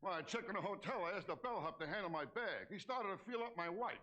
Well, I checked in a hotel. I asked the bellhop to handle my bag. He started to feel up my white.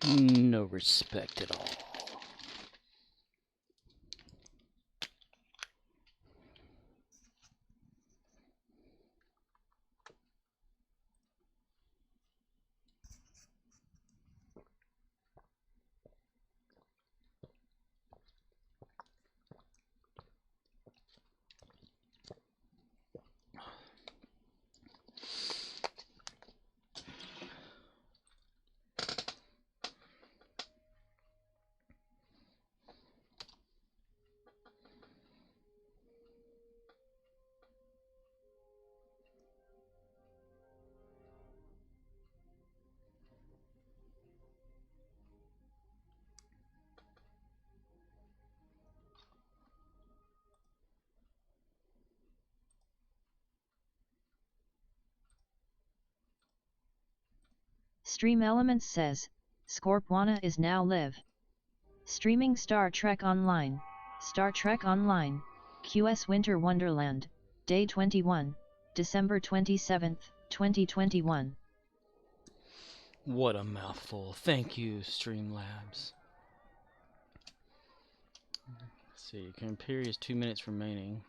No respect at all. Stream Elements says, Scorpwana is now live. Streaming Star Trek Online, Star Trek Online, QS Winter Wonderland, Day 21, December 27, 2021. What a mouthful. Thank you, Streamlabs. Let's see, current period is 2 minutes remaining.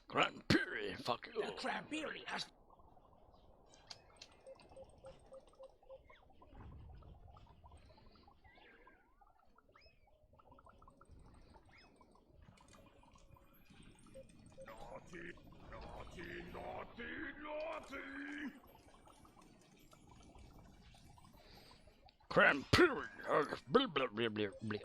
Current period, fuck it. Current period has Naughty! Current period. Blah, blah, blah, blah, blah.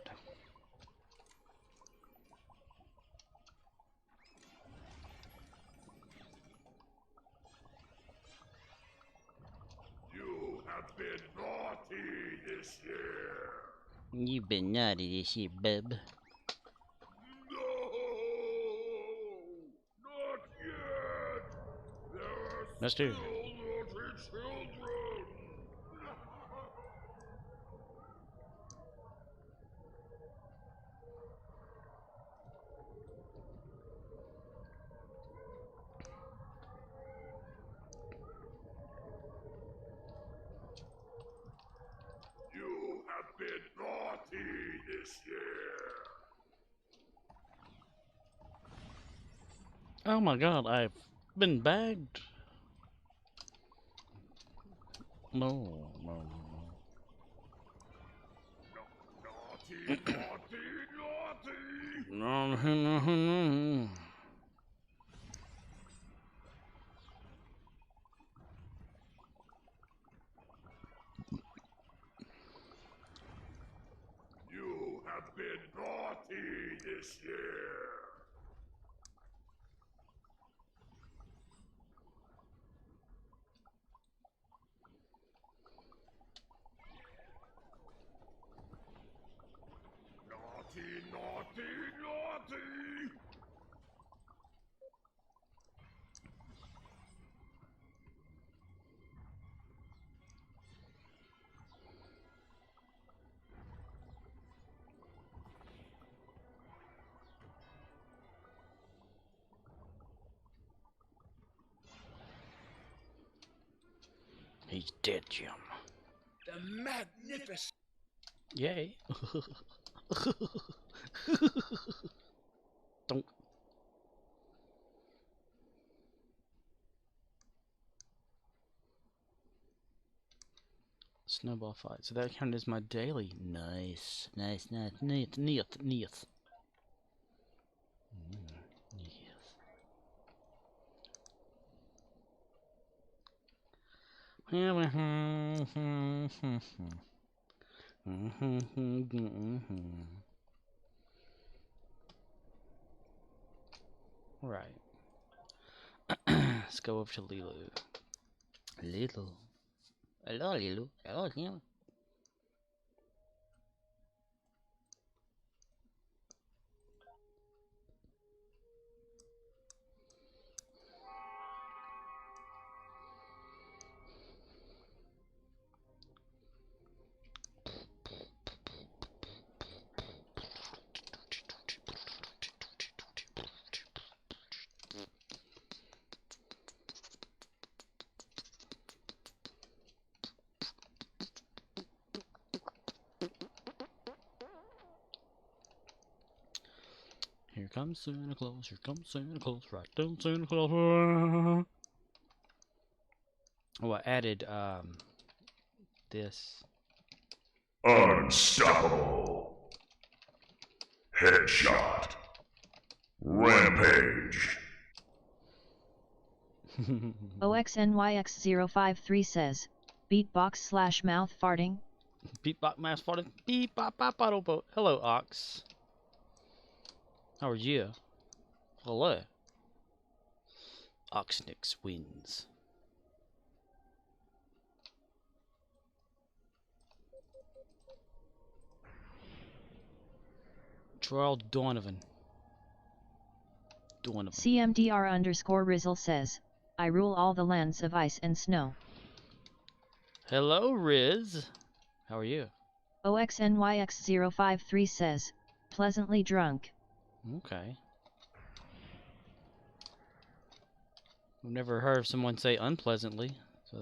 You have been naughty this year. You've been naughty this year, bub. No! Not yet! There are Mister. still naughty children! You have been naughty this year. Oh my god, I've been bagged. No, no, no. Naughty, naughty, naughty! No, no, no, no. You have been naughty this year. Naughty, naughty, naughty! He's dead, Jim. the magnificent. Yay. Don't. snowball fight. So that counted as my daily. Nice. Nice. Neat. Yes. Right. Let's go over to Lilu. Lilu. Hello, Lilu. Hello, Lilu. Here comes Santa Claus, right down Santa Claus. Oh, I added, this. Unstoppable. Headshot. Rampage. OXNYX053 says, beatbox/mouth farting. Beatbox mouse farting. Beep bop bop bottle boat. Hello, Ox. How are you? Hello. Oxnix wins. Charles Donovan. CMDR_Rizzle says, I rule all the lands of ice and snow. Hello, Riz. How are you? OXNYX053 says, pleasantly drunk. Okay. I've never heard of someone say unpleasantly, so.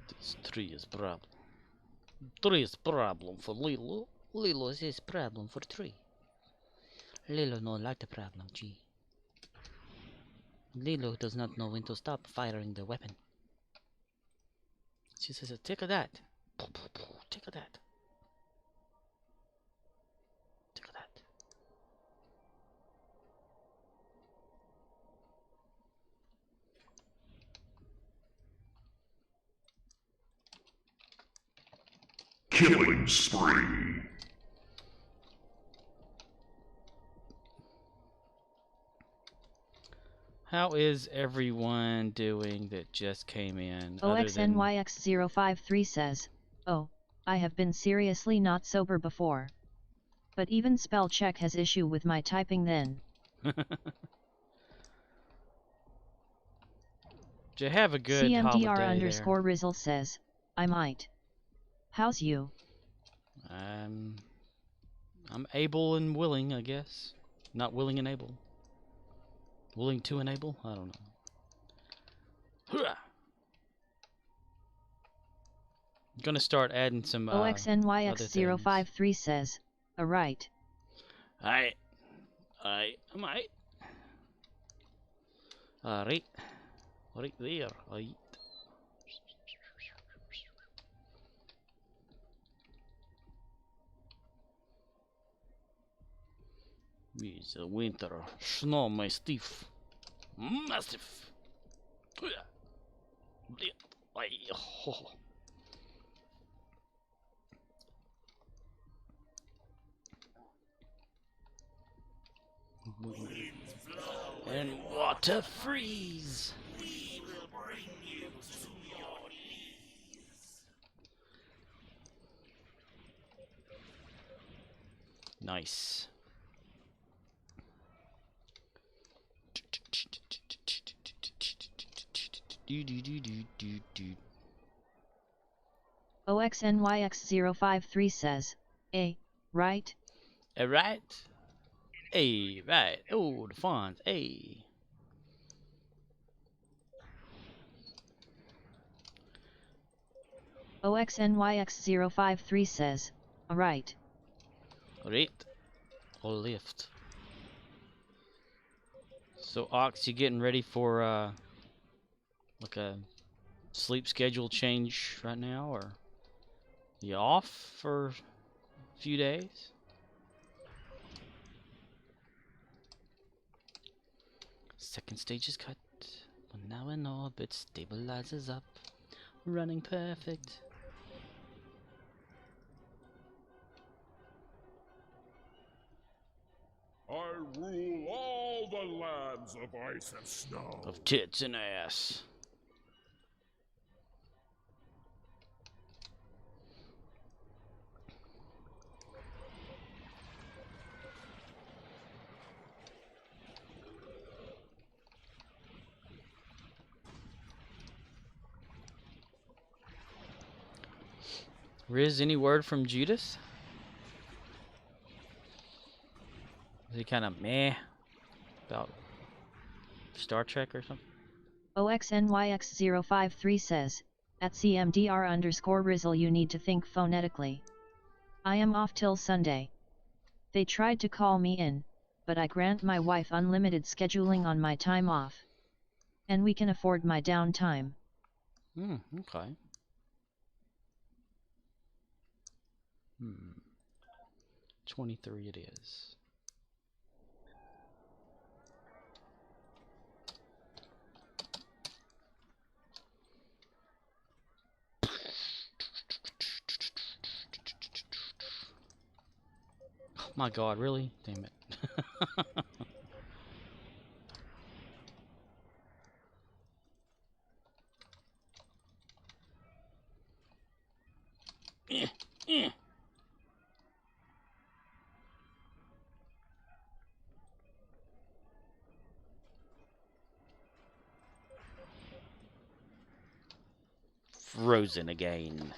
This tree is problem. Tree is problem for Lilo. Lilo is problem for tree. Lilo no like the problem, gee. Lilo does not know when to stop firing the weapon. She says, take a that. Take a that. Take a that. Killing spree. How is everyone doing that just came in? OXNYX053 says, oh, I have been seriously not sober before. But even spell check has issue with my typing then. Did you have a good holiday CMDR_Rizzle says, I might. How's you? I'm able and willing, I guess. Not willing and able. Willing to enable? I don't know. I'm gonna start adding some OXNYX053 says, alright. I might. Right there. Right. It's a winter snow mastiff. Mastiff. And water freeze. We will bring you to your knees. Nice. OXNYX053 says, right? Right? Hey, right. Oh, the fonts. Hey. OXNYX053 says, alright. Right. Or lift. So, Ox, you getting ready for, like a sleep schedule change right now, or you off for a few days? Second stage is cut. But now in orbit, stabilizes up, running perfect. I rule all the lands of ice and snow. Of tits and ass. Riz, any word from Judas? Is he kind of meh about Star Trek or something? OXNYX053 says, at CMDR_Rizzle you need to think phonetically. I am off till Sunday. They tried to call me in, but I grant my wife unlimited scheduling on my time off. And we can afford my downtime. Okay. 23 it is. Oh my god, really? Damn it. Frozen again.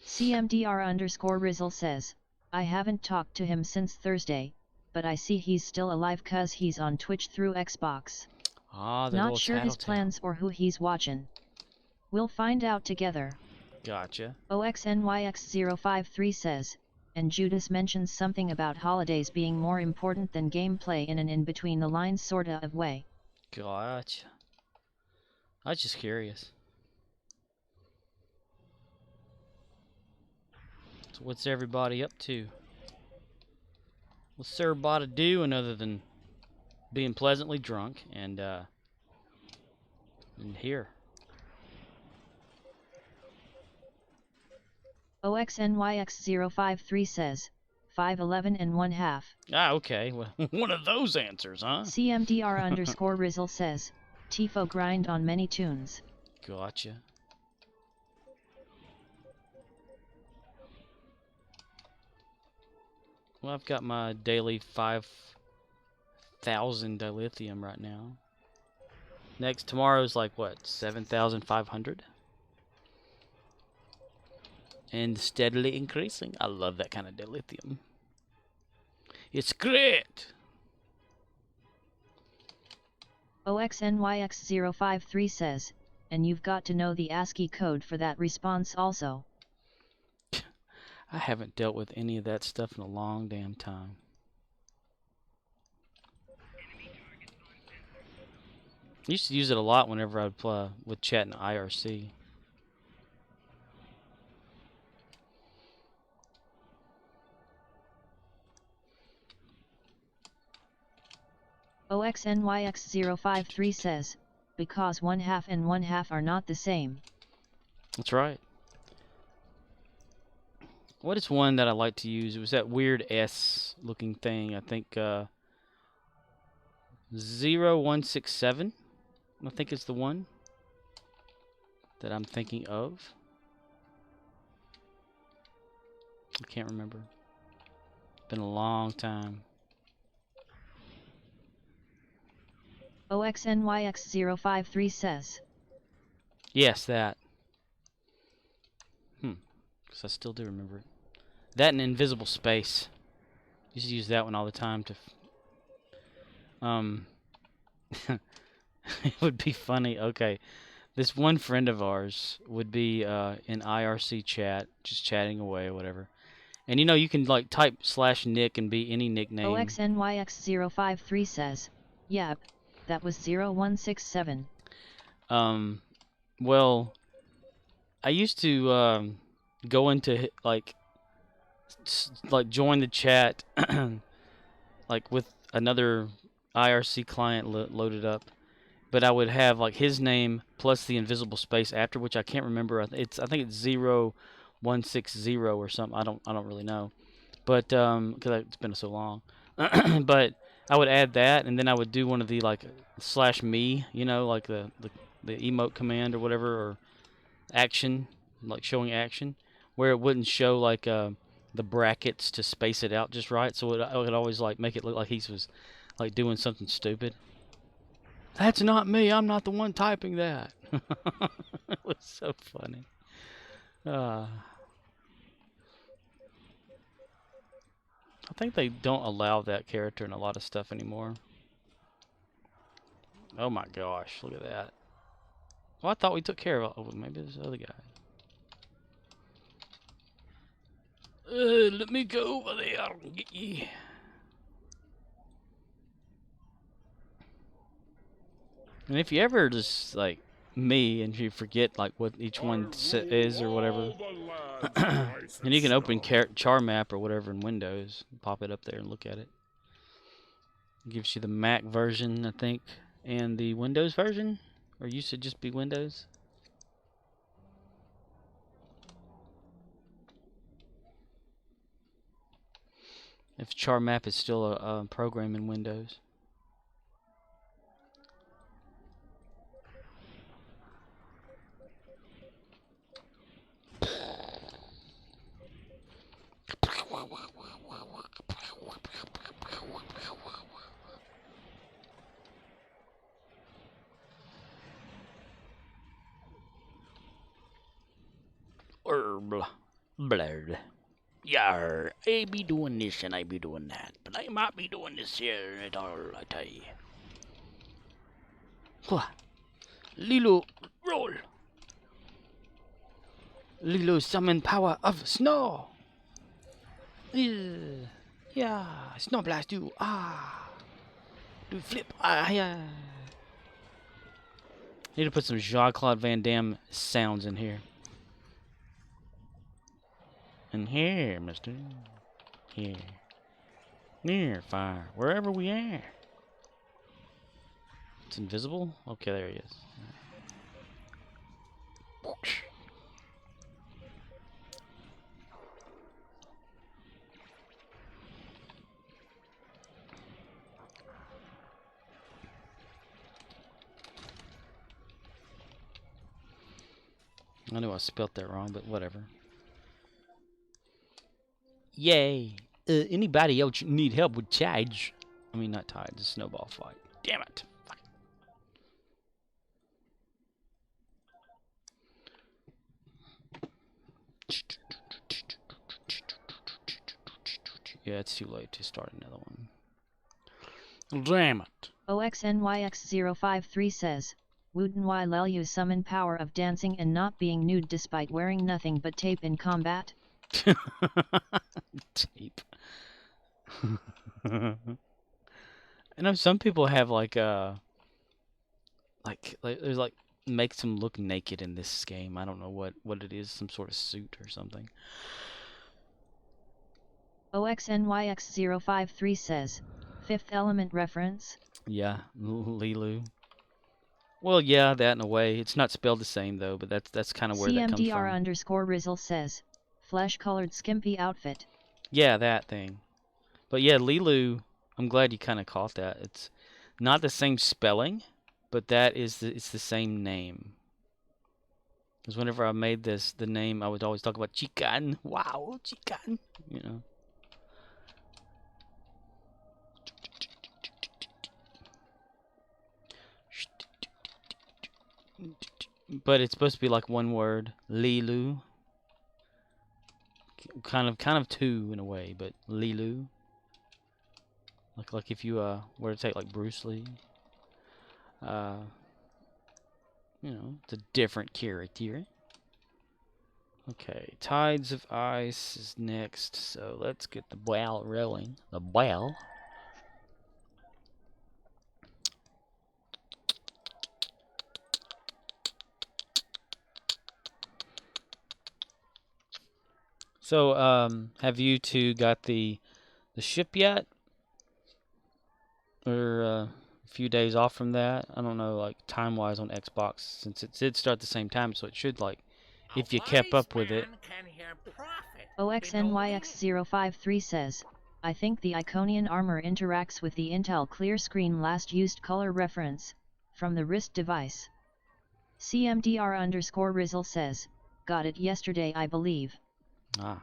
CMDR_Rizzle says, I haven't talked to him since Thursday, but I see he's still alive cause he's on Twitch through Xbox. Not sure his plans or who he's watching. We'll find out together. Gotcha. OXNYX053 says, and Judas mentions something about holidays being more important than gameplay in an in-between-the-lines sorta of way. Gotcha. I was just curious. So what's everybody up to? What's everybody doing other than being pleasantly drunk and here? OXNYX053 says, 5'11" and 1/2. Ah, okay. Well, one of those answers, huh? CMDR_Rizzle says, Tifo grind on many tunes. Gotcha. Well, I've got my daily 5,000 dilithium right now. Next, tomorrow's like, what, 7,500? And steadily increasing. I love that kind of dilithium. It's great! OXNYX053 says, and you've got to know the ASCII code for that response also. I haven't dealt with any of that stuff in a long damn time. I used to use it a lot whenever I'd play with chat in IRC. OXNYX053 says, because 1/2 and 1/2 are not the same. That's right. What is one that I like to use? It was that weird S looking thing. I think 0167. I think it's the one that I'm thinking of. I can't remember. Been a long time. OXNYX053 says. Yes, that. Because I still do remember it. That and Invisible Space. Used to use that one all the time to... it would be funny. Okay. This one friend of ours would be in IRC chat, just chatting away or whatever. And you know, you can like type /Nick and be any nickname. OXNYX053 says, yep, that was 0167. Well, I used to go into like join the chat like with another IRC client loaded up, but I would have like his name plus the invisible space after, which I can't remember. I think it's 0160 or something. I don't really know, but because it's been so long. But I would add that, and then I would do one of the like /me, you know, like the emote command or whatever, or action, like showing action, where it wouldn't show like the brackets to space it out just right. So I would always like make it look like he was like doing something stupid. That's not me. I'm not the one typing that. It was so funny. I think they don't allow that character in a lot of stuff anymore. Oh my gosh, look at that. Well, I thought we took care of it. Oh, maybe there's other guy. Let me go over there and get ye. And if you ever just like me and you forget like what each one is or whatever, and you can open char map or whatever in Windows, pop it up there and look at it. It gives you the Mac version, I think, and the Windows version, or used to just be Windows. If char map is still a program in Windows. Blurred. Yar, I be doing this and I be doing that, but I might be doing this here at all, I tell you. Lilo, roll! Lilo summon power of snow! Yeah, snow blast you, do flip, yeah. Need to put some Jean-Claude Van Damme sounds in here. And here, mister. Here. Near fire. Wherever we are. It's invisible? Okay, there he is. I knew I spelt that wrong, but whatever. Yay. Anybody else need help with tides? I mean, not tides, a snowball fight. Damn it. Fuck. Yeah, it's too late to start another one. Damn it. OXNYX053 says, Wouldn't why Lelu summon power of dancing and not being nude despite wearing nothing but tape in combat? Tape. I know some people have like there's like makes them look naked in this game. I don't know what it is, some sort of suit or something. OXNYX053 says, Fifth Element reference? Yeah, Lilu. Well, yeah, that in a way. It's not spelled the same though, but that's kind of where that comes from. CMDR_Rizzle says, flesh-colored skimpy outfit. Yeah, that thing. But yeah, Lilu, I'm glad you kind of caught that. It's not the same spelling, but it's the same name. Because whenever I made the name, I would always talk about Chican. Wow, Chican. You know. But it's supposed to be like one word, Lilu. Kind of two in a way, but Lilu. Like if you were to take like Bruce Lee. You know, it's a different character. Okay, Tides of Ice is next, so let's get the bell rolling. The bell. So, have you two got the ship yet? Or a few days off from that? I don't know, like time-wise on Xbox, since it did start the same time, so it should like, if you kept up with it. OXNYX053 says, I think the Iconian armor interacts with the Intel clear screen last used color reference, from the wrist device. CMDR_Rizzle says, got it yesterday I believe. Ah.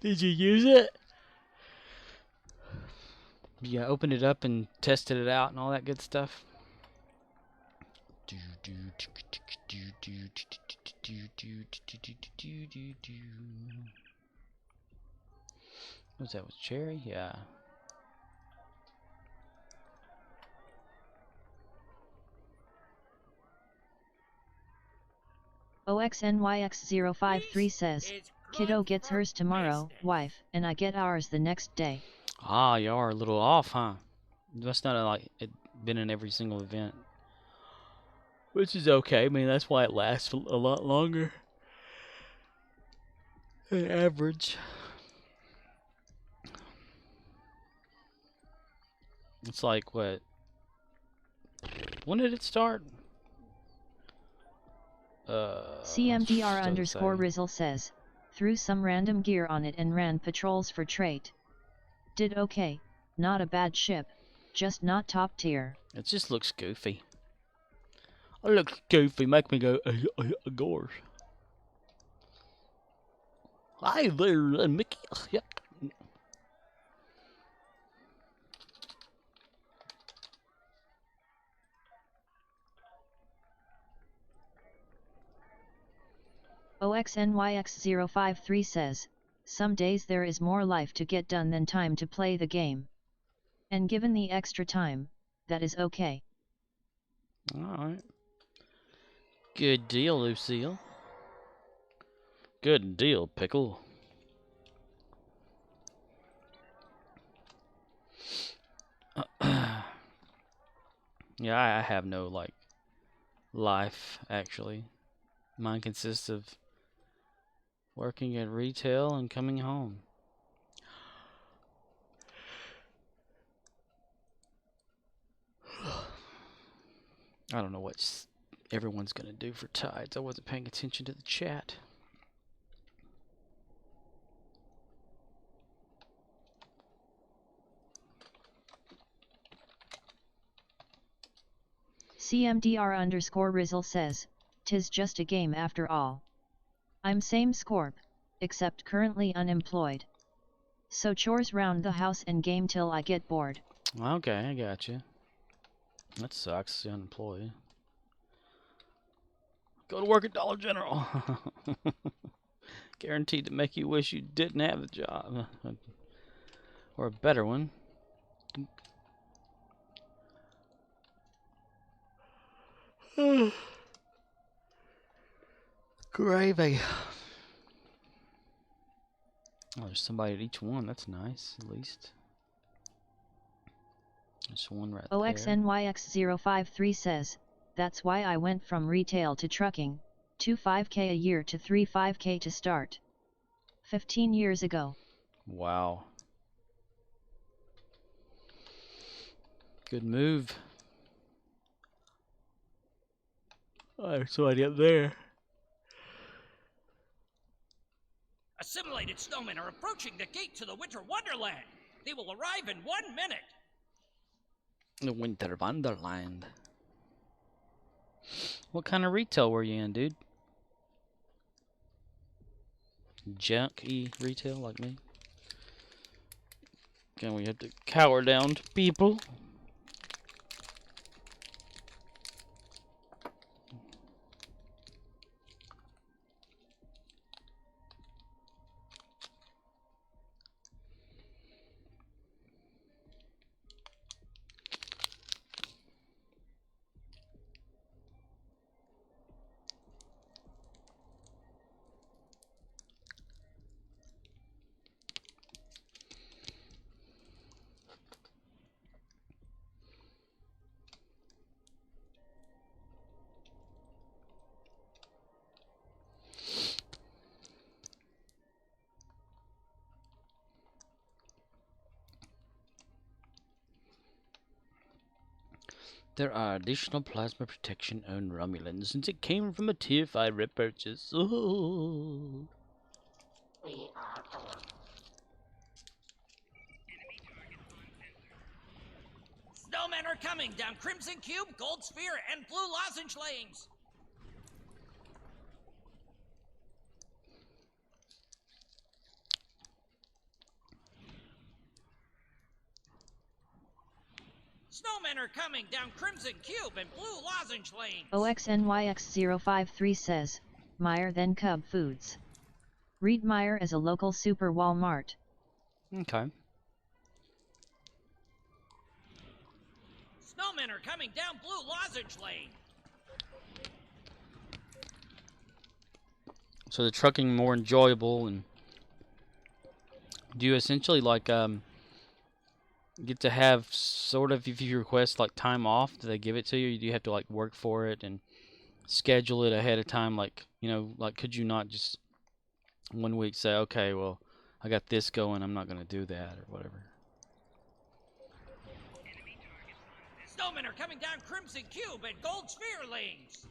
Did you use it? Yeah, opened it up and tested it out and all that good stuff. What's that, with cherry? Yeah. OXNYX053 says, kiddo gets hers tomorrow, wife, and I get ours the next day. Ah, you are a little off, huh? Must not have like it been in every single event. Which is okay. I mean, that's why it lasts a lot longer than average. It's like, what? When did it start? CMDR_Rizzle says, threw some random gear on it and ran patrols for trait. Did okay, not a bad ship, just not top tier. It just looks goofy. It looks goofy, make me go, gosh. Hi there, Mickey. Yep. OXNYX053 says, some days there is more life to get done than time to play the game. And given the extra time, that is okay. Alright. Good deal, Lucille. Good deal, Pickle. Yeah, I have no, like, life, actually. Mine consists of working at retail and coming home. I don't know what everyone's gonna do for tides. I wasn't paying attention to the chat. CMDR_Rizzle says, tis just a game after all. I'm same Scorp, except currently unemployed. So chores round the house and game till I get bored. Okay, I got you. That sucks, you're unemployed. Go to work at Dollar General. Guaranteed to make you wish you didn't have the job. Or a better one. Gravy. Oh, there's somebody at each one. That's nice, at least. There's one right there. OXNYX053 says, that's why I went from retail to trucking, 2.5K a year to 3.5K to start. 15 years ago. Wow. Good move. Oh, there's somebody up there. Assimilated snowmen are approaching the gate to the Winter Wonderland. They will arrive in 1 minute. The Winter Wonderland. What kind of retail were you in, dude? Junky retail like me? Okay, we have to cower down to people. There are additional plasma protection on Romulan since it came from a tier 5 repurchase. Ooh. Snowmen are coming down Crimson Cube, Gold Sphere, and Blue Lozenge lanes. Snowmen are coming down Crimson Cube and Blue Lozenge lanes. OXNYX053 says, Meyer then Cub Foods. Read Meyer as a local super Walmart. Okay. Snowmen are coming down Blue Lozenge lane. So the trucking more enjoyable, and do you essentially like get to have sort of, if you request like time off, do they give it to you? Do you have to like work for it and schedule it ahead of time? Like, you know, like could you not just one week say, okay, well, I got this going, I'm not going to do that or whatever? Snowmen are coming down Crimson Cube and Gold Sphere lanes.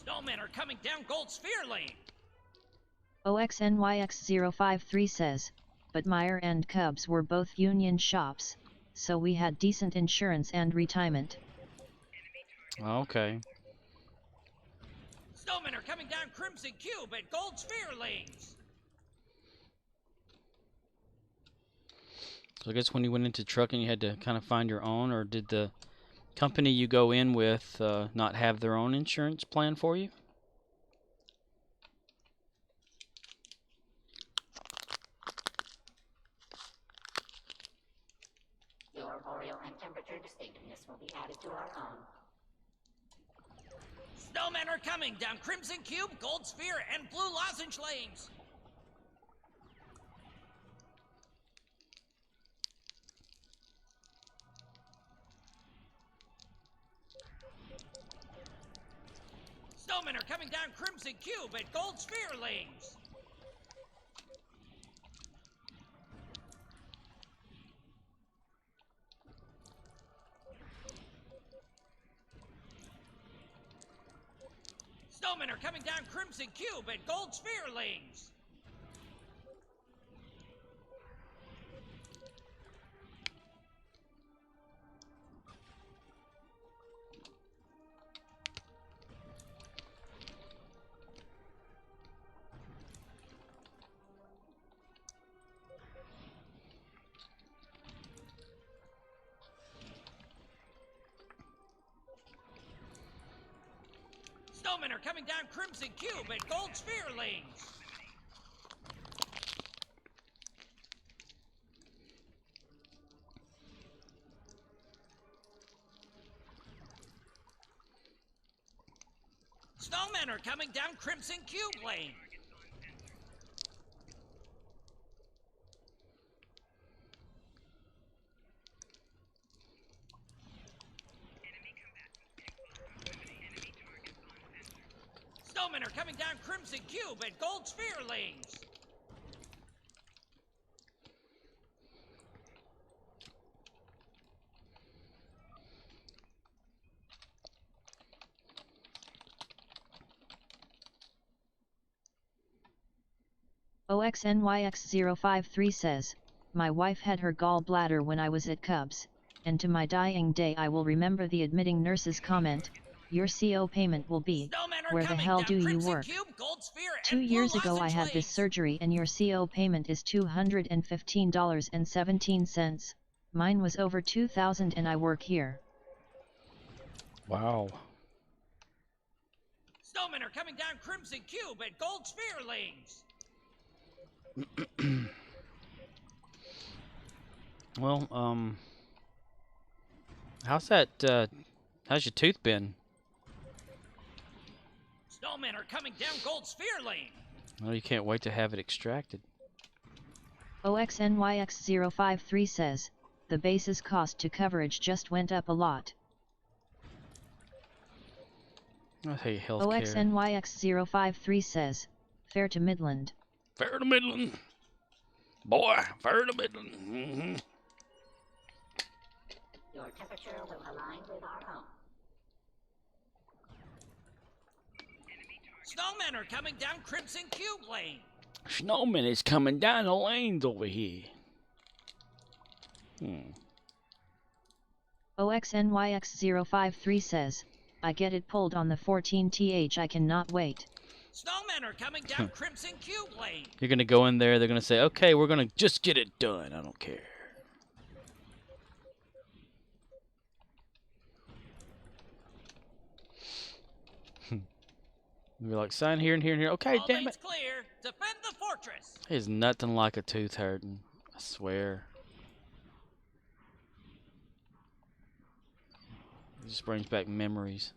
Snowmen are coming down Gold Sphere lane. OXNYX053 says, but Meyer and Cubs were both union shops, so we had decent insurance and retirement. Okay. Snowmen are coming down Crimson Cube and Gold Sphere lanes. So I guess when you went into trucking, you had to kind of find your own, or did the company you go in with not have their own insurance plan for you? Your arboreal and temperature distinctiveness will be added to our own. Snowmen are coming down Crimson Cube, Gold Sphere, and Blue Lozenge lanes. Snowmen are coming down Crimson Cube and Gold Sphere lanes. Snowmen are coming down Crimson Cube and Gold Sphere lanes. Snowmen are coming down Crimson Cube and Gold Sphere lanes. Snowmen are coming down Crimson Cube lane. Snowmen are coming down Crimson Cube and Gold Sphere lanes. OXNYX053 says, my wife had her gallbladder when I was at Cubs, and to my dying day I will remember the admitting nurse's comment, your CO payment will be, where the hell do you work? Cube, Gold Sphere, 2 years ago I had this lanes. surgery and your CO payment is $215.17, mine was over $2,000 and I work here. Wow. Snowmen are coming down Crimson Cube and Gold Sphere lanes. Well, how's that, how's your tooth been? Snowmen are coming down Gold Sphere lane. Well, you can't wait to have it extracted. OXNYX053 says, the base's cost to coverage just went up a lot. I hate healthcare. OXNYX053 says, fair to Midland. Fair to Midland. Boy, fair to Midland. Mm-hmm. Your temperature will align with our own. Snowmen are coming down Crimson Cube Lane. Snowman is coming down the lanes over here. OXNYX053 says, I get it pulled on the 14th. I cannot wait. Snowmen are coming down Crimson Cube Lane. You're gonna go in there, they're gonna say, okay, we're gonna just get it done. I don't care. You're like, sign here and here and here. Okay, All damn lanes it. clear. Defend the fortress. There's nothing like a tooth hurting. I swear. It just brings back memories.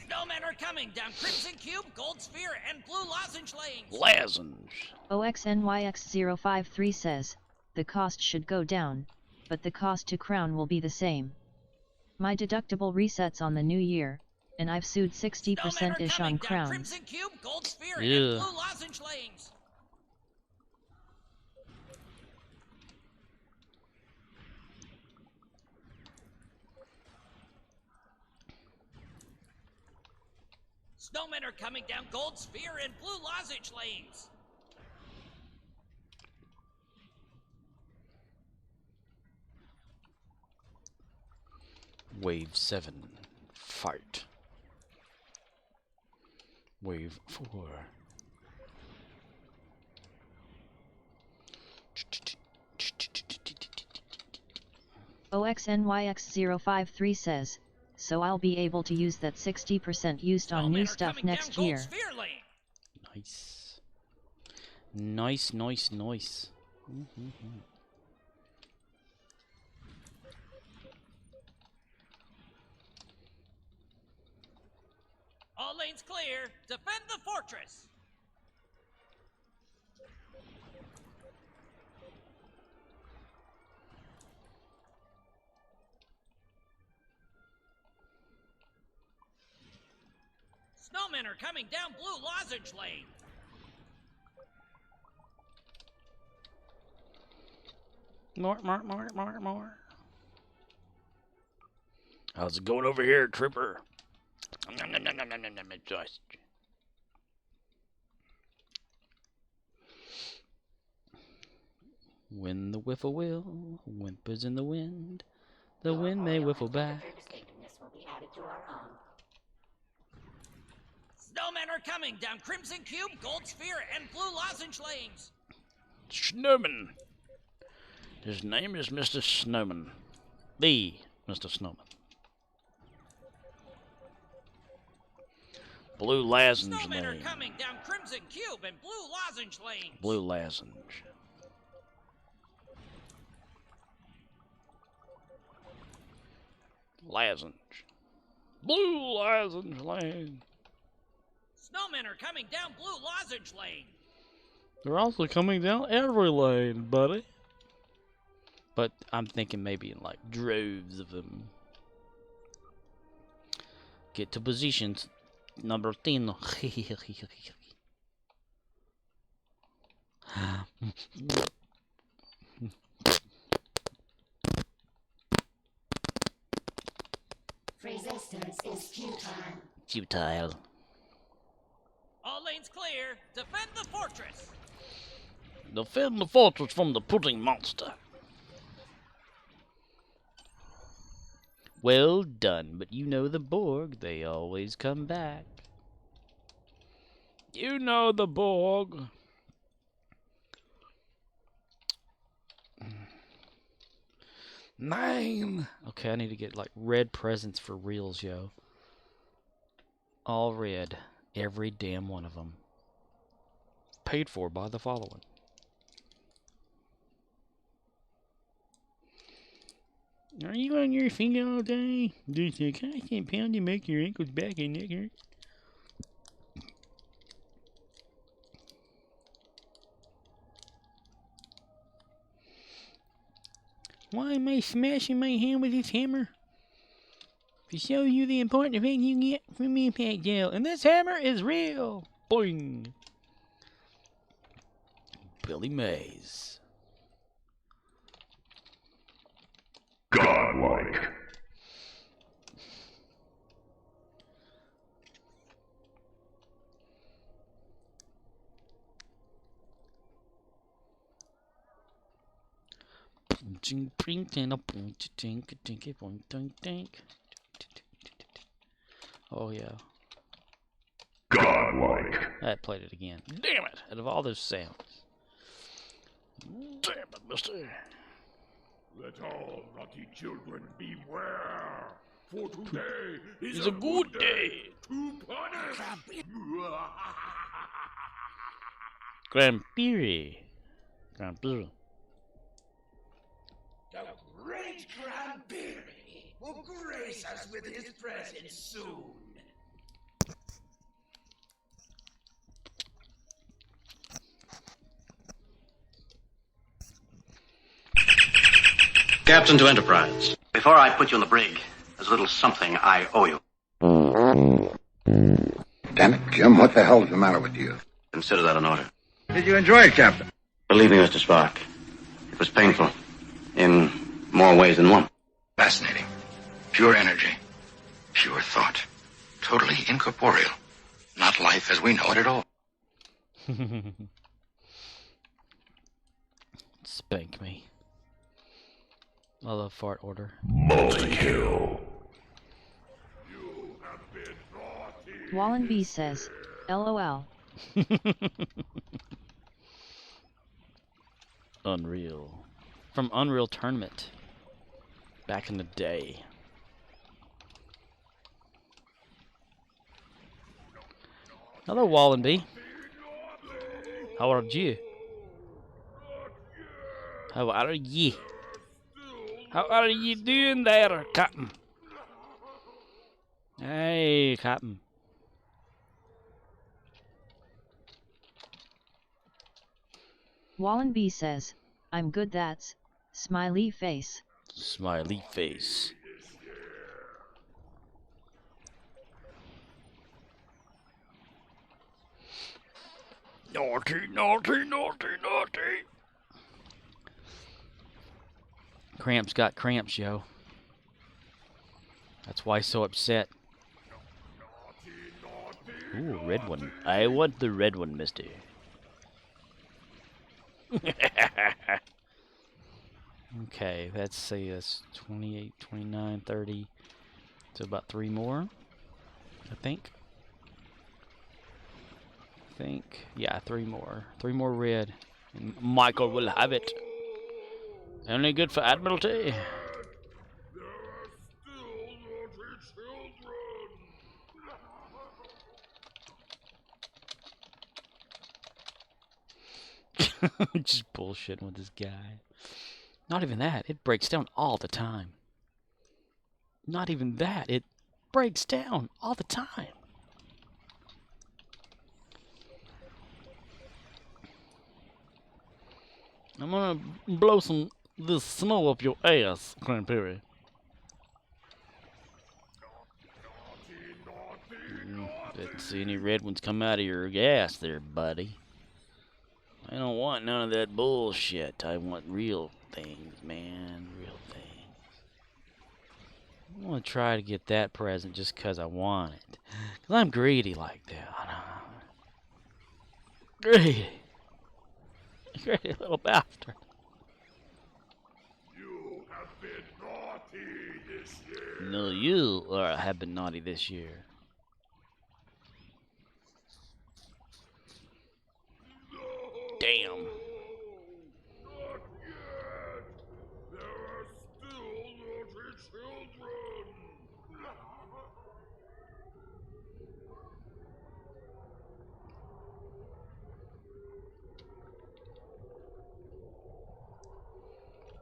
Snowmen are coming down Crimson Cube, Gold Sphere, and Blue Lozenge lanes. Lozenge. OXNYX053 says, the cost should go down, but the cost to crown will be the same. My deductible resets on the new year, and I've sued 60%-ish on crowns. Crimson Cube, Gold Sphere, Yeah. and Blue Lozenge lanes. Snowmen are coming down Gold Sphere and Blue Lozenge lanes. Wave 7. Fight. Wave 4. OXNYX053 says, so I'll be able to use that 60% used on new stuff next year. Nice. Nice, nice, nice. All lanes clear. Defend the fortress. Snowmen are coming down Blue Lozenge lane. More. How's it going over here, Tripper? Just. When the whiffle-will whimpers in the wind, the wind may whiffle back. Distinctiveness will be added to our own. Snowmen are coming down Crimson Cube, Gold Sphere, and Blue Lozenge lanes. Snowman. His name is Mr. Snowman. The Mr. Snowman. Blue Lozenge Snowmen are lane. coming down Crimson Cube and Blue Lozenge lanes. Blue Lozenge. Lozenge. Blue Lozenge lane. Snowmen are coming down Blue Lozenge lane. They're also coming down every lane, buddy. But I'm thinking maybe in like droves of them. Get to positions. Number 10. Resistance is futile. Futile. All lanes clear. Defend the fortress. Defend the fortress from the pudding monster. Well done, but you know the Borg, they always come back. You know the Borg. 9. Okay, I need to get like red presents for reals, yo. All red. Every damn one of them. Paid for by the following. Are you on your feet all day? Does the constant pounding make your ankles, back, and neck hurt? Why am I smashing my hand with this hammer? To show you the important thing you get from impact gel. And this hammer is real. Boing. Billy Mays. Godlike. Oh yeah. Godlike. I played it again. Damn it! Out of all those sounds. Damn it, mister. Let all naughty children beware, for today It's a good day to punish. Grampiri. The great Cranberry will grace us with his presence soon. Captain to Enterprise. Before I put you on the brig, there's a little something I owe you. Damn it, Jim, what the hell is the matter with you? Consider that an order. Did you enjoy it, Captain? Believe me, Mr. Spock, it was painful. In more ways than one. Fascinating. Pure energy. Pure thought. Totally incorporeal. Not life as we know it at all. Spank me. I love fart order. Multi-kill. Wallenby says, LOL. Unreal. From Unreal Tournament. Back in the day. Hello, Wallenby. How are you? How are you? How are you doing there, Captain? Hey, Captain. Wallenby says, I'm good, that's smiley face. Smiley face. Naughty, naughty, naughty, naughty. Cramps got cramps, yo. That's why he's so upset. Ooh, red one. I want the red one, mister. Okay, let's see, that's 28, 29, 30. So about 3 more, I think. Yeah, 3 more. 3 more red. And Michael will have it. Only good for Admiralty. Just bullshitting with this guy. Not even that. It breaks down all the time. Not even that. It breaks down all the time. I'm gonna blow some this snow up your ass, Cranberry. Didn't see any red ones come out of your ass there, buddy. I don't want none of that bullshit. I want real things, man. Real things. I'm gonna try to get that present just because I want it. Because I'm greedy like that. Greedy. Greedy little bastard. You have been naughty this year. No, you have been naughty this year. Damn. Not yet. There are still naughty children.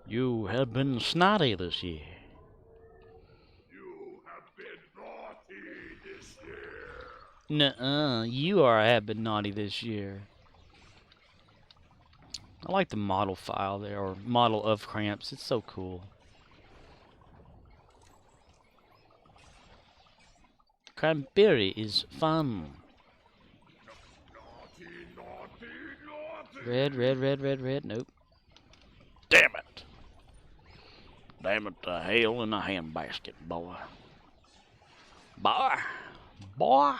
You have been snotty this year. Nuh-uh. You have been naughty this year. I like the model file there, or model of Cramps. It's so cool. Cranberry is fun. Red, red, red, red, red. Nope. Damn it. Damn it to hell in a handbasket, boy. Boy. Boy.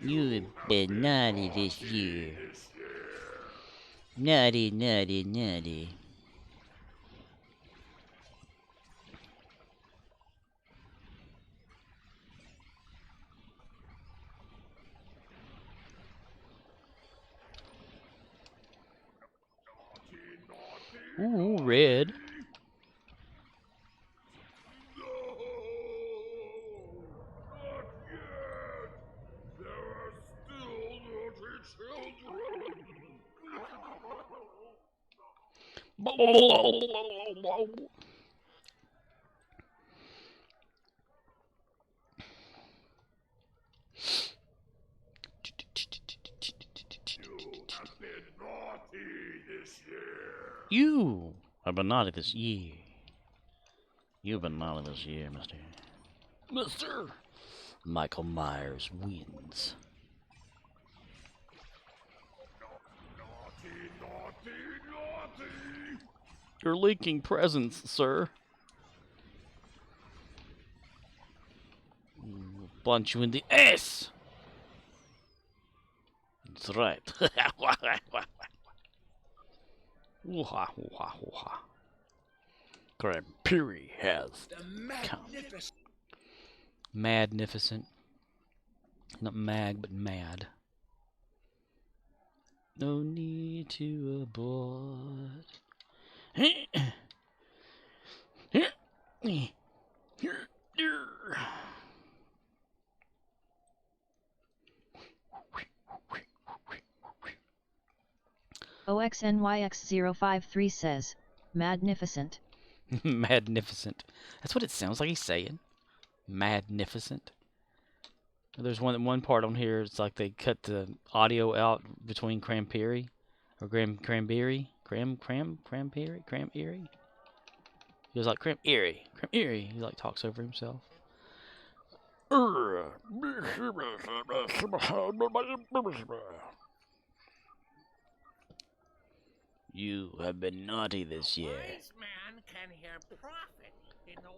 You've been naughty this year. Naughty, naughty, naughty. Ooh, red. You have been naughty this year. You've been naughty this year, mister. Mister! Michael Myers wins. You're leaking presents, sir. Punch you in the ass! That's right. Woo-ha, woo-ha, woo-ha. Cranberry has come. Magnificent. Not mag, but mad. No need to abort. OXNYX053 says, Magnificent. Magnificent. That's what it sounds like he's saying. Magnificent. There's one part on here. It's like they cut the audio out between cranberry, or cranberry. He was like cranberry. He like talks over himself. You have been naughty this year. Wise man can hear prophet in the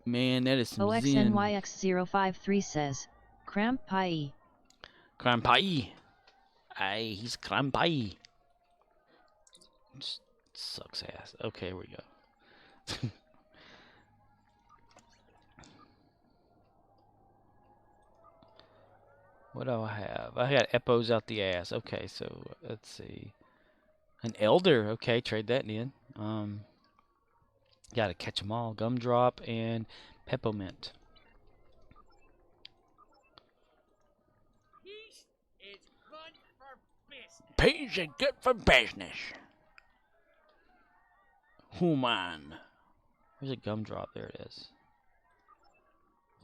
Man, that is some zen. OXNYX053 says, Cramp pie. Crampai. Aye, he's crampai. Just sucks ass. Okay, here we go. What do I have? I got Epos out the ass. Okay, so let's see. An Elder. Okay, trade that in. Gotta catch them all. Gumdrop and Peppermint. Peace is good for business. Peace is good for business. Human. Where's a Gumdrop? There it is.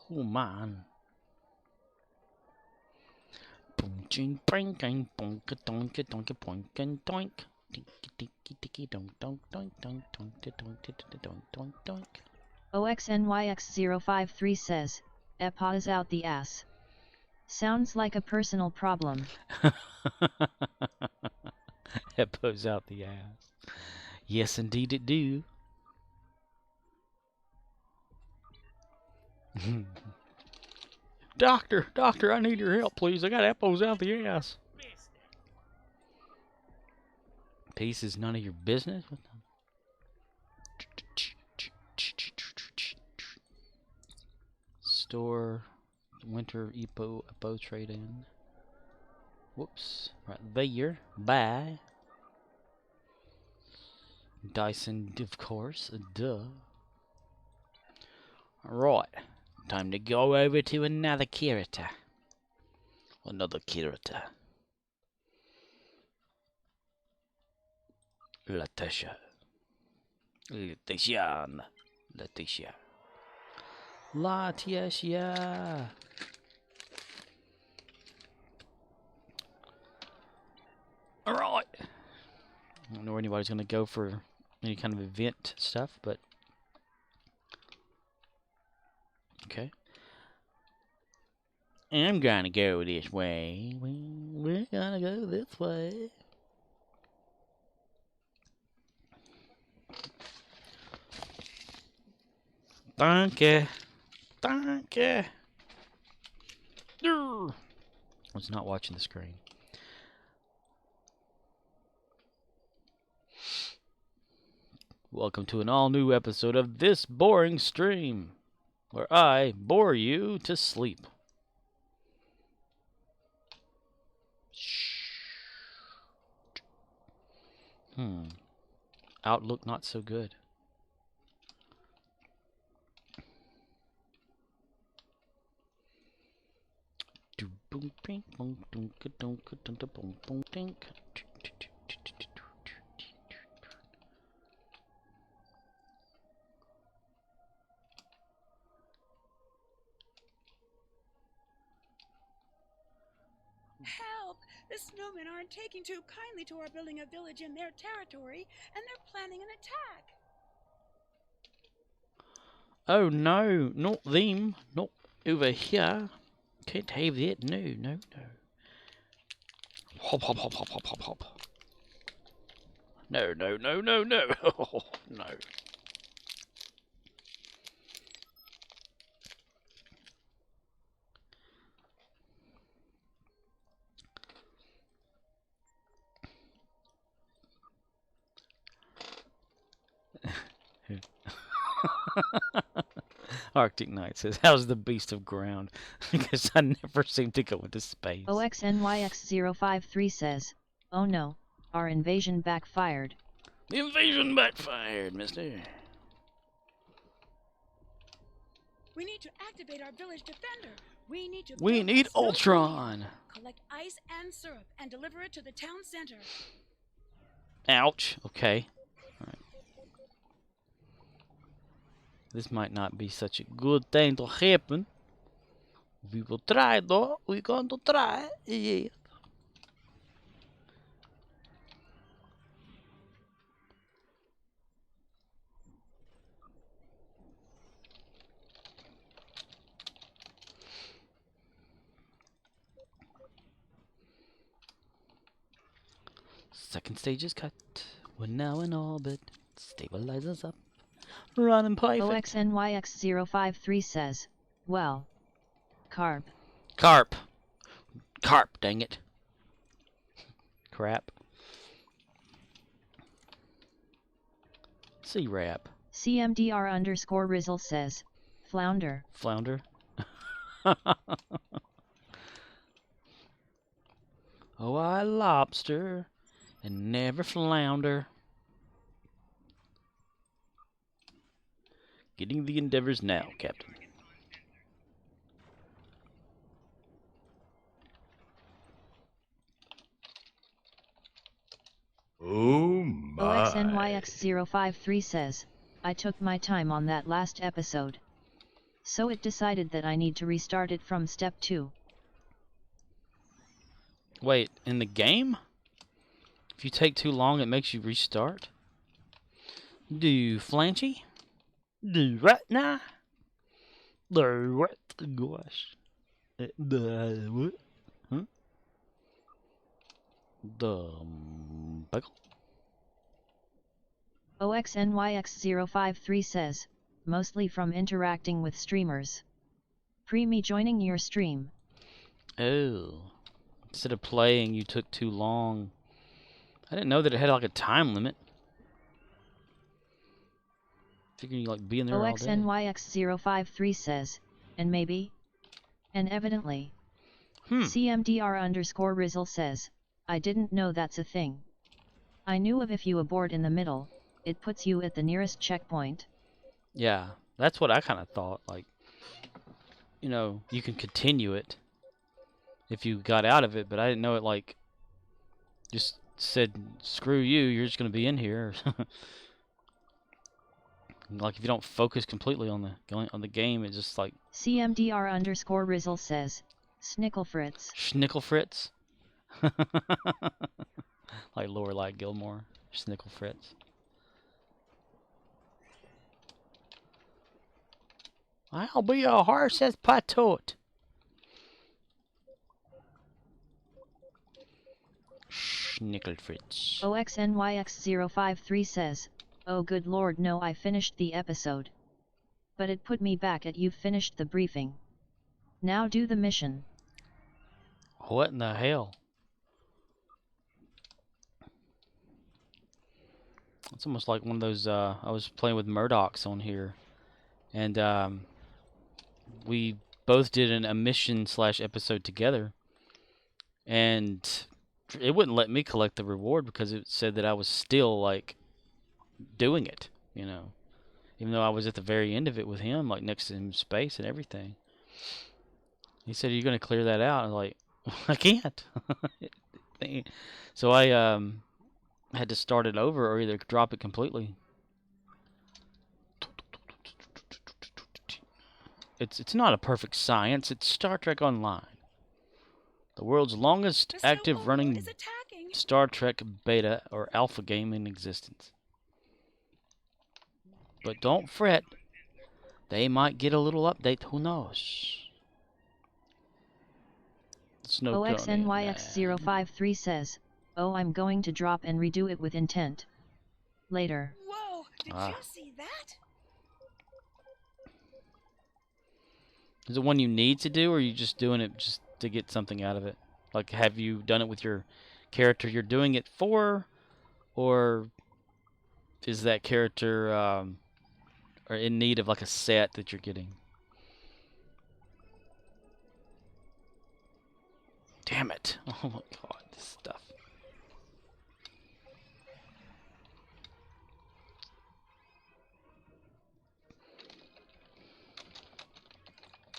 Human. Boom, bring, bring, bonk, donk, donk, bonk, and doink. OXNYX053 says, Epa is out the ass. Sounds like a personal problem. Epa's out the ass. Yes, indeed it do. Doctor, I need your help, please. I got Epos out the ass. Peace is none of your business. What the? Store winter Epo trade in. Whoops. Right there. Bye. Dyson, of course. Duh. Right. Time to go over to another character. Another character. Letitia. Letitia. Letitia. Letitia. Alright. I don't know where anybody's going to go for any kind of event stuff, but... Okay. I'm gonna go this way. We're gonna go this way. Danke. Danke. I was not watching the screen. Welcome to an all-new episode of This Boring Stream, where I bore you to sleep. Outlook not so good. Help! The snowmen aren't taking too kindly to our building a village in their territory, and they're planning an attack. Oh no, not them. Not over here. Can't have that. No, no, no. Hop, hop, hop, hop, hop, hop, hop. No, no, no, no, no. Oh, no. Arctic Knight says, how's the beast of ground? Because I never seem to go into space. OXNYX053 says, oh no, our invasion backfired. The invasion backfired, mister. We need to activate our village defender. We need to We build a need snow Ultron. pavilion, collect ice and syrup, and deliver it to the town center. Ouch. Okay. All right. This might not be such a good thing to happen. We will try, though. We're going to try. Yeah. Second stage is cut. We're now in orbit. Stabilizers up. Running perfect. OXNYX053 says, well, carp. Carp. Carp, dang it. Crap. C-Rap. CMDR_Rizzle says, flounder. Flounder. Oh, I lobster and never flounder. Getting the endeavors now, Captain. Oh my. OXNYX053 says, I took my time on that last episode. So it decided that I need to restart it from step 2. Wait, in the game? If you take too long, it makes you restart? Do Flanchy? Do right now? The what? Gosh. The what? Huh? The pickle? OXNYX053 says, mostly from interacting with streamers. Me joining your stream. Oh. Instead of playing, you took too long. I didn't know that it had like a time limit. Figuring you like being there all day. OXNYX053 says, and maybe, and evidently. CMDR_Rizzle says, I didn't know that's a thing. I knew of if you abort in the middle, it puts you at the nearest checkpoint. Yeah, that's what I kind of thought. Like, you know, you can continue it if you got out of it, but I didn't know it like just said, "Screw you, you're just gonna be in here." Like if you don't focus completely on the game, it's just like CMDR_Rizzle says, Snicklefritz. Schnickelfritz. Like Lorelai Gilmore, Schnickelfritz. I'll be a horse as patot. Schnickelfritz. OXNYX053 says, oh good lord no, I finished the episode. But it put me back at you've finished the briefing. Now do the mission. What in the hell? It's almost like one of those, I was playing with Murdochs on here. And we both did a mission / episode together. And it wouldn't let me collect the reward because it said that I was still, like, doing it, you know. Even though I was at the very end of it with him, like, next to him in space and everything. He said, "Are you going to clear that out?" I was like, I can't. So I had to start it over or either drop it completely. It's not a perfect science. It's Star Trek Online, the world's longest active running Star Trek beta or alpha game in existence. But don't fret. They might get a little update. Who knows? OXNYX053 says, oh I'm going to drop and redo it with intent. Later. Whoa, did you see that? Is it one you need to do, or are you just doing it just to get something out of it? Like, have you done it with your character you're doing it for, or is that character or in need of like a set that you're getting? Damn it. Oh my god, this stuff.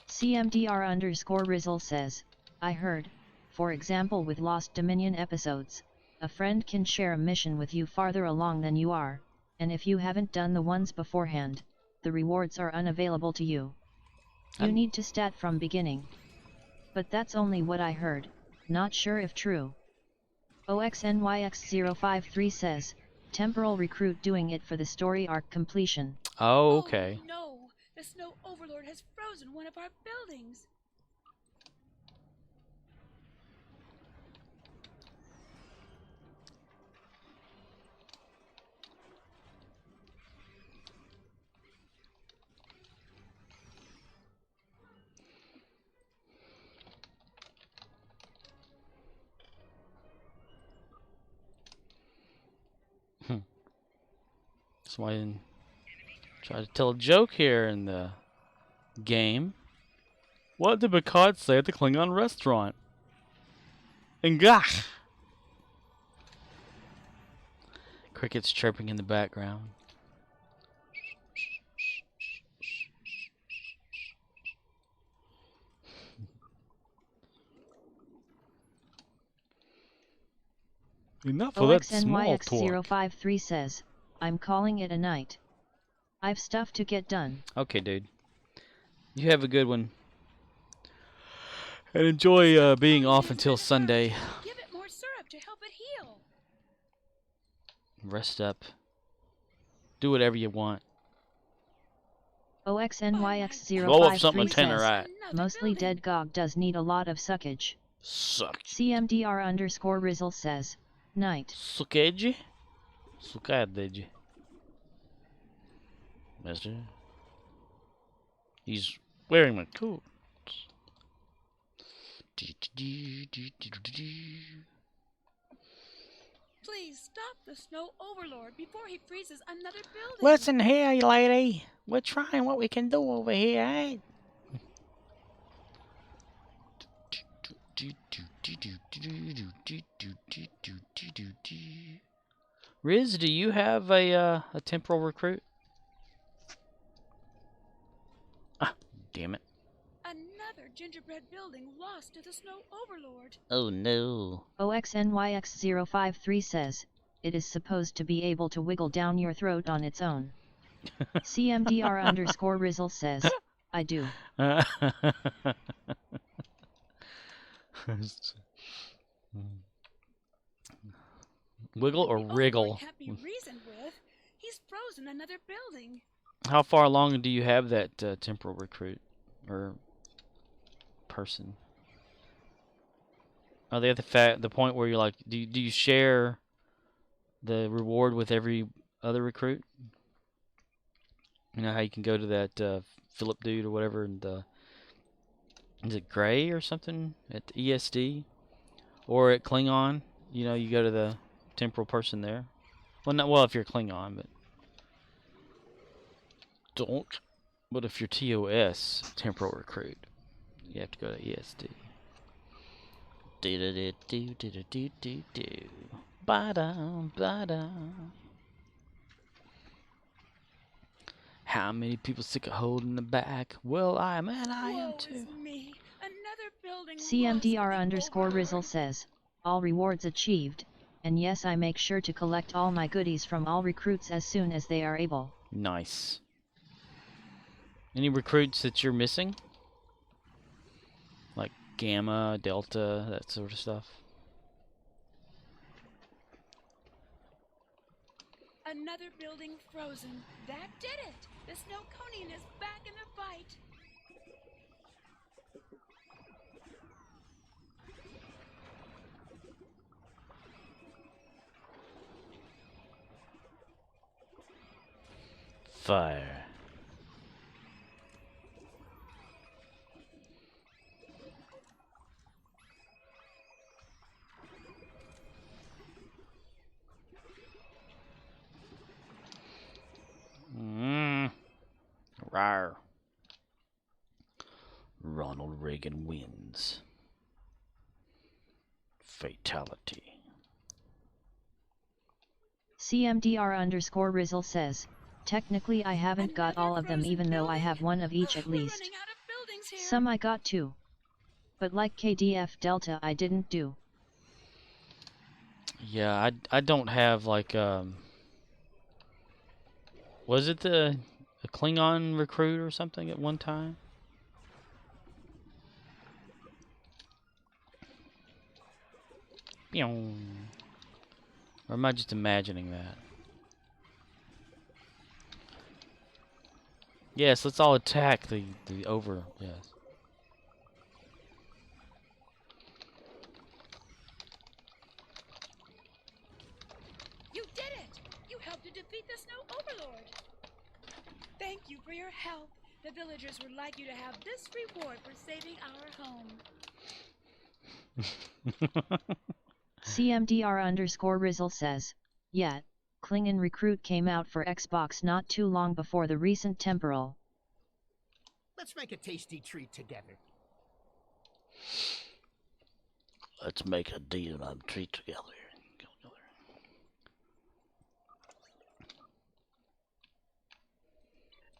CMDR_Rizzle says, I heard, for example with Lost Dominion episodes, a friend can share a mission with you farther along than you are, and if you haven't done the ones beforehand, the rewards are unavailable to you. You need to start from beginning. But that's only what I heard, not sure if true. OXNYX053 says, temporal recruit doing it for the story arc completion. Oh, okay. Oh, no, the snow overlord has frozen one of our buildings. So I didn't try to tell a joke here in the game. What did Picard say at the Klingon restaurant? Engach! Crickets chirping in the background. Enough of that small talk. OXNYX053 says, I'm calling it a night. I've stuff to get done. Okay, dude. You have a good one. And enjoy being off until Sunday. Give it more syrup to help it heal. Rest up. Do whatever you want. OXNYX053 Blow up something says, right. mostly dead GOG does need a lot of suckage. Suck. CMDR_Rizzle says, night. Suckage? Suckage. Mister? He's wearing my coat. Please stop the snow overlord before he freezes another building. Listen here, you lady. We're trying what we can do over here, eh? Riz, do you have a temporal recruit? Ah, damn it. Another gingerbread building lost to the Snow Overlord. Oh no. OXNYX053 says, it is supposed to be able to wiggle down your throat on its own. CMDR_Rizzle says, I do. Wiggle or The Overlord wriggle? can't be reasoned with. He's frozen another building. How far along do you have that temporal recruit or person? Are they at the point where you're like, do you share the reward with every other recruit? You know how you can go to that Philip dude or whatever, and is it Gray or something at the ESD or at Klingon? You know, you go to the temporal person there. Well, not well if you're Klingon, but don't. But if you're TOS, temporal recruit, you have to go to ESD. Do. Ba-dum, ba-dum. How many people sick of holding the back? Well, I am Woe too. is me. Another building CMDR_Rizzle says, all rewards achieved, and yes, I make sure to collect all my goodies from all recruits as soon as they are able. Nice. Any recruits that you're missing? Like Gamma, Delta, that sort of stuff? Another building frozen. That did it. The Snow Conian is back in the fight. Fire. Rawr. Ronald Reagan wins. Fatality. CMDR_Rizzle says, technically I haven't got all of them even though I have one of each at We're least. running out of buildings here. Some I got too. But like KDF Delta I didn't do. Yeah, I don't have like was it a Klingon recruit or something at one time? Or am I just imagining that? Yes, let's all attack the over. Yes. You did it! You helped to defeat the Snow Overlord. Thank you for your help. The villagers would like you to have this reward for saving our home. CMDR_Rizzle says, yet, Klingon Recruit came out for Xbox not too long before the recent temporal. Let's make a tasty treat together. Let's make a deal and a treat together.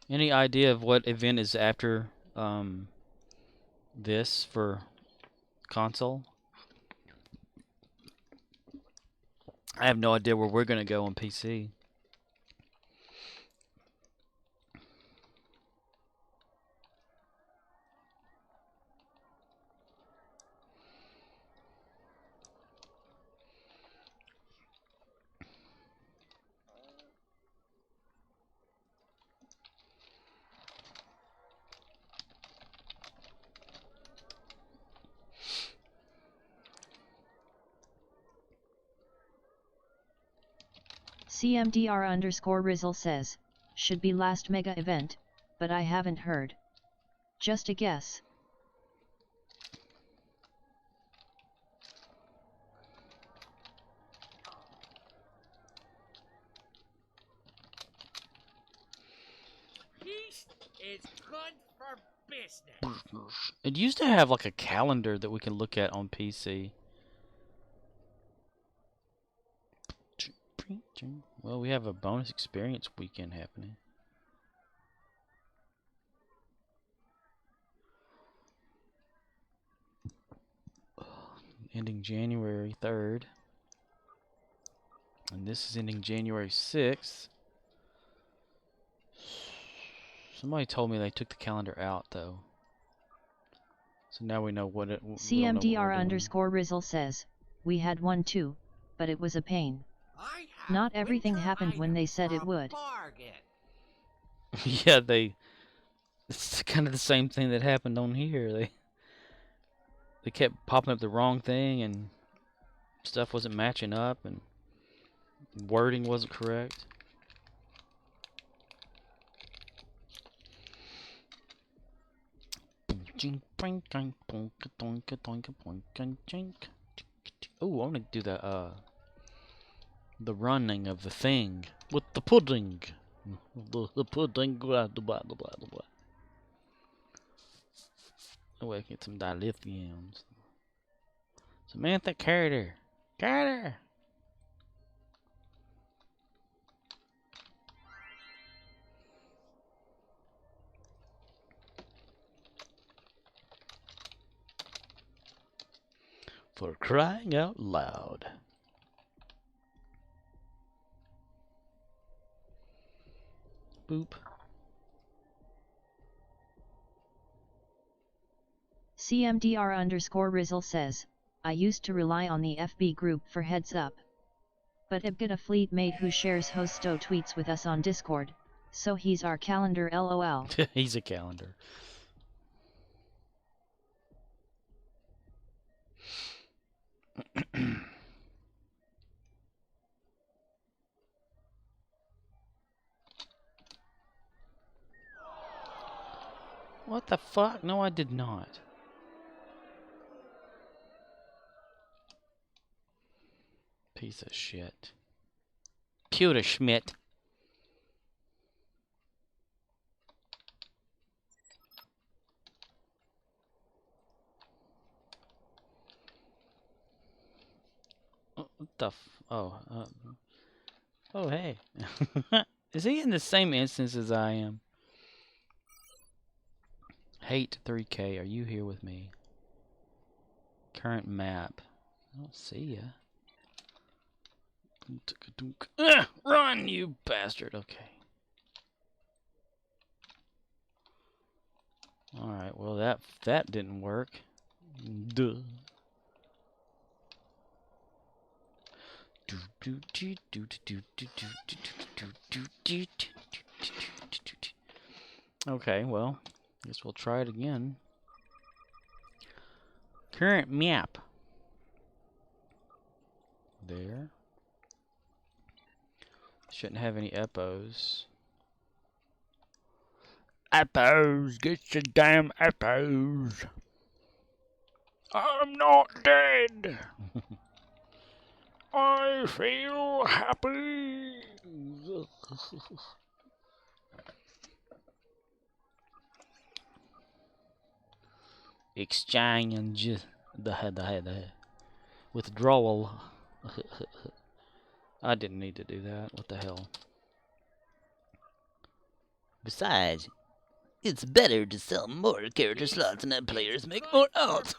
Any idea of what event is after this for console? I have no idea where we're gonna go on PC. CMDR_Rizzle says, should be last mega event, but I haven't heard. Just a guess. Yeast is good for business. It used to have like a calendar that we can look at on PC. Well, we have a bonus experience weekend happening. ending January 3rd. And this is ending January 6th. Somebody told me they took the calendar out, though. So now we know what it... CMDR_Rizzle says, we had one too, but it was a pain. Not everything happened when they said it would. Yeah, it's kind of the same thing that happened on here. They kept popping up the wrong thing, and stuff wasn't matching up, and wording wasn't correct. Oh, I want to do the running of the thing with the pudding. The pudding, blah, blah, blah, blah, blah. Oh, I can get some dilithiums. Samantha Carter. Carter! For crying out loud. Boop. CMDR_Rizzle says, I used to rely on the FB group for heads up. But I've got a fleet mate who shares hosto tweets with us on Discord, so he's our calendar LOL. He's a calendar. What the fuck? No, I did not. Piece of shit. Pewter Schmidt. What the oh, oh, hey. Is he in the same instance as I am? Hate 3K, are you here with me? Current map. I don't see ya. Run, you bastard. Okay. Alright, well that didn't work. Duh. Okay, well, guess we'll try it again. Current map. There. Shouldn't have any epos. Epos! Get your damn epos! I'm not dead! I feel happy! Exchange the withdrawal. I didn't need to do that. What the hell? Besides, it's better to sell more character slots and let players make more odds.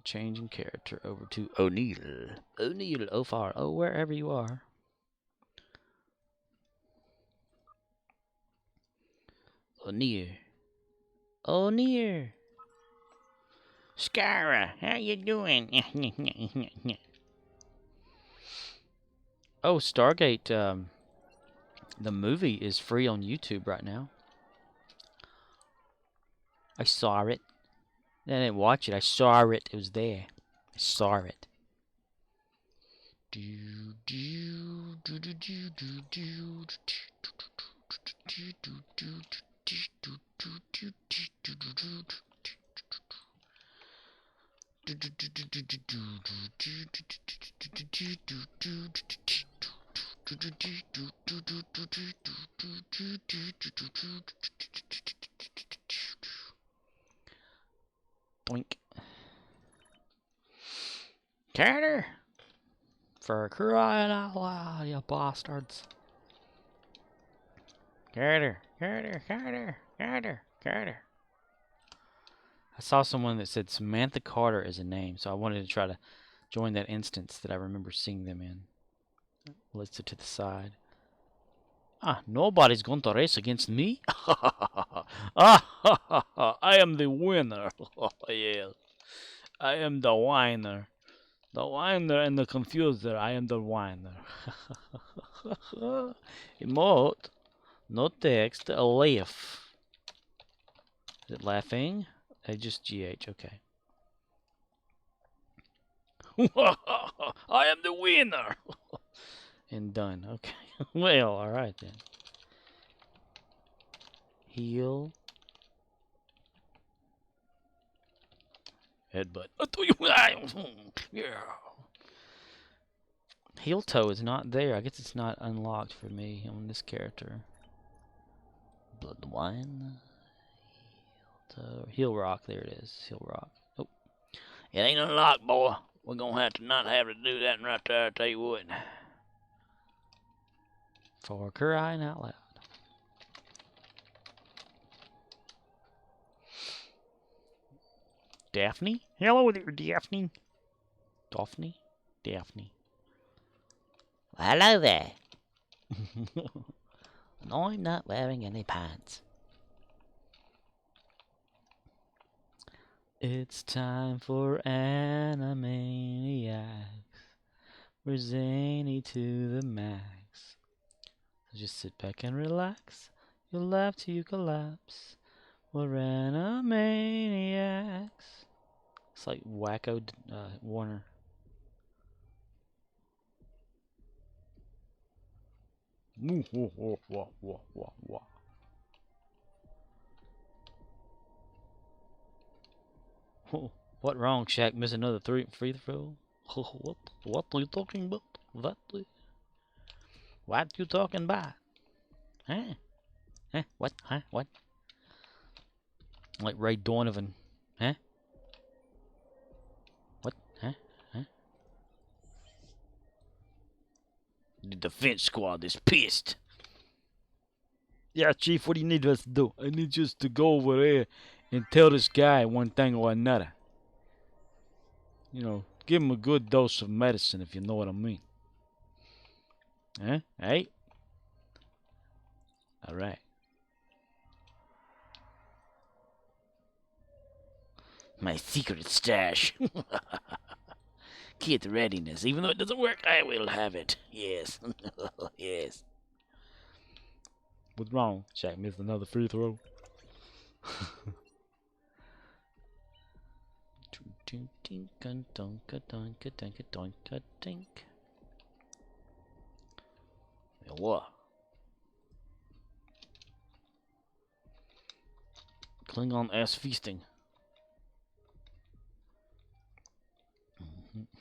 Changing character over to O'Neill. O'Neill, O'Far, oh, wherever you are. O'Neill. O'Neill. Scara, how you doing? Oh, Stargate, the movie is free on YouTube right now. I saw it. I didn't watch it. I saw it. It was there. I saw it. Boink. Carter! For crying out loud, you bastards. Carter, Carter, Carter, Carter, Carter. I saw someone that said Samantha Carter as a name, so I wanted to try to join that instance that I remember seeing them in. Listed to the side. Ah, nobody's going to race against me? I am the winner. Yes. I am the whiner. The whiner and the confuser. I am the whiner. Emote. No text. A laugh. Is it laughing? Just GH. Okay. I am the winner. And done. Okay. Well, alright then. Heel. Headbutt. Yeah. Heel toe is not there. I guess it's not unlocked for me on this character. Blood wine. Heel toe. Heel rock. There it is. Heel rock. Oh. It ain't unlocked, boy. We're gonna have to not have to do that right there, I tell you what. For crying out loud. Daphne? Hello there, Daphne. Daphne? Daphne. Hello there. No, I'm not wearing any pants. It's time for Animaniacs. We're zany to the max. So just sit back and relax. You'll laugh till you collapse. We're Animaniacs. It's like Wacko Warner. What wrong, Shaq? Miss another free throw? What are you talking about? What you talking about? Huh? Huh? What? Huh? What? Like Ray Donovan. Huh? What? Huh? Huh? The defense squad is pissed. Yeah, Chief, what do you need us to do? I need us to go over there and tell this guy one thing or another. You know, give him a good dose of medicine, if you know what I mean. Huh? Hey? Alright. My secret stash. Kid readiness. Even though it doesn't work, I will have it. Yes. Yes. What's wrong? Shaq missed another free throw. What? Klingon ass feasting.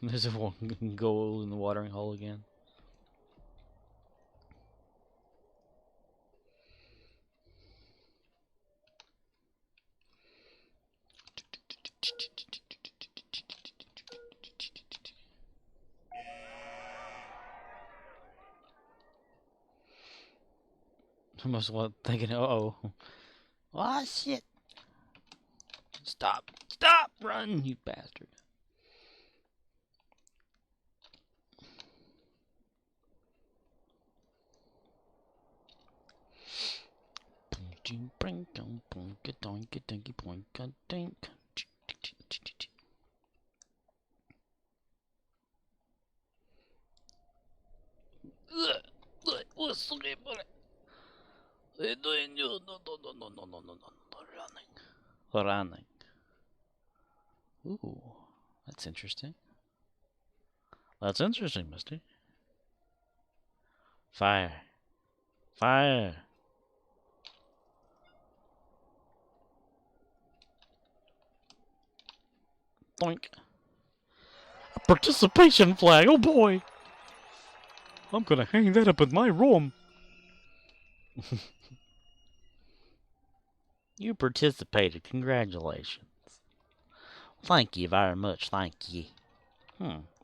There's a one goal in the watering hole again. I must have thinking, uh-oh. Oh, shit. Stop. Stop! Run, you bastard. What's okay, buddy? They're doing you. No. Running. Ooh, that's interesting. That's interesting, Misty. Fire. Fire. Doink. A participation flag. Oh boy. I'm gonna hang that up in my room. You participated. Congratulations. Thank you very much. Thank you.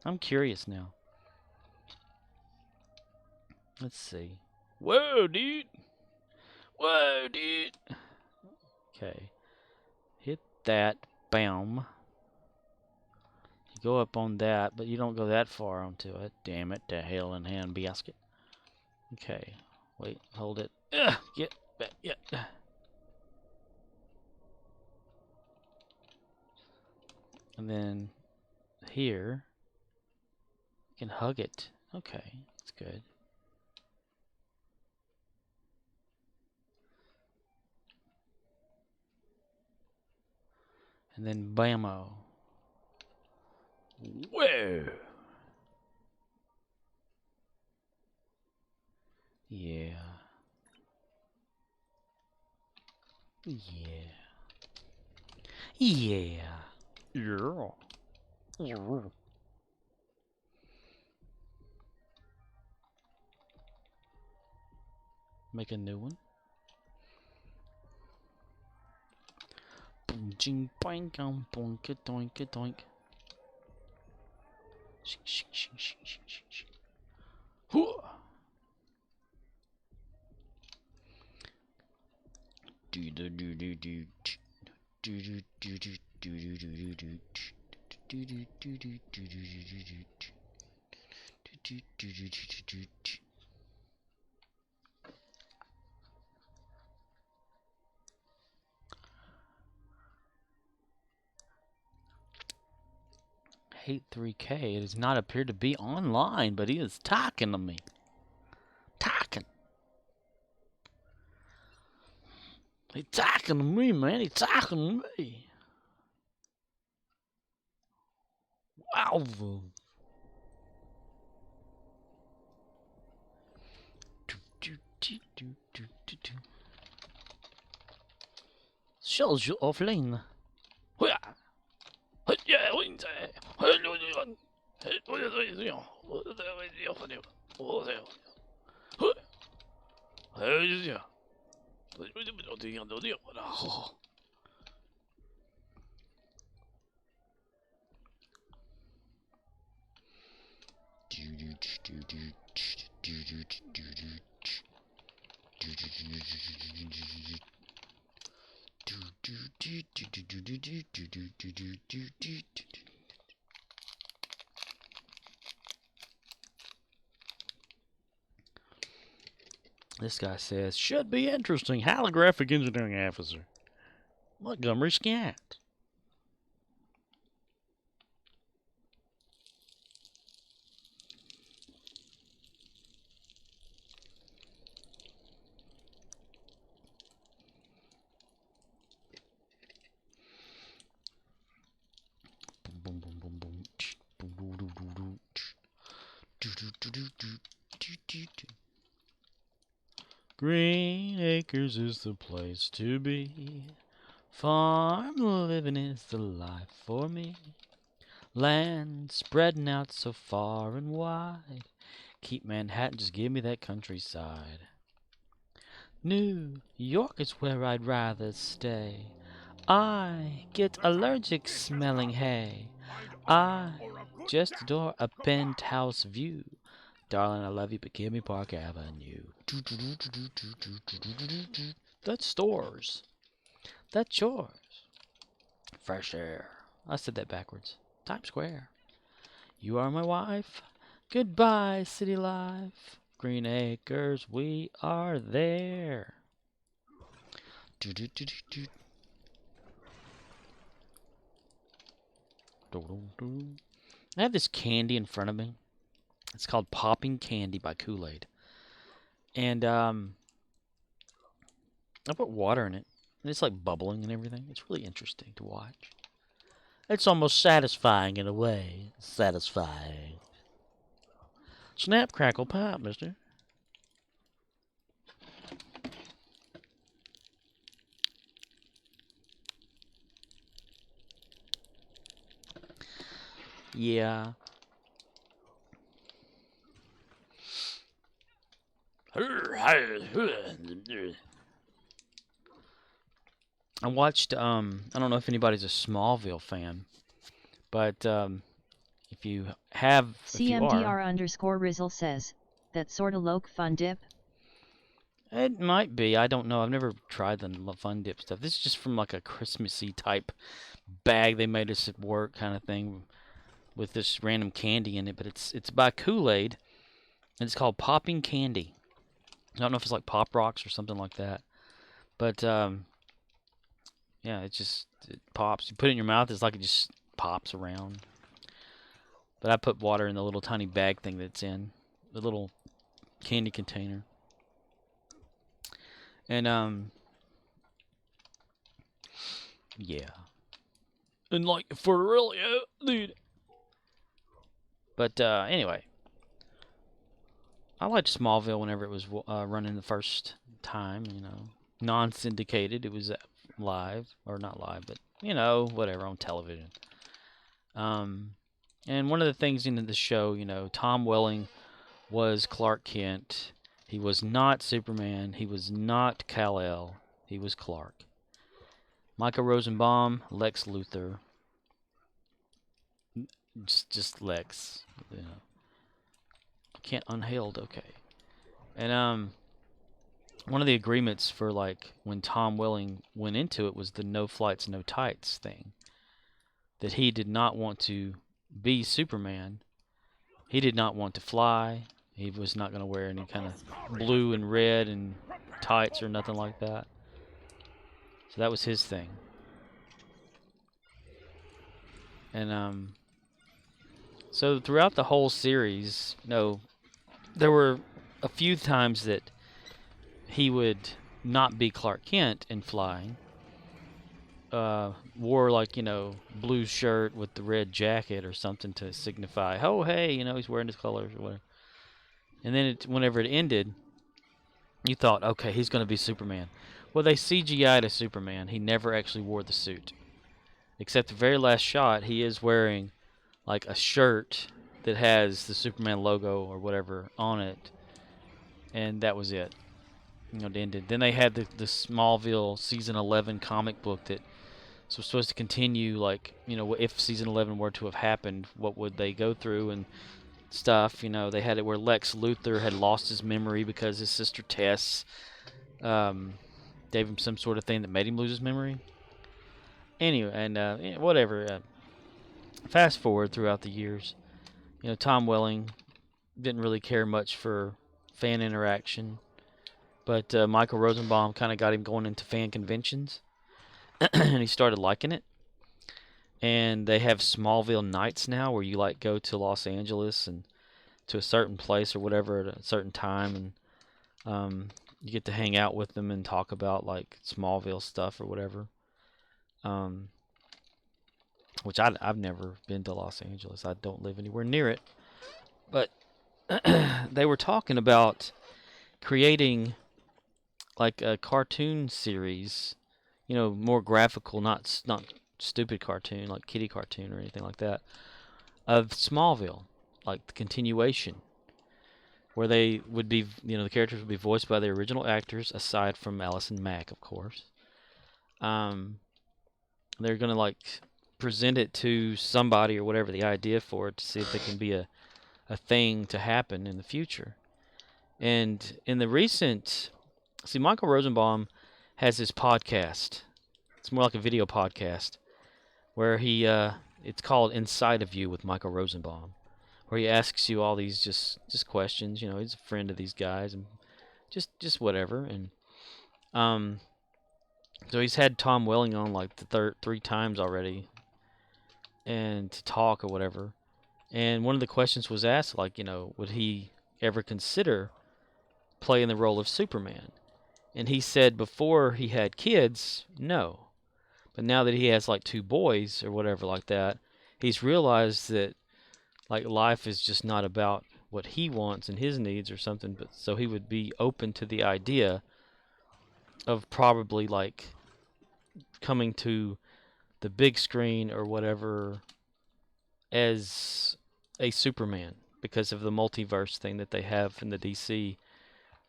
I'm curious now. Let's see. Whoa, dude. Whoa, dude. Okay. Hit that. Bam. You go up on that, but you don't go that far onto it. Damn it, the hell in hand basket. Okay, wait, hold it. Get back, yeah. And then here, you can hug it. Okay, that's good. And then bammo. Whoa! Yeah. Yeah. Yeah. Yeah. Yeah. Make a new one. Boom, ching, boink, boink, doink, doink. Shing, shing, shing, shing, shing, shing, shing. Hoo! Do do do do do do do do do do do do do. Hate 3K. It does not appear to be online, but he is talking to me. Talking. He's talking to me, man. He's talking to me. Wow. Shows you offline. This guy says, should be interesting. Holographic engineering officer. Montgomery Scat. Boom, boom, boom, boom. Boom, boom, boom, boom, boom. Do, do, do, do, do, do, do, do. Green Acres is the place to be. Farm living is the life for me. Land spreading out so far and wide. Keep Manhattan, just give me that countryside. New York is where I'd rather stay. I get allergic smelling hay. I just adore a penthouse view. Darling, I love you, but give me Park Avenue. That's stores. That's yours. Fresh air. I said that backwards. Times Square. You are my wife. Goodbye, city life. Green Acres, we are there. I have this candy in front of me. It's called Popping Candy by Kool-Aid. And I put water in it. And it's like bubbling and everything. It's really interesting to watch. It's almost satisfying in a way. Satisfying. Snap, crackle, pop, mister. Yeah. I watched, I don't know if anybody's a Smallville fan, but if you CMDR_Rizzle says, that sorta loc fun dip. It might be. I don't know. I've never tried the Fun Dip stuff. This is just from like a Christmassy type bag they made us at work kind of thing with this random candy in it. But it's by Kool-Aid, and it's called Popping Candy. I don't know if it's like Pop Rocks or something like that. But yeah, it pops. You put it in your mouth. It's like it just pops around. But I put water in the little tiny bag thing that's in the little candy container. And yeah. And like for real, yeah, dude. But anyway, I liked Smallville whenever it was running the first time. You know, non-syndicated. It was live or not live, but you know, whatever on television. And one of the things in the show, you know, Tom Welling was Clark Kent. He was not Superman. He was not Kal-El. He was Clark. Michael Rosenbaum, Lex Luthor. Just Lex. You know. Can't unhailed. Okay. And one of the agreements for like when Tom Welling went into it was the no flights, no tights thing. That he did not want to be Superman. He did not want to fly. He was not going to wear any kind of blue and red and tights or nothing like that. So that was his thing. And so throughout the whole series, there were a few times that he would not be Clark Kent and flying. Wore like, blue shirt with the red jacket or something to signify, oh, hey, he's wearing his colors or whatever. And then whenever it ended, you thought, okay, he's going to be Superman. Well, they CGI'd a Superman. He never actually wore the suit. Except the very last shot, he is wearing like a shirt that has the Superman logo or whatever on it. And that was it. It ended. Then they had the Smallville season 11 comic book that was supposed to continue, like, if season 11 were to have happened, what would they go through and stuff. They had it where Lex Luthor had lost his memory because his sister Tess gave him some sort of thing that made him lose his memory. Anyway, and whatever. Fast forward throughout the years, Tom Welling didn't really care much for fan interaction, but Michael Rosenbaum kind of got him going into fan conventions, and he started liking it. And they have Smallville nights now where you go to Los Angeles and to a certain place or whatever at a certain time, and you get to hang out with them and talk about like Smallville stuff or whatever. Which I've never been to Los Angeles. I don't live anywhere near it. But they were talking about creating like a cartoon series, more graphical, not stupid cartoon like kiddie cartoon or anything like that, of Smallville, like the continuation, where they would be, the characters would be voiced by the original actors aside from Allison Mack, of course. They're gonna like present it to somebody or whatever, the idea for it, to see if it can be a thing to happen in the future. And in the recent, Michael Rosenbaum has this podcast. It's more like a video podcast where he it's called Inside of You with Michael Rosenbaum, where he asks you all these just questions. He's a friend of these guys and just whatever. And so he's had Tom Welling on like the 3 times already, and to talk or whatever. And one of the questions was asked, like, would he ever consider playing the role of Superman? And he said before he had kids, no. But now that he has like 2 boys or whatever like that, he's realized that like life is just not about what he wants and his needs or something, but so he would be open to the idea of probably like coming to the big screen or whatever as a Superman because of the multiverse thing that they have in the DC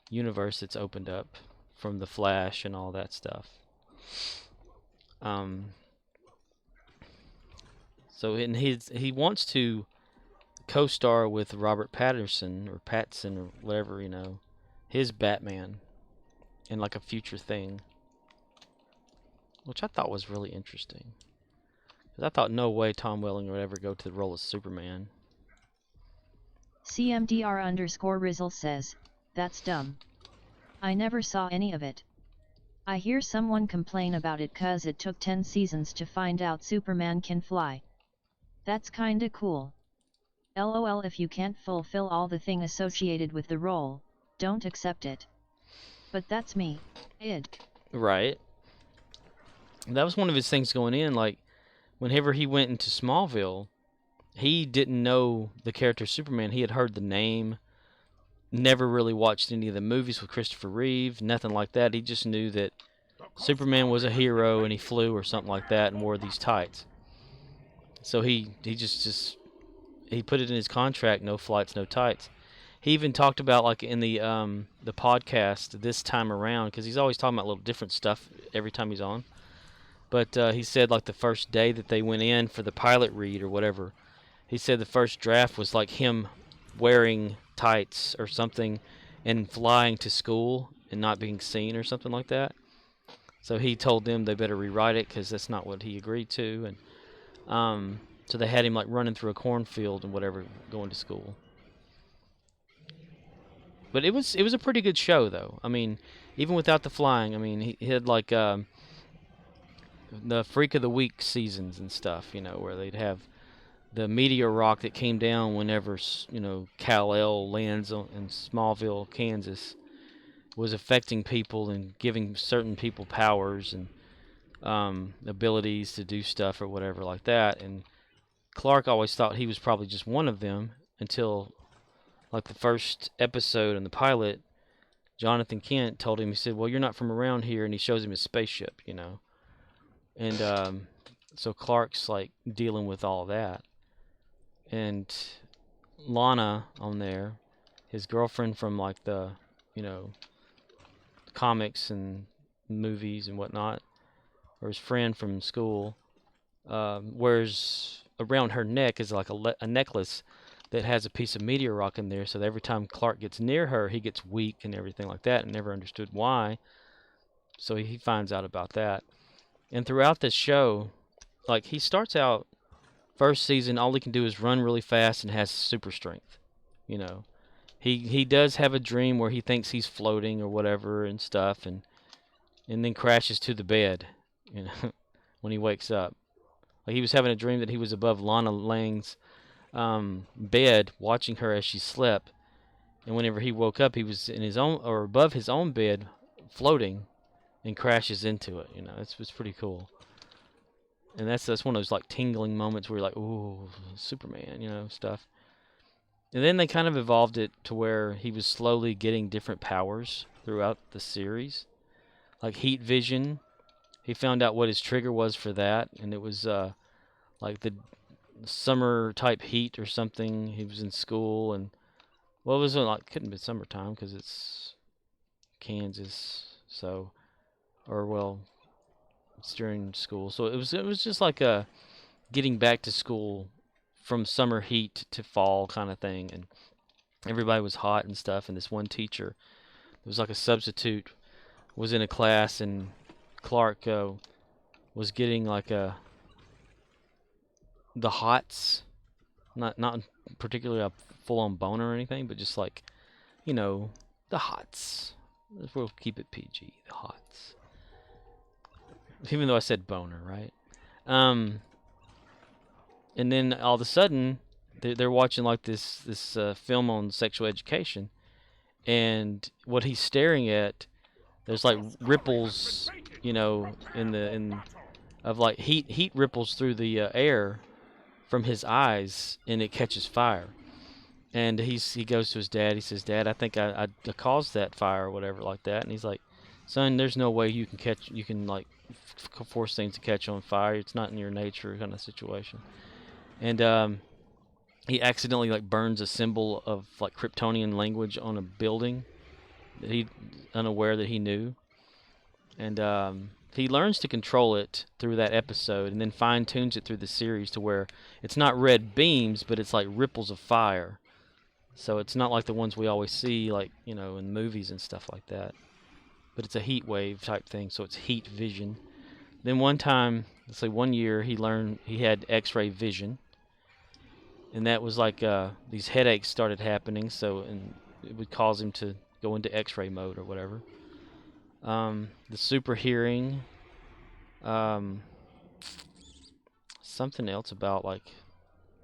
universe that's opened up from the Flash and all that stuff. So he wants to co-star with Robert Pattinson or whatever, his Batman. in like a future thing, which I thought was really interesting. Because I thought no way Tom Welling would ever go to the role of Superman. CMDR_Rizzle says, that's dumb. I never saw any of it. I hear someone complain about it cause it took 10 seasons to find out Superman can fly. That's kinda cool. LOL, if you can't fulfill all the thing associated with the role, don't accept it. But that's me, id. Right. That was one of his things going in, like, whenever he went into Smallville, he didn't know the character Superman. He had heard the name, never really watched any of the movies with Christopher Reeve, nothing like that. He just knew that Superman was a hero and he flew or something like that and wore these tights. So he put it in his contract, no flights, no tights. He even talked about, like, in the podcast this time around, because he's always talking about a little different stuff every time he's on. But he said, like, the first day that they went in for the pilot read or whatever, he said the first draft was like him wearing tights or something and flying to school and not being seen or something like that. So he told them they better rewrite it because that's not what he agreed to. And so they had him, like, running through a cornfield and whatever, going to school. But it was a pretty good show, though. I mean, even without the flying, I mean, he had, like, the Freak of the Week seasons and stuff, you know, where they'd have the meteor rock that came down whenever, you know, Kal-El lands in Smallville, Kansas, was affecting people and giving certain people powers and abilities to do stuff or whatever like that. And Clark always thought he was probably just one of them until, like, the first episode in the pilot, Jonathan Kent told him, he said, well, you're not from around here, and he shows him his spaceship, you know. And so Clark's, like, dealing with all that. And Lana on there, his girlfriend from, like, the, you know, comics and movies and whatnot, or his friend from school, wears around her neck is like a necklace that has a piece of meteor rock in there, so that every time Clark gets near her, he gets weak and everything like that, and never understood why. So he finds out about that. And throughout this show, like, he starts out, first season, all he can do is run really fast and has super strength. You know, he does have a dream where he thinks he's floating or whatever and stuff, and then crashes to the bed, you know, when he wakes up. Like, he was having a dream that he was above Lana Lang's bed, watching her as she slept, and whenever he woke up, he was in his own, or above his own bed, floating, and crashes into it. You know, it's pretty cool. And that's one of those, like, tingling moments where you're like, ooh, Superman, you know, stuff. And then they kind of evolved it to where he was slowly getting different powers throughout the series. Like heat vision, he found out what his trigger was for that, and it was like the summer type heat or something. He was in school, and, well, it was like, couldn't be summertime because it's Kansas, so, or, well, it's during school, so it was just like a getting back to school from summer heat to fall kind of thing, and everybody was hot and stuff. And this one teacher, it was like a substitute, was in a class, and Clark was getting like the hots, not particularly a full-on boner or anything, but just, like, you know, the hots. We'll keep it PG, the hots. Even though I said boner, right? And then all of a sudden, they're watching, like, this film on sexual education, and what he's staring at, there's, like, ripples, you know, of, like, heat ripples through the air from his eyes, and it catches fire. And he goes to his dad. He says, "Dad, I think I caused that fire," or whatever like that. And he's like, "Son, there's no way you can like force things to catch on fire. It's not in your nature," kind of situation. And he accidentally, like, burns a symbol of, like, Kryptonian language on a building that he unaware that he knew. And he learns to control it through that episode, and then fine-tunes it through the series to where it's not red beams, but it's like ripples of fire. So it's not like the ones we always see, like, you know, in movies and stuff like that. but it's a heat wave type thing, so it's heat vision. Then one time, let's say 1 year, he learned he had X-ray vision, and that was like these headaches started happening, and it would cause him to go into X-ray mode or whatever. The super hearing, something else about like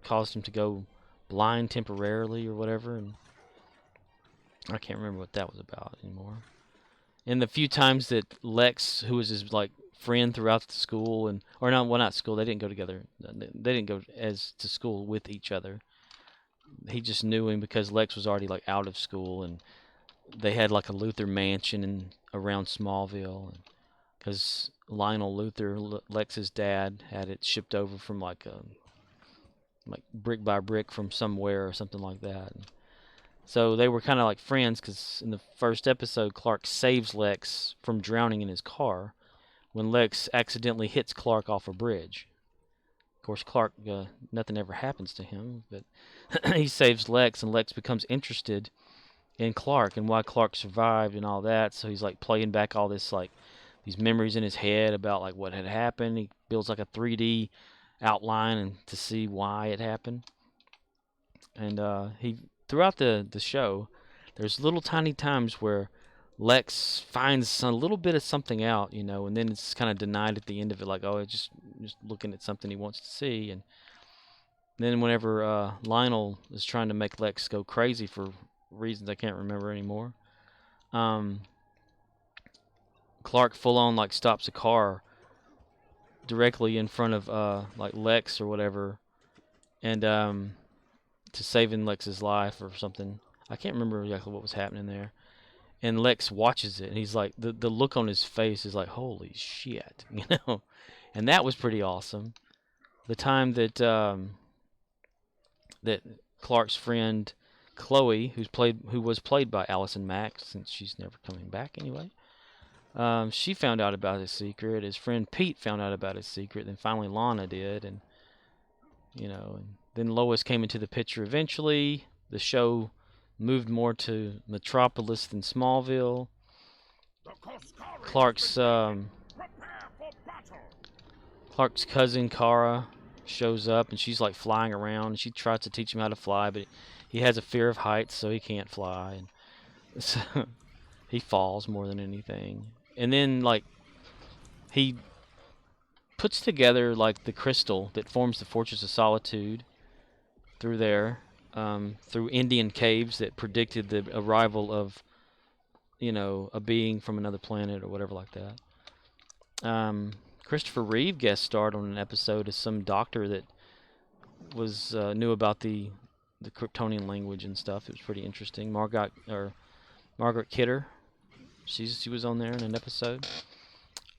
caused him to go blind temporarily or whatever, and I can't remember what that was about anymore. And the few times that Lex, who was his like friend throughout the school, not school, they didn't go together. They didn't go to school with each other. He just knew him because Lex was already like out of school, and they had like a Luther mansion around Smallville, because Lionel Luther, Lex's dad, had it shipped over from like brick by brick from somewhere or something like that. And so they were kind of like friends, because in the first episode, Clark saves Lex from drowning in his car when Lex accidentally hits Clark off a bridge. Of course, Clark, nothing ever happens to him, but he saves Lex, and Lex becomes interested in Clark and why Clark survived and all that. So he's like playing back all this, like these memories in his head about like what had happened. He builds like a 3D outline and to see why it happened. And he throughout the show, there's little tiny times where Lex finds a little bit of something out, and then it's kind of denied at the end of it, like, oh, it's just looking at something he wants to see. And then whenever Lionel is trying to make Lex go crazy for reasons I can't remember anymore, Clark full on like stops a car directly in front of like Lex or whatever, and to saving Lex's life or something. I can't remember exactly what was happening there. And Lex watches it, and he's like, the look on his face is like, holy shit, And that was pretty awesome. The time that that Clark's friend Chloe, who was played by Allison Mack, since she's never coming back anyway, she found out about his secret. His friend Pete found out about his secret. Then finally Lana did, and and then Lois came into the picture eventually. The show moved more to Metropolis than Smallville. Clark's cousin Kara shows up, and she's like flying around, and she tries to teach him how to fly, but he has a fear of heights, so he can't fly, and so he falls more than anything. And then like he puts together like the crystal that forms the Fortress of Solitude through there, through Indian caves that predicted the arrival of, a being from another planet or whatever like that. Christopher Reeve guest starred on an episode as some doctor that was knew about the Kryptonian language and stuff. It was pretty interesting. Margaret Kidder, she was on there in an episode.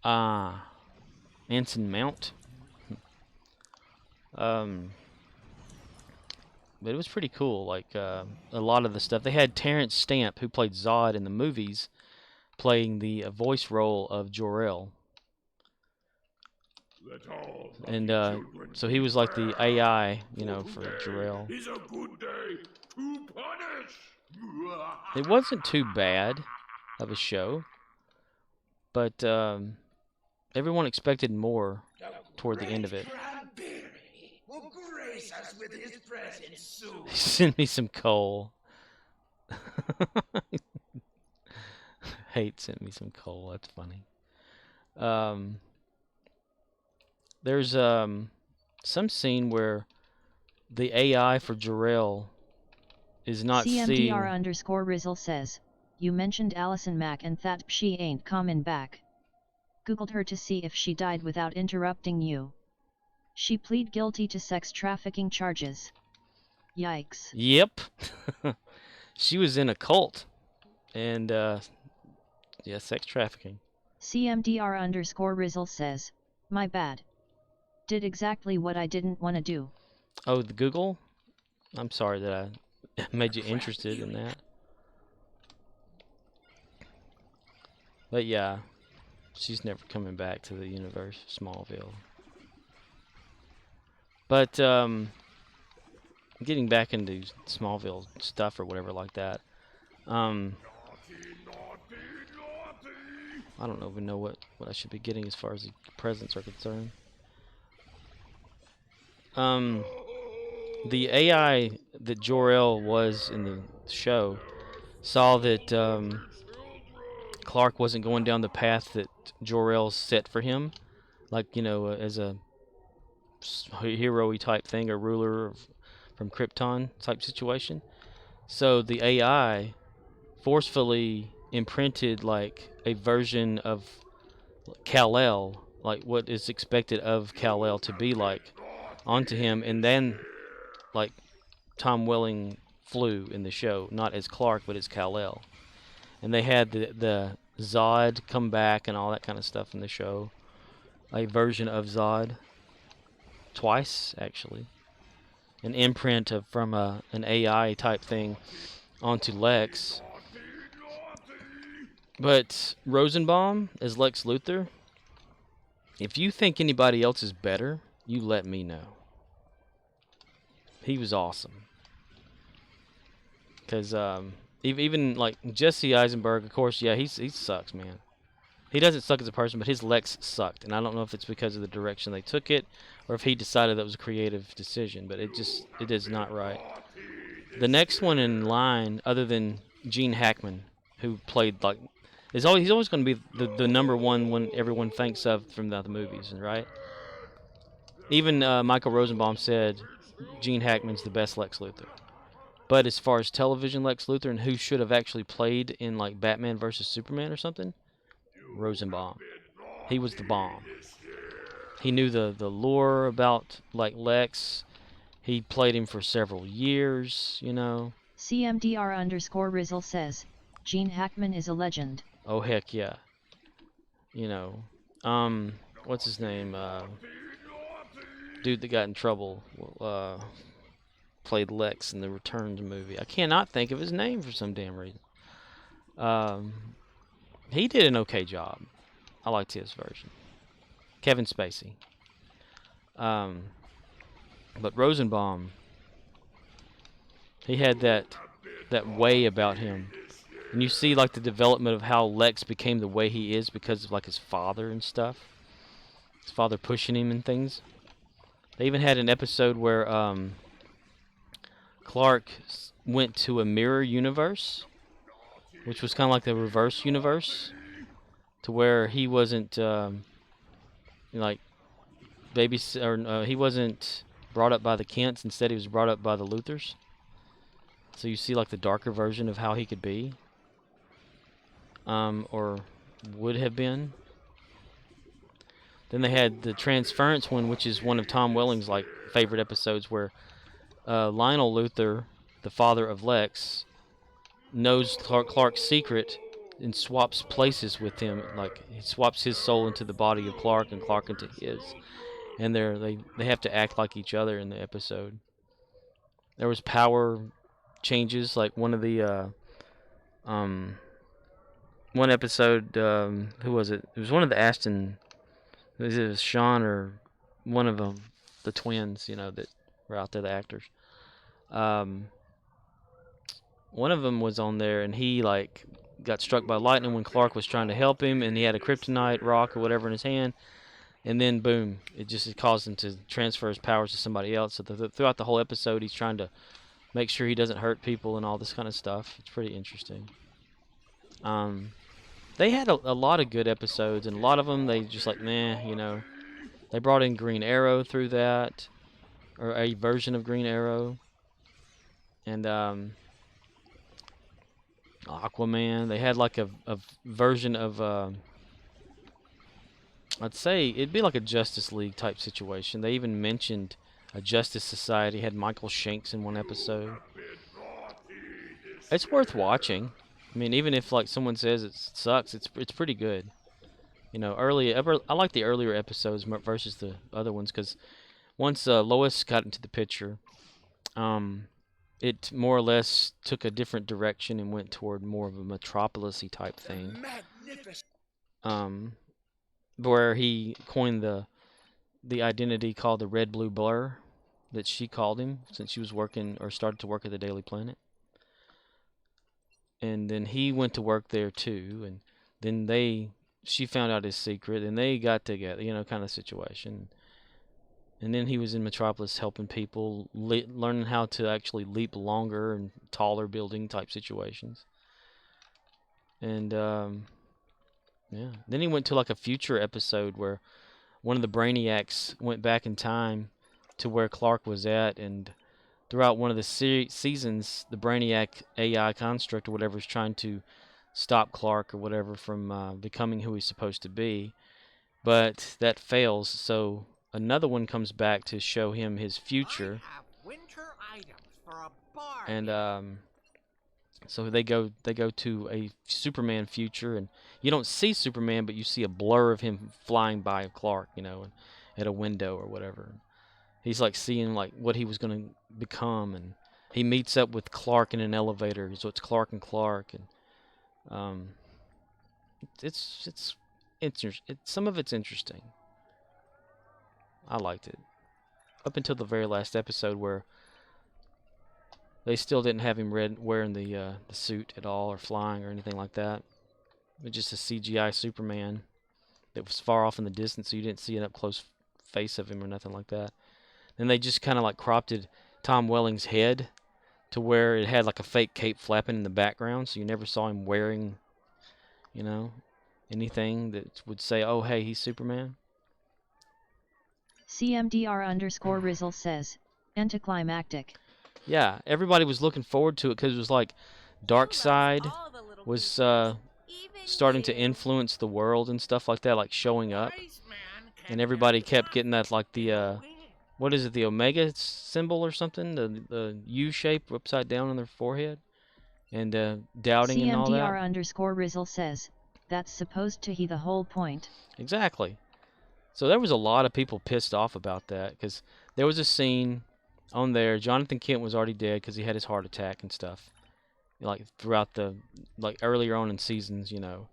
Anson Mount. But it was pretty cool. Like a lot of the stuff, they had Terrence Stamp, who played Zod in the movies, playing the voice role of Jor-El. And so he was like the AI, for Jor-El. Is a good day to punish. It wasn't too bad of a show, but everyone expected more toward the end of it. Will grace us with his presence soon. Send me some coal. Hate sent me some coal. That's funny. There's some scene where the AI for Jor-El is not seeing. CMDR_Rizzle says, you mentioned Allison Mack and that she ain't comin' back. Googled her to see if she died without interrupting you. She plead guilty to sex trafficking charges. Yikes. Yep. She was in a cult. And, yeah, sex trafficking. CMDR_Rizzle says, my bad. Did exactly what I didn't want to do. Oh, the Google? I'm sorry that I made you interested in that. But yeah, she's never coming back to the universe, Smallville. But getting back into Smallville stuff or whatever like that. I don't even know what I should be getting as far as the presents are concerned. The AI that Jor-El was in the show saw that Clark wasn't going down the path that Jor-El set for him, like, you know, as a hero-y type thing, a ruler from Krypton type situation. So the AI forcefully imprinted like a version of Kal-El, like what is expected of Kal-El to be like, onto him, and then like Tom Welling flew in the show, not as Clark but as Kal-El, and they had the Zod come back and all that kind of stuff in the show, a version of Zod twice actually, an imprint of from an AI type thing onto Lex. But Rosenbaum as Lex Luthor, if you think anybody else is better, you let me know. He was awesome. Because even like Jesse Eisenberg, of course, yeah, he sucks, man. He doesn't suck as a person, but his Lex sucked. And I don't know if it's because of the direction they took it, or if he decided that was a creative decision, but it is not right. The next one in line, other than Gene Hackman, who played like, he's always going to be the number one everyone thinks of from the movies, right? Even Michael Rosenbaum said Gene Hackman's the best Lex Luthor. But as far as television Lex Luthor and who should have actually played in like Batman versus Superman or something, Rosenbaum. He was the bomb. He knew the lore about like Lex. He played him for several years, you know. CMDR_Rizzle says, Gene Hackman is a legend. Oh heck yeah. You know. What's his name? Dude that got in trouble. Played Lex in the Returns movie. I cannot think of his name for some damn reason. He did an okay job. I liked his version. Kevin Spacey. But Rosenbaum, he had that way about him. And you see like the development of how Lex became the way he is because of like his father and stuff. His father pushing him and things. They even had an episode where Clark went to a mirror universe, which was kind of like the reverse universe, to where he wasn't like he wasn't brought up by the Kents. Instead, he was brought up by the Luthers. So you see like the darker version of how he could be, or would have been. Then they had the transference one, which is one of Tom Welling's like favorite episodes, where Lionel Luthor, the father of Lex, knows Clark's secret and swaps places with him. Like he swaps his soul into the body of Clark and Clark into his, and they have to act like each other in the episode. There was power changes, like one of the one episode. Who was it? It was one of the Aston. It was Sean or one of them, the twins, you know, that were out there, the actors. One of them was on there, and he like got struck by lightning when Clark was trying to help him, and he had a kryptonite rock or whatever in his hand, and then boom, it caused him to transfer his powers to somebody else. So throughout the whole episode, he's trying to make sure he doesn't hurt people and all this kind of stuff. It's pretty interesting. They had a lot of good episodes, and a lot of them they just like, meh, you know. They brought in Green Arrow through that, or a version of Green Arrow, and Aquaman. They had like a version of, I'd say it'd be like a Justice League type situation. They even mentioned a Justice Society. Had Michael Shanks in one episode. It's worth watching. I mean, even if like someone says it sucks, it's pretty good. You know, I like the earlier episodes versus the other ones, because once Lois got into the picture, it more or less took a different direction and went toward more of a Metropolis-y type thing. Where he coined the identity called the Red Blue Blur that she called him since she was working or started to work at the Daily Planet. And then he went to work there too, and then they she found out his secret, and they got together, you know, kind of situation. And then he was in Metropolis helping people, learning how to actually leap longer and taller building type situations. And yeah, then he went to like a future episode where one of the Brainiacs went back in time to where Clark was at, and throughout one of the seasons, the Brainiac AI construct or whatever is trying to stop Clark or whatever from becoming who he's supposed to be, but that fails. So another one comes back to show him his future. I have winter items for a bar. And so they go to a Superman future, and you don't see Superman, but you see a blur of him flying by Clark, you know, at a window or whatever. He's like seeing like what he was going to become, and he meets up with Clark in an elevator. So it's Clark and Clark, and it's some of it's interesting. I liked it up until the very last episode where they still didn't have him wearing the suit at all or flying or anything like that. It was just a CGI Superman that was far off in the distance, so you didn't see an up close face of him or nothing like that. Then they just kind of like cropped Tom Welling's head to where it had like a fake cape flapping in the background, so you never saw him wearing, you know, anything that would say, oh, hey, he's Superman. CMDR_Rizzle says, anticlimactic. Yeah, everybody was looking forward to it because it was like Darkseid was starting to influence the world and stuff like that, like showing up. And everybody kept getting that, like the, what is it, the Omega symbol or something? The U shape upside down on their forehead? And doubting and all that. CMDR_Rizzle says, that's supposed to be the whole point. Exactly. So there was a lot of people pissed off about that because there was a scene on there. Jonathan Kent was already dead because he had his heart attack and stuff, like throughout the, like earlier on in seasons, you know.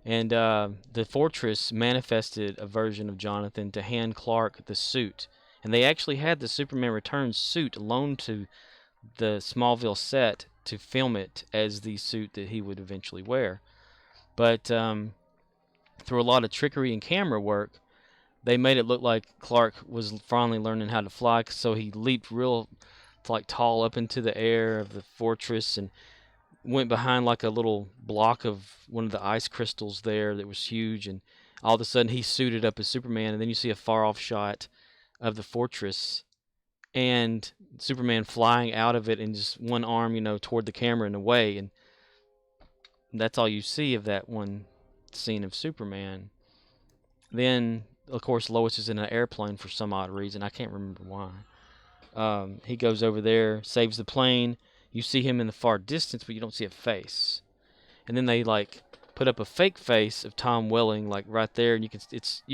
And the Fortress manifested a version of Jonathan to hand Clark the suit, and they actually had the Superman Returns suit loaned to the Smallville set to film it as the suit that he would eventually wear. But through a lot of trickery and camera work, they made it look like Clark was finally learning how to fly, so he leaped real like tall up into the air of the fortress and went behind like a little block of one of the ice crystals there that was huge, and all of a sudden he suited up as Superman, and then you see a far-off shot of the fortress and Superman flying out of it in just one arm, you know, toward the camera and away, and that's all you see of that one scene of Superman. Then of course, Lois is in an airplane for some odd reason. I can't remember why. He goes over there, saves the plane. You see him in the far distance, but you don't see a face. And then they like put up a fake face of Tom Welling, like right there, and you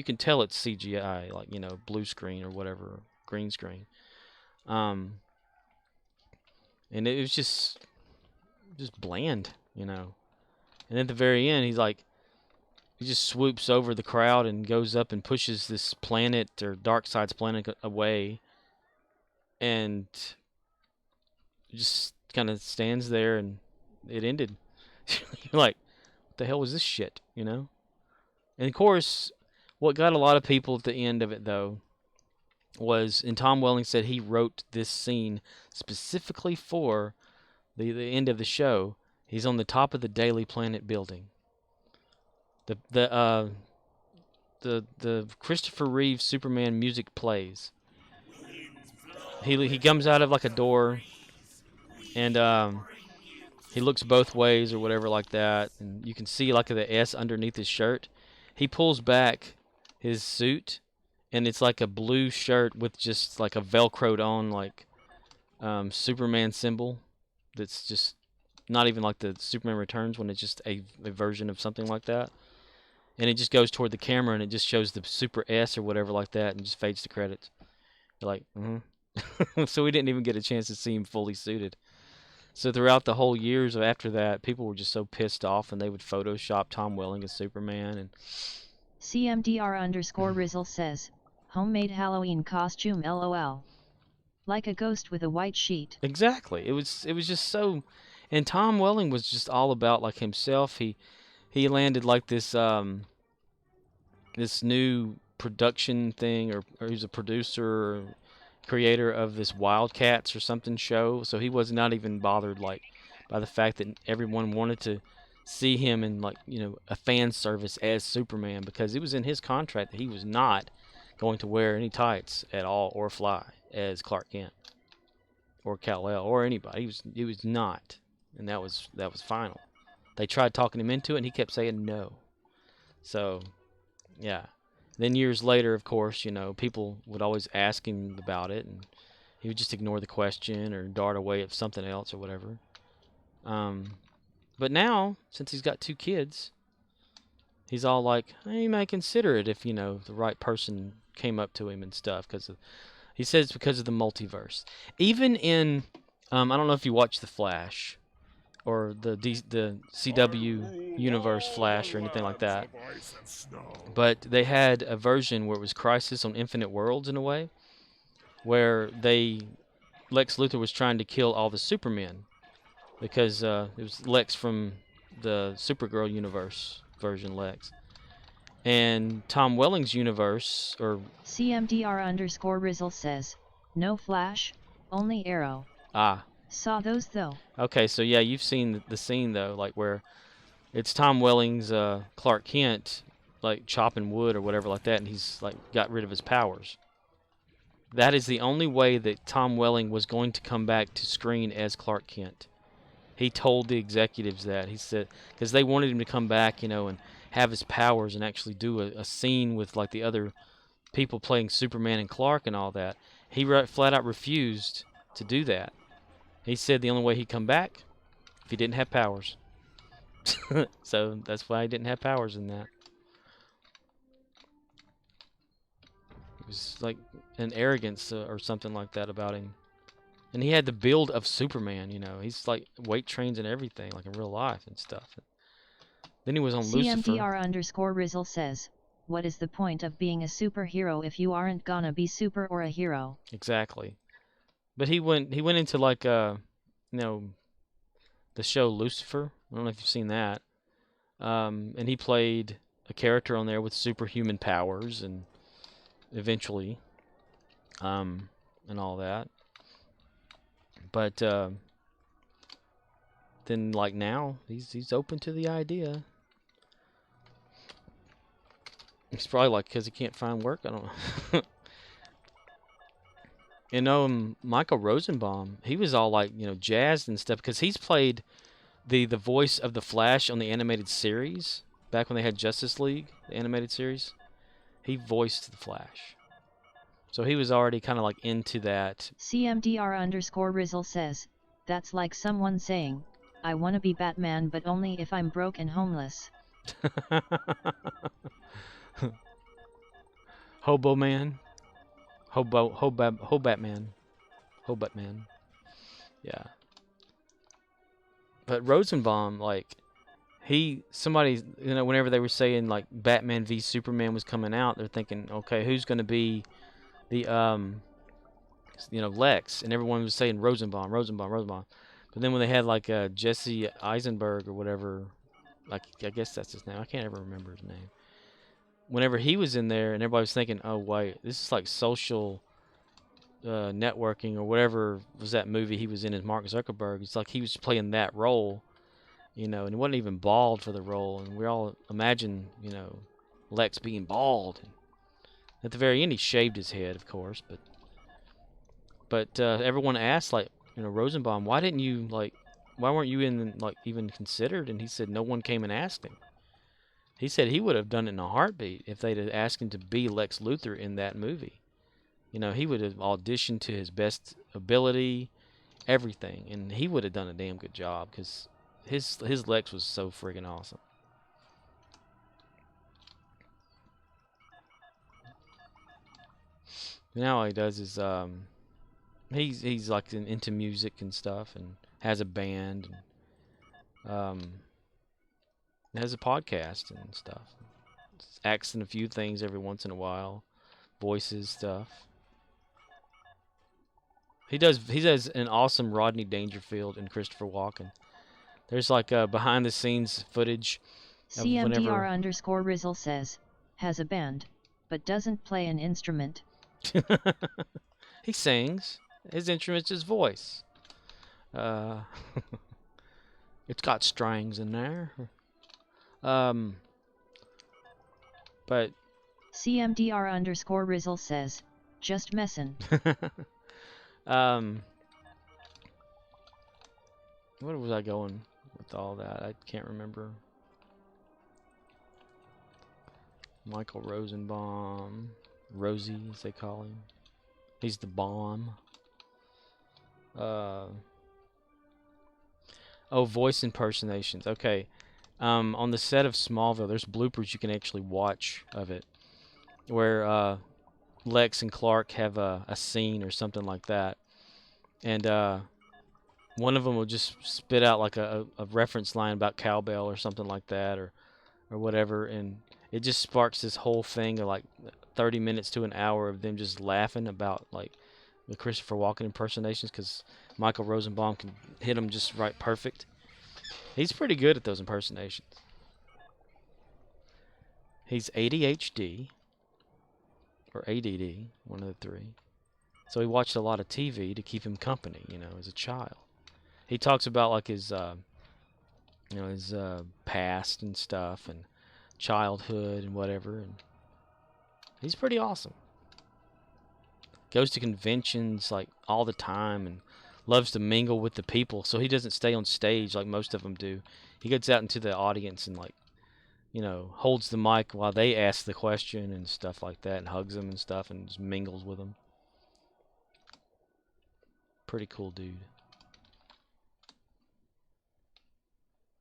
can tell it's CGI, like, you know, blue screen or whatever, green screen. And it was just bland, you know. And at the very end, he's like, he just swoops over the crowd and goes up and pushes this planet, or Darkseid's planet, away. And just kind of stands there, and it ended. You're like, what the hell was this shit, you know? And of course, what got a lot of people at the end of it, though, was, and Tom Welling said he wrote this scene specifically for the end of the show. He's on the top of the Daily Planet building. The Christopher Reeve Superman music plays. He comes out of like a door, and he looks both ways or whatever like that, and you can see like the S underneath his shirt. He pulls back his suit, and it's like a blue shirt with just like a velcroed on like Superman symbol. That's just not even like the Superman Returns one. It's just a version of something like that. And it just goes toward the camera, and it just shows the Super S or whatever like that, and just fades to credits. You're like, So we didn't even get a chance to see him fully suited. So throughout the whole years after that, people were just so pissed off, and they would Photoshop Tom Welling as Superman. And CMDR_Rizzle says, homemade Halloween costume LOL. Like a ghost with a white sheet. Exactly. It was just so, and Tom Welling was just all about like himself. He landed like this this new production thing, or he's a producer or creator of this Wildcats or something show. So he was not even bothered like by the fact that everyone wanted to see him in like a fan service as Superman, because it was in his contract that he was not going to wear any tights at all or fly as Clark Kent or Kal-El or anybody. He was not, and that was final. They tried talking him into it, and he kept saying no. So, yeah. Then years later, of course, people would always ask him about it, and he would just ignore the question or dart away at something else or whatever. But now, since he's got 2 kids, he's all like, he might consider it if, the right person came up to him and stuff. He says it's because of the multiverse. Even in, I don't know if you watch The Flash, or the CW Universe Flash or anything like that. But they had a version where it was Crisis on Infinite Worlds in a way, where Lex Luthor was trying to kill all the Supermen, because it was Lex from the Supergirl universe version Lex. And Tom Welling's universe, or CMDR_Rizzle says, no Flash, only Arrow. Saw those though. Okay, so yeah, you've seen the scene though, like where it's Tom Welling's Clark Kent, like chopping wood or whatever like that, and he's like got rid of his powers. That is the only way that Tom Welling was going to come back to screen as Clark Kent. He told the executives that. He said, because they wanted him to come back, and have his powers and actually do a scene with like the other people playing Superman and Clark and all that. He flat out refused to do that. He said the only way he'd come back if he didn't have powers. So that's why he didn't have powers in that. It was like an arrogance or something like that about him. And he had the build of Superman, He's like weight trains and everything, like in real life and stuff. Then he was on Lucifer. CMDR_Rizzle says, what is the point of being a superhero if you aren't gonna be super or a hero? Exactly. But he went into like the show Lucifer. I don't know if you've seen that. And he played a character on there with superhuman powers, and eventually, and all that. But then like now he's open to the idea. It's probably like because he can't find work. I don't know. Michael Rosenbaum, he was all like, jazzed and stuff, because he's played the voice of the Flash on the animated series back when they had Justice League, the animated series. He voiced the Flash, so he was already kind of like into that. CMDR_Rizzle says, that's like someone saying, I want to be Batman but only if I'm broke and homeless. Hobo Man. Batman. Yeah. But Rosenbaum, like, somebody, whenever they were saying like Batman v Superman was coming out, they're thinking, okay, who's going to be the Lex, and everyone was saying Rosenbaum. But then when they had like Jesse Eisenberg or whatever, like I guess that's his name. I can't ever remember his name. Whenever he was in there, and everybody was thinking, oh wait, this is like Social Networking or whatever was that movie he was in as Mark Zuckerberg. It's like he was playing that role, and he wasn't even bald for the role. And we all imagine, Lex being bald. And at the very end, he shaved his head, of course, but everyone asked, like, Rosenbaum, why weren't you in, like, even considered? And he said no one came and asked him. He said he would have done it in a heartbeat if they'd have asked him to be Lex Luthor in that movie. He would have auditioned to his best ability, everything, and he would have done a damn good job, because his Lex was so friggin' awesome. Now all he does is he's like into music and stuff, and has a band, and has a podcast and stuff. Acts in a few things every once in a while, voices stuff. He does an awesome Rodney Dangerfield and Christopher Walken. There's like behind the scenes footage of CMDR_Rizzle says, has a band, but doesn't play an instrument. He sings. His instrument's his voice. It's got strings in there. But CMDR_Rizzle says, just messin'. Where was I going with all that? I can't remember. Michael Rosenbaum. Rosie, as they call him. He's the bomb. Oh, voice impersonations. Okay. On the set of Smallville, there's bloopers you can actually watch of it. Where Lex and Clark have a scene or something like that. And one of them will just spit out like a reference line about cowbell or something like that, or whatever, and it just sparks this whole thing of like 30 minutes to an hour of them just laughing about like the Christopher Walken impersonations, because Michael Rosenbaum can hit them just right perfect. He's pretty good at those impersonations. He's ADHD or ADD, one of the three. So he watched a lot of TV to keep him company, you know, as a child. He talks about like his, his past and stuff, and childhood and whatever. And he's pretty awesome. Goes to conventions like all the time and loves to mingle with the people. So he doesn't stay on stage like most of them do. He gets out into the audience and like, holds the mic while they ask the question and stuff like that, and hugs them and stuff and just mingles with them. Pretty cool dude.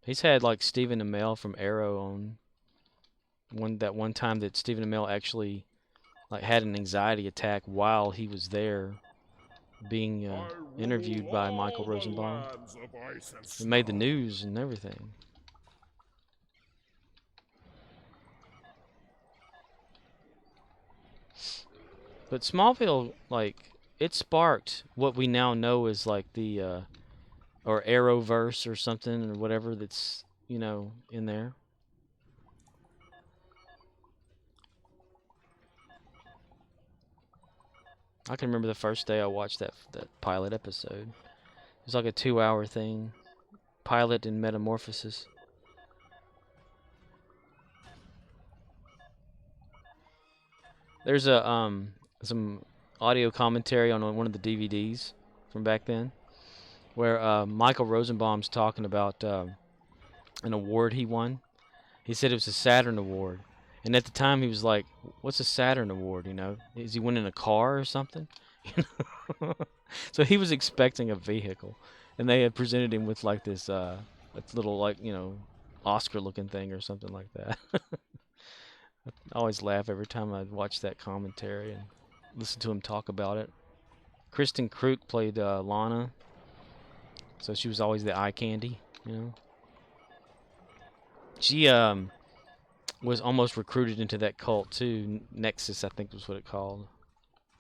He's had like Stephen Amell from Arrow on one time that Stephen Amell actually like had an anxiety attack while he was there being interviewed by Michael Rosenbaum. It made the news and everything. But Smallville, like, it sparked what we now know as like the or Arrowverse or something or whatever that's, in there. I can remember the first day I watched that pilot episode. It was like a 2-hour thing. Pilot and Metamorphosis. There's a some audio commentary on one of the DVDs from back then, where Michael Rosenbaum's talking about an award he won. He said it was a Saturn Award, and at the time he was like, "What's a Saturn Award? Is he winning a car or something?" So he was expecting a vehicle, and they had presented him with like this little like Oscar-looking thing or something like that. I always laugh every time I watch that commentary and listen to him talk about it. Kristen Kruk played Lana, so she was always the eye candy, She was almost recruited into that cult too. Nexus, I think was what it called,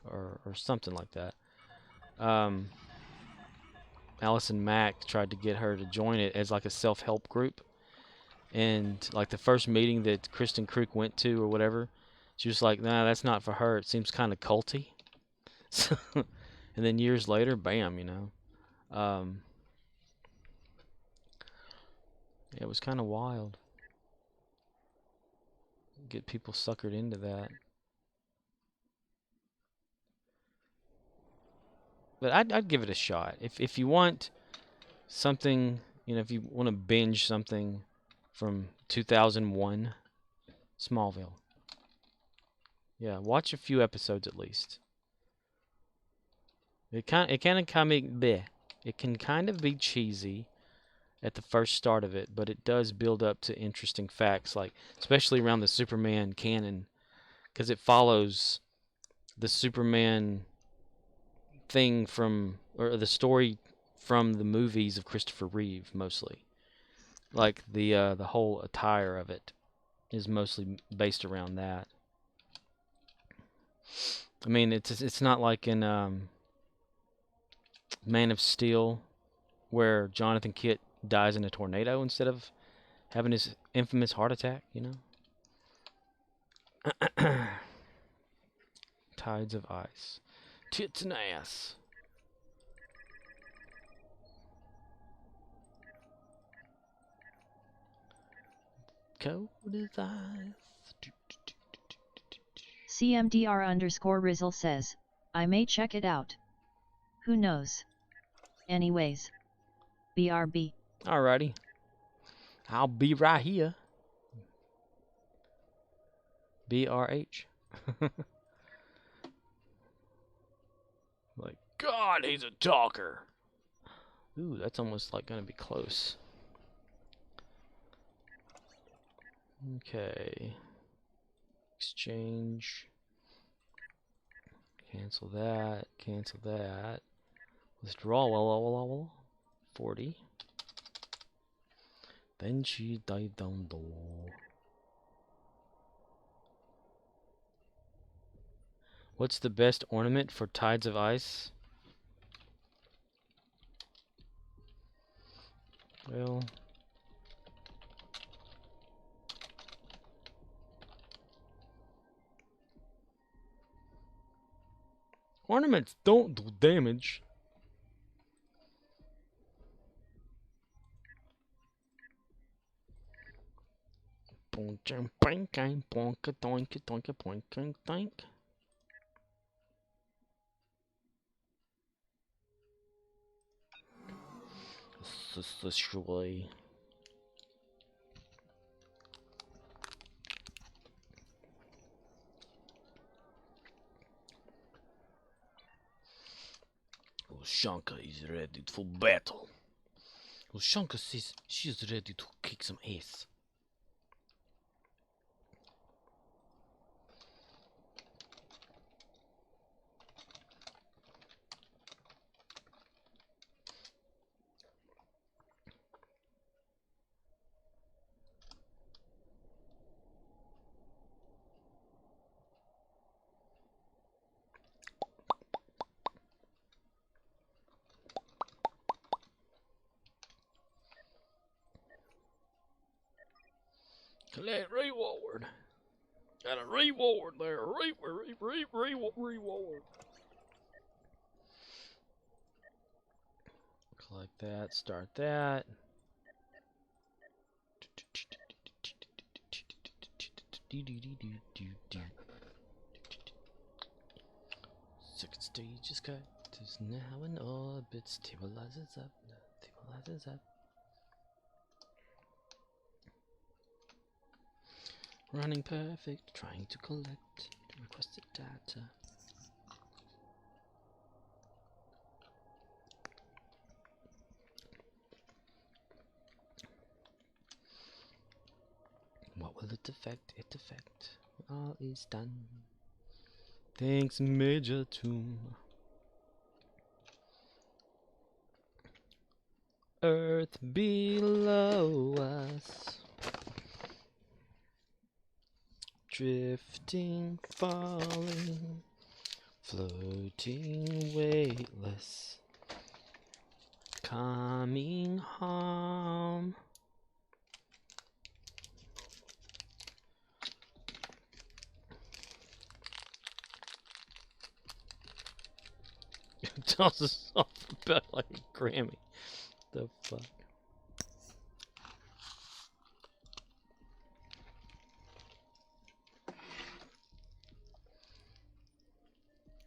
or something like that. Allison Mack tried to get her to join it as like a self-help group. And like the first meeting that Kristen Kruk went to or whatever, she was like, "Nah, that's not for her. It seems kind of culty." And then years later, bam, it was kind of wild. Get people suckered into that. But I'd give it a shot. If you want something, if you want to binge something from 2001, Smallville. Yeah, watch a few episodes at least. It can kind of be cheesy at the first start of it, but it does build up to interesting facts, like especially around the Superman canon, because it follows the Superman thing or the story from the movies of Christopher Reeve mostly. Like the whole attire of it is mostly based around that. I mean, it's not like in Man of Steel, where Jonathan Kent dies in a tornado instead of having his infamous heart attack, Tides of ice. Tits and ass. Cold as ice. CMDR_Rizzle says, I may check it out. Who knows? Anyways. BRB. Alrighty. I'll be right here. BRH. Like, God, he's a talker. Ooh, that's almost like gonna be close. Okay. Exchange. Cancel that. Cancel that. Withdraw. 40. Then she died down low. What's the best ornament for Tides of Ice? Well, ornaments don't do damage. Destroy. Ushanka is ready for battle. Ushanka says she's ready to kick some ass. Collect reward. Got a reward there. Reward. Collect that. Start that. Second stage is cut. Is now in orbit. Stabilizes up. Stabilizes up. Running perfect, trying to collect the requested data. What will it affect? It affect. All is done. Thanks, Major Tomb. Earth below us. Drifting, falling, floating, weightless, coming home. It tells us off about like a Grammy. The fuck?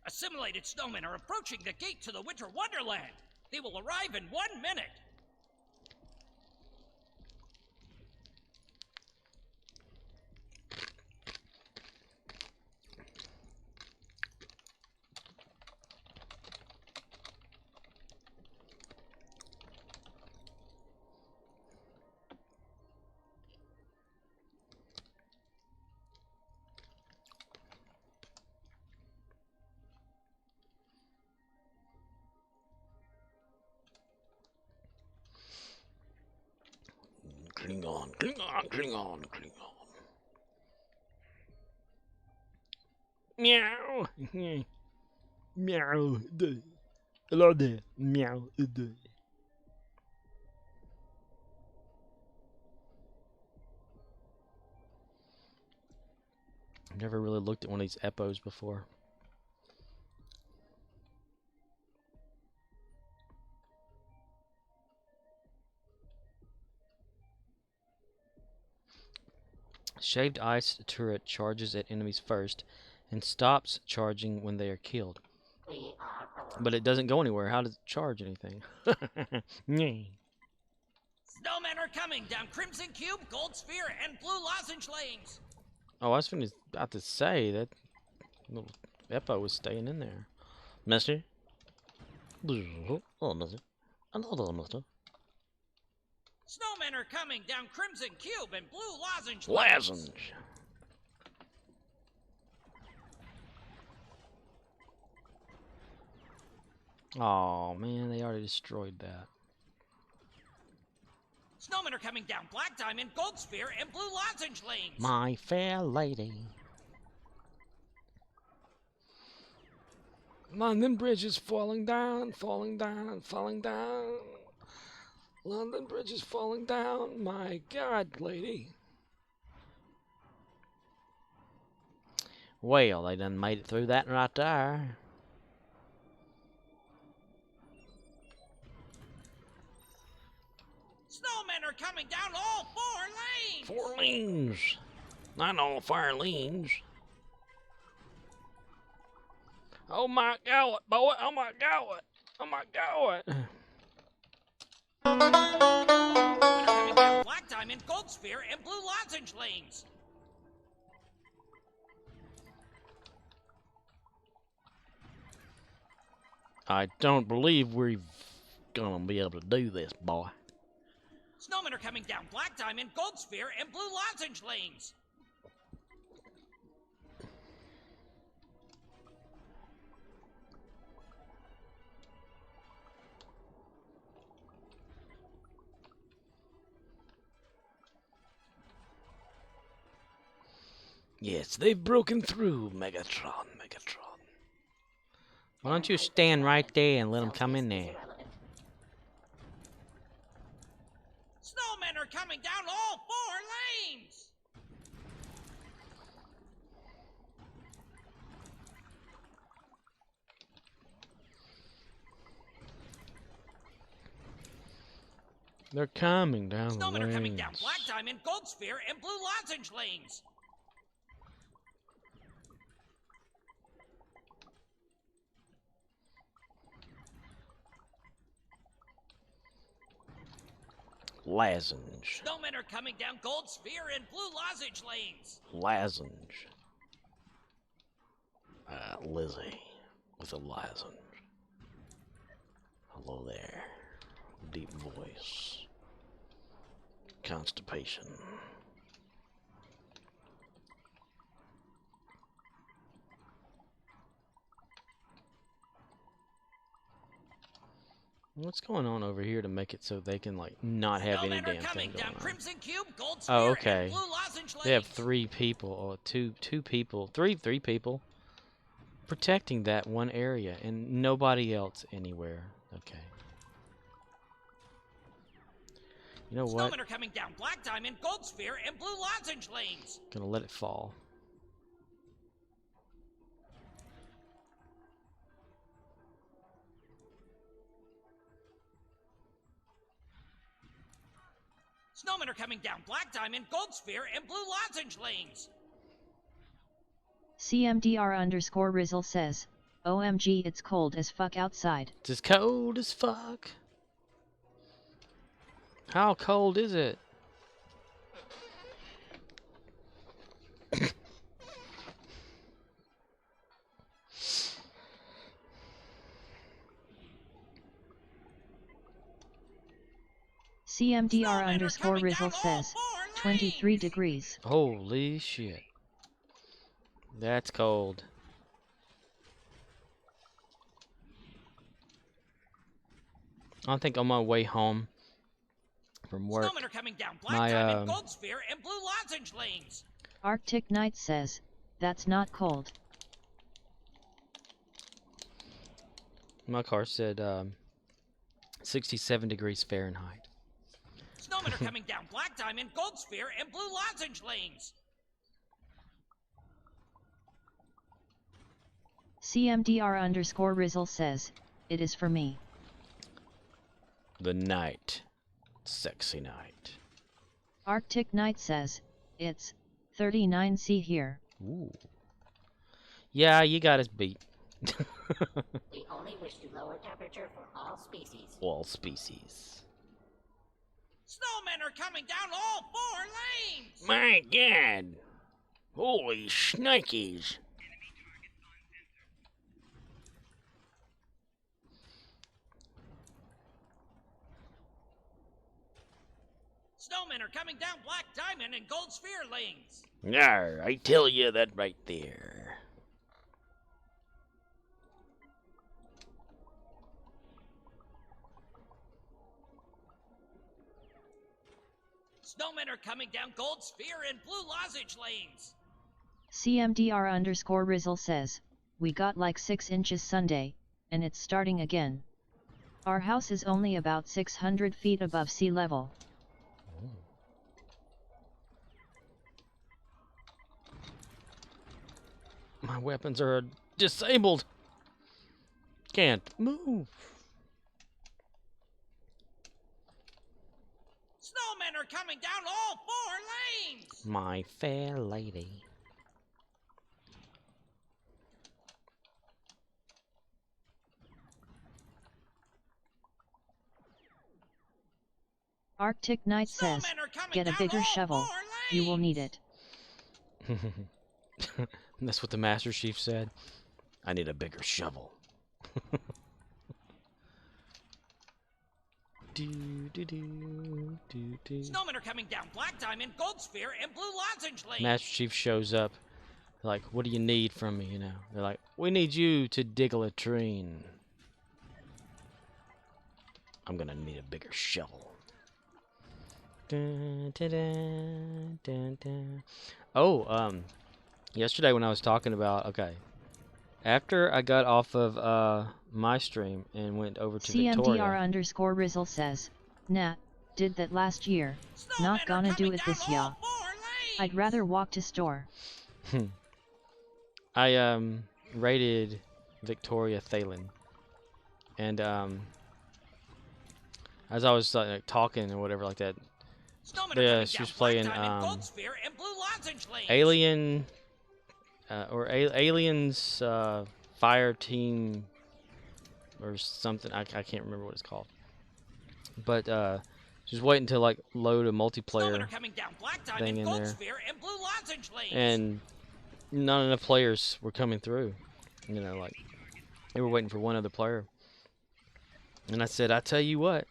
Assimilated snowmen are approaching the gate to the Winter Wonderland. They will arrive in 1 minute. Klingon. Meow. Meow. Hello there. Meow. Never really looked at one of these Epos before. Shaved ice turret charges at enemies first and stops charging when they are killed. But it doesn't go anywhere. How does it charge anything? Snowmen are coming down Crimson Cube, Gold Sphere, and Blue Lozenge lanes. Oh, I was about to say that little Eppo was staying in there. Mister? Oh, mister. Hello, mister. Snowmen are coming down Crimson Cube and Blue Lozenge lanes. Lozenge. Oh man, they already destroyed that. Snowmen are coming down Black Diamond, Gold Sphere, and Blue Lozenge lanes. My fair lady. London Bridge is falling down, falling down, falling down. London Bridge is falling down. My God, lady. Well, they done made it through that right there. Snowmen are coming down all 4 lanes. 4 lanes. Not all 4 lanes. Oh my God, boy. Oh my God. Oh my God. Coming down Black Diamond, Gold Sphere, and Blue Lozenge lanes. I don't believe we're gonna be able to do this, boy. Snowmen are coming down Black Diamond, Gold Sphere, and Blue Lozenge lanes. Yes, they've broken through, Megatron, Megatron. Why don't you stand right there and let them come in there? Snowmen are coming down all 4 lanes. They're coming down the Snowmen are coming lanes. down Black Diamond, Gold Sphere, and Blue Lozenge lanes. Lozenge. Snowmen are coming down Gold Sphere and Blue Lozenge lanes. Lozenge. Lizzie with a lozenge. Hello there. Deep voice. Constipation. What's going on over here to make it so they can like not have any damn thing going on? Crimson Cube, Gold Sphere, Oh, okay. and Blue Lozenge They have lanes. 3 people, or two people, three people protecting that one area, and nobody else anywhere. Okay. You know what? Snowmen are coming down Black Diamond, Gold Sphere, and Blue Lozenge lanes. Gonna let it fall. Snowmen are coming down Black Diamond, Gold Sphere, and Blue Lozenge lanes. CMDR_Rizzle says, OMG, it's cold as fuck outside. It's as cold as fuck. How cold is it? CMDR_Rizzle says, 23 degrees. Holy shit. That's cold. I think on my way home from work, Snowmen are coming down Black Diamond, Gold Sphere, and Blue Lozenge lanes. Arctic Knight says, that's not cold. my car said 67 degrees Fahrenheit. Snowmen are coming down Black Diamond, Gold Sphere, and Blue Lozenge lanes. CMDR_Rizzle says, it is for me. The night. Sexy night. Arctic Knight says, it's 39C here. Ooh. Yeah, you got us beat. We only wish to lower temperature for all species. All species. Snowmen are coming down all 4 lanes! My God! Holy shnikes! Snowmen are coming down Black Diamond and Gold Sphere lanes. Yar, I tell you that right there. Snowmen are coming down Gold Sphere and Blue Lozenge lanes. CMDR_Rizzle says, we got like 6 inches Sunday, and it's starting again. Our house is only about 600 feet above sea level. My weapons are disabled. Can't move. Snowmen are coming down all 4 lanes. My fair lady. Arctic Knight says, get a bigger shovel, you will need it. That's what the Master Chief said. I need a bigger shovel. Snowmen are coming down Black Diamond, Gold Sphere, and Blue Lozenge lanes. Master Chief shows up. Like, what do you need from me, you know? They're like, we need you to dig a latrine. I'm gonna need a bigger shovel. Dun, dun, dun, dun, dun. Oh, yesterday when I was talking about, okay, after I got off of my stream and went over to Victoria. CMDR_Rizzle says, nah, did that last year, not gonna do it this year. I'd rather walk to store. I raided Victoria Thalen, and as I was like talking or whatever like that, yeah, she was playing Alien or Aliens Fire Team or something. I can't remember what it's called, but she was waiting to like load a multiplayer thing in there, and not enough players were coming through. You know, like they were waiting for one other player. And I said, I tell you what,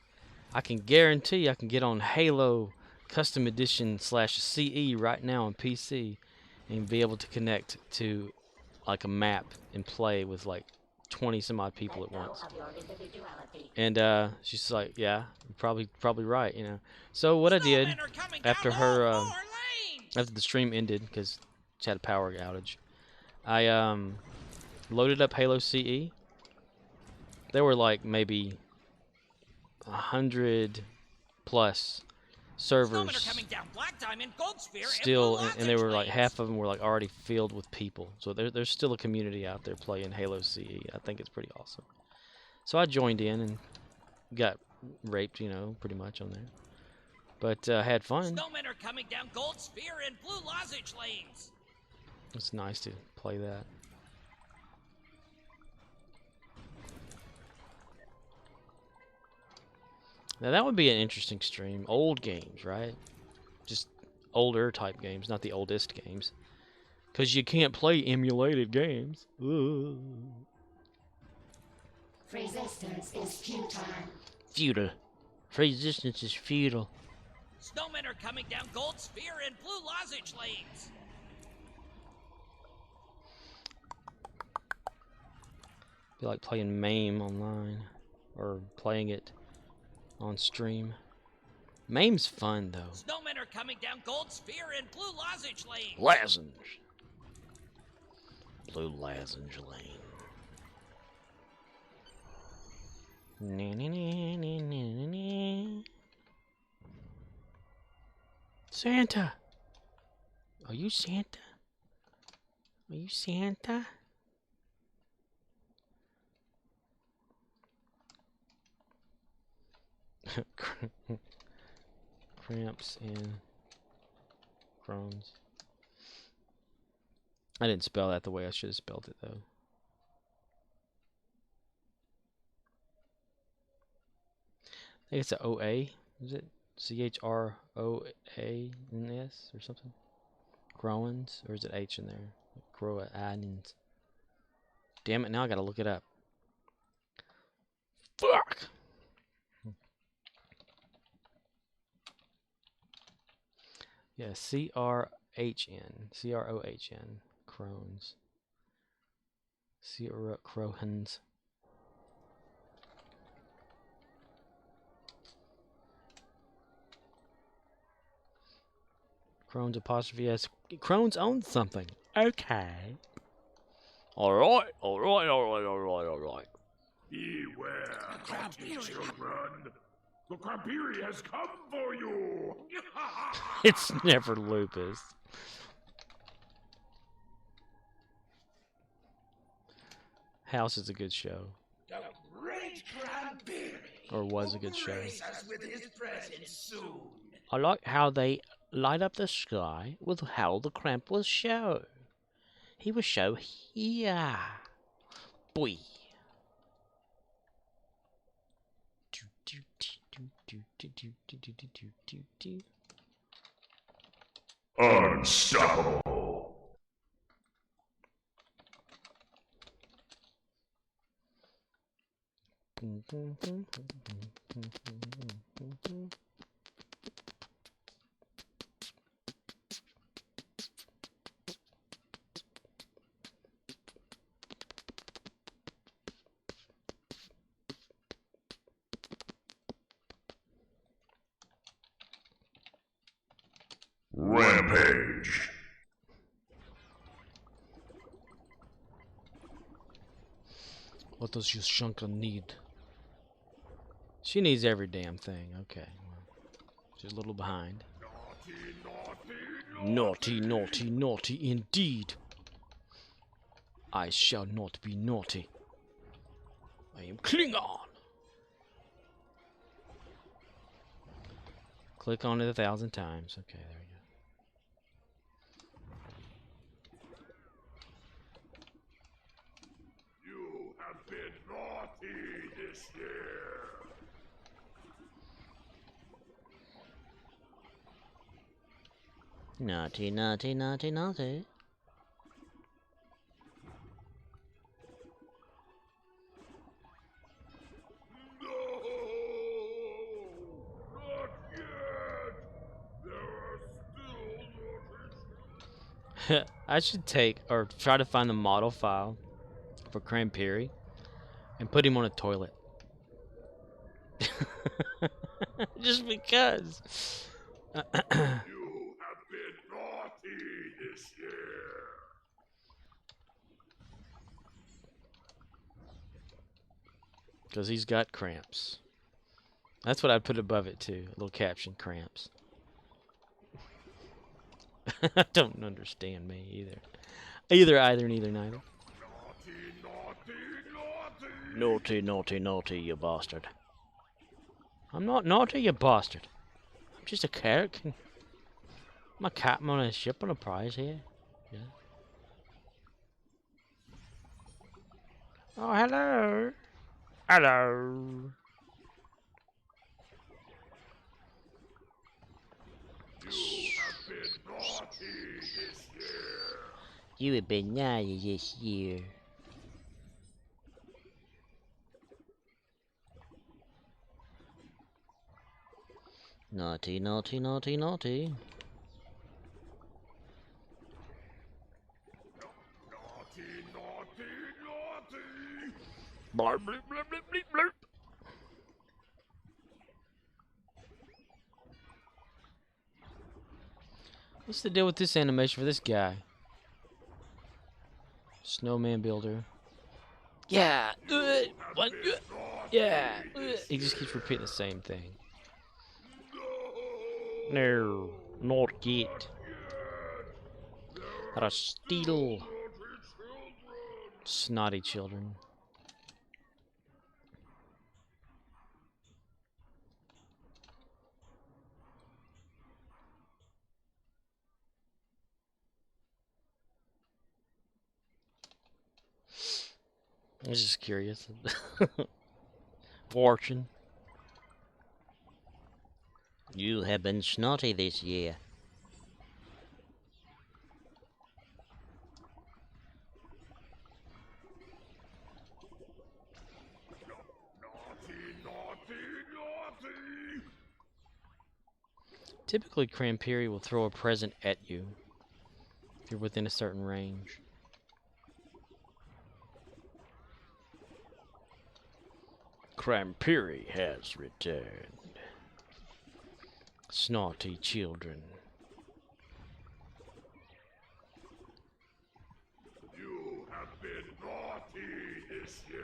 I can guarantee I can get on Halo Custom Edition /CE right now on PC and be able to connect to like a map and play with like 20 some odd people at once. And she's like, yeah, you're probably right, you know. So what I did after her after the stream ended, because she had a power outage, I loaded up Halo CE. There were like maybe 100 plus servers still, and they were like half of them were like already filled with people. So there's still a community out there playing Halo CE. I think it's pretty awesome. So I joined in and got raped, you know, pretty much on there, but had fun. Snowmen are coming down Gold Sphere and Blue Lozenge lanes. It's nice to play that. Now that would be an interesting stream. Old games, right? Just older type games, not the oldest games. Because you can't play emulated games. Ooh. Resistance is futile. Futile. Resistance is futile. Snowmen are coming down Gold Sphere and Blue Lozenge lanes. Be like playing MAME online. Or playing it on stream. MAME's fun though. Snowmen are coming down Gold Sphere and Blue Lozenge lanes. Lozenge. Blue Lozenge Lane. Santa! Are you Santa? Are you Santa? Cramps and Crohn's. I didn't spell that the way I should have spelled it, though. I think it's a OA. Is it CHROANS or something? Crohn's, or is it H in there? Croanins. Damn it! Now I gotta look it up. Fuck. Yeah, CRHN, CROHN, Crohn's, Crohn's. Crohn's apostrophe S. Crohn's owns something. Okay. Alright. Beware, naughty children. The Crampiri has come for you. It's never lupus. House is a good show. The great Crampiri Or was a good show. grace us with his presence soon. I like how they light up the sky with how the cramp will show. He will show here. Boy. Unstoppable. Rampage. What does Yushanka need? She needs every damn thing. Okay. She's a little behind. Naughty, naughty, naughty indeed. I shall not be naughty. I am Klingon. Click on it 1,000 times. Okay, there we go. You have been naughty this year. Naughty, naughty, naughty, naughty. I should take or try to find the model file for Crampiri and put him on a toilet. Just because. You have been naughty this year. Because he's got cramps. That's what I'd put above it too. A little caption, cramps. I don't understand me either. Either, neither, neither. Naughty, naughty, naughty, you bastard. I'm not naughty, you bastard. I'm just a character. I'm a captain on a ship on a prize here. Yeah. Oh, hello. Hello. You have been naughty this year. Naughty, naughty, naughty, naughty. Blarp, blip, blip, blip, blip, blip. What's the deal with this animation for this guy? Snowman builder. Yeah. What? Yeah. He just keeps repeating the same thing. No, not yet. How to steal. Snotty children. I was just curious. Watching. You have been snotty this year. Typically, Crampiri will throw a present at you if you're within a certain range. Crampiri has returned. Snotty children. You have been naughty this year.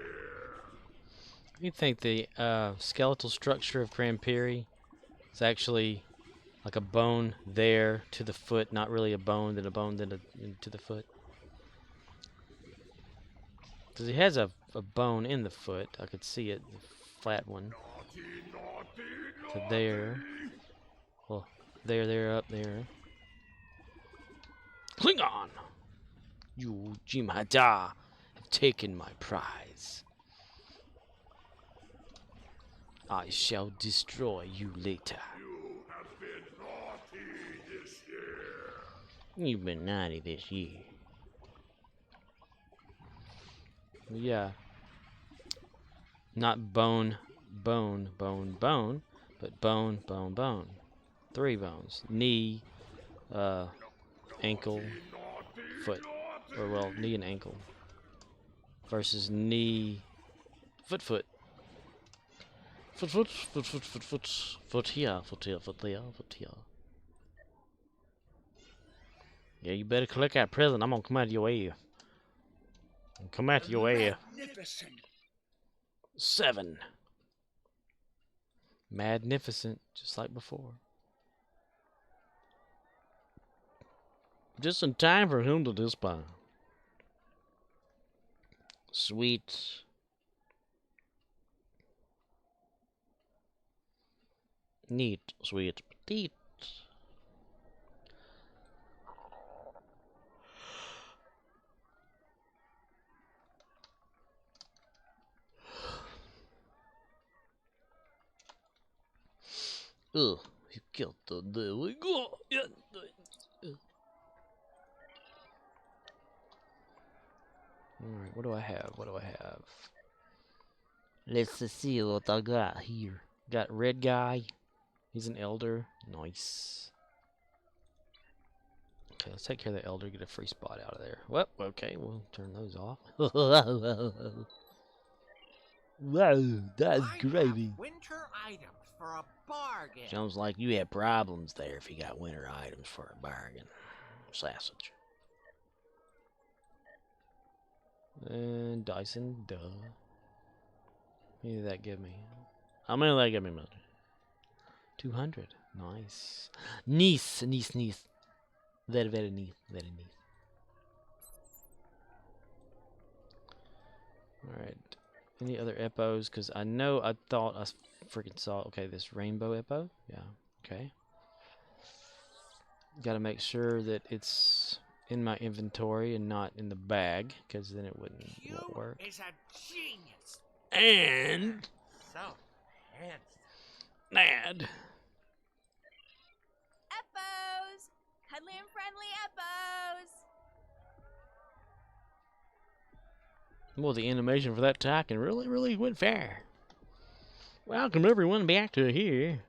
You think the skeletal structure of Crampiri is actually like a bone there to the foot, not really a bone, then a bone, then to the foot? Because he has a bone in the foot. I could see it, the flat one. To there. Well, there, up there. Klingon! You, Jimhada, have taken my prize. I shall destroy you later. You have been naughty this year. You've been naughty this year. Yeah. Not bone, bone, bone, bone, but bone, bone, bone. 3 bones. Knee, ankle, foot. Or, well, knee and ankle. Versus knee, foot, foot. Foot, foot, foot, foot, foot, foot. Foot here, foot here, foot there, foot here. Yeah, you better collect that present. I'm gonna come out your ear. Come out your ear. 7. Magnificent, just like before. Just in time for him to disband. Sweet. Neat, sweet, petite. Ugh, you killed the devil. Alright, what do I have? What do I have? Let's see what I got here. Got red guy. He's an elder. Nice. Okay, let's take care of the elder. Get a free spot out of there. Well, okay, we'll turn those off. Wow, that's gravy. Winter items for a bargain. Sounds like you had problems there if you got winter items for a bargain. Sausage. And Dyson, duh. How many did that give me? How many did that give me, mother? 200. Nice. Nice. Very, very nice. Very nice. Alright. Any other epos? Because I thought I freaking saw. Okay, this rainbow eppo. Yeah. Okay. Gotta make sure that it's in my inventory and not in the bag, because then it won't work. Is a genius. And So handsome. mad. Eppos! Cuddly and friendly Eppos! Well, the animation for that talking really went fair. Welcome everyone back to here.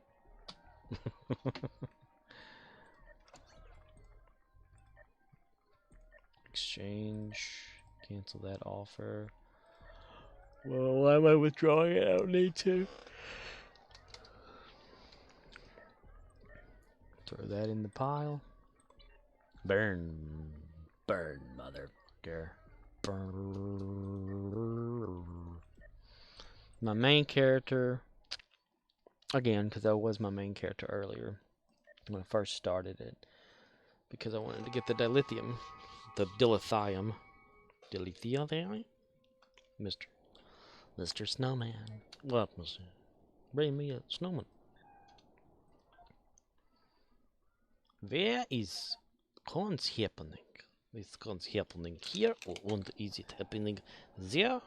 Exchange. Cancel that offer. Well, why am I withdrawing it? I don't need to. Throw that in the pile. Burn. Burn, motherfucker. Burn. My main character. Again, because that was my main character earlier. When I first started it. Because I wanted to get the dilithium. The dilithium. Dilithium? Mr. Snowman. What, Mr.? Bring me a snowman. Where is cons happening? Is cons happening here, or is it happening there,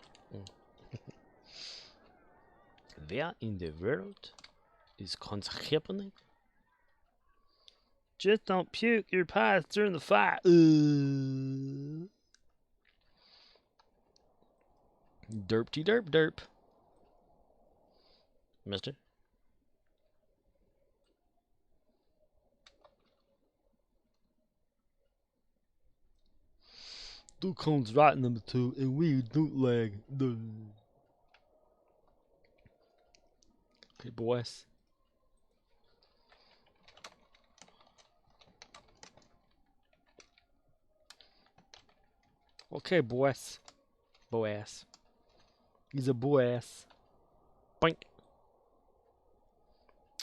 Where in the world is happening? Just don't puke your pies during the fight. Derpty derp derp. Mister? Two cones right number 2 and we don't lag. Okay, boys. Okay, boys. Boass. He's a boass. Boink.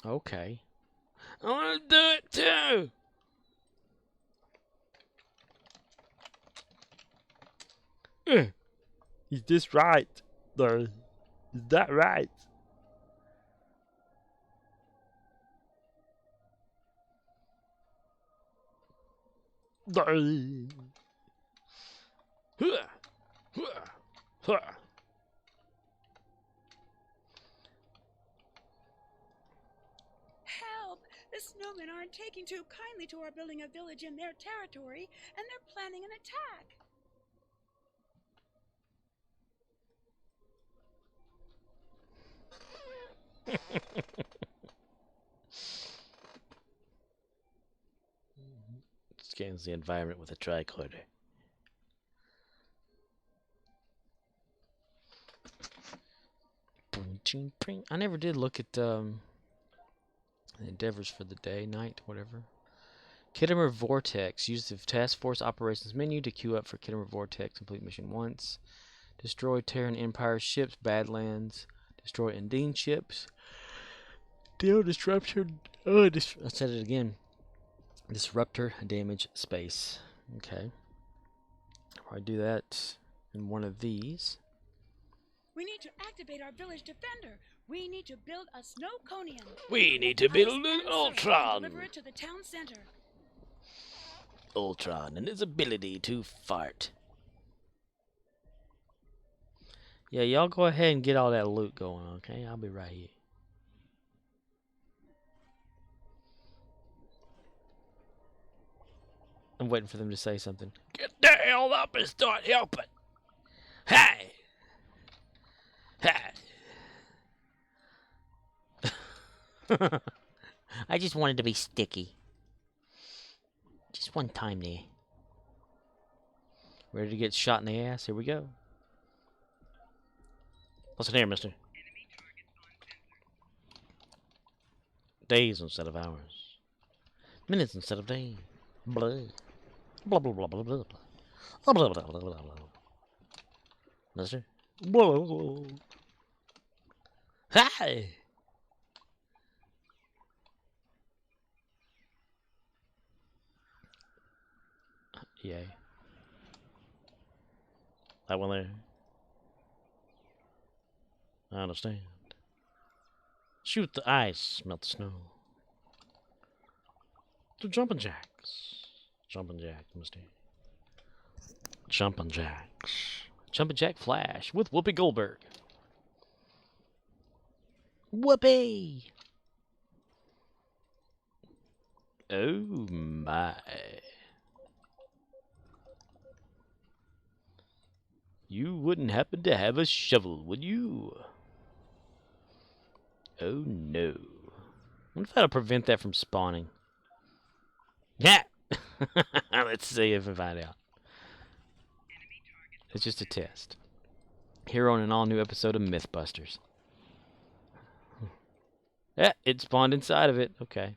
Okay. I want to do it too. Is this right? There. Is that right? There. Help! The snowmen aren't taking too kindly to our building a village in their territory, and they're planning an attack. Scans the environment with a tricorder. I never did look at the endeavors for the day, night, whatever. Kittimer Vortex. Use the Task Force Operations menu to queue up for Kittimer Vortex. Complete mission once. Destroy Terran Empire ships, Badlands. Destroy Undine ships. Deal disruptor. I said it again. Disruptor damage space. Okay. I'll do that in one of these. We need to activate our village defender. We need to build a Snowconian. We need to build an Ultron. Deliver it to the town center. Ultron and his ability to fart. Yeah, y'all go ahead and get all that loot going, okay? I'll be right here. I'm waiting for them to say something. Get the hell up and start helping. Hey! Hey! I just wanted to be sticky. Just one time there. Ready to get shot in the ass? Here we go. Listen here, mister. Days instead of hours. Minutes instead of days. Blah. Blah, blah, blah, blah, blah, blah. Blah, blah, blah, blah, blah, blah. Mister? Blah, blah, blah. Hi! Yay. That one there. I understand. Shoot the ice, melt the snow. Do jumping jacks. Jumping jacks, mister. Jumping jacks. Jumping jack flash with Whoopi Goldberg. Whoopi! Oh my. You wouldn't happen to have a shovel, would you? Oh no. I wonder if that'll prevent that from spawning. Yeah! Let's see if we find out. It's just a test. Here on an all-new episode of Mythbusters. Yeah, it spawned inside of it. Okay.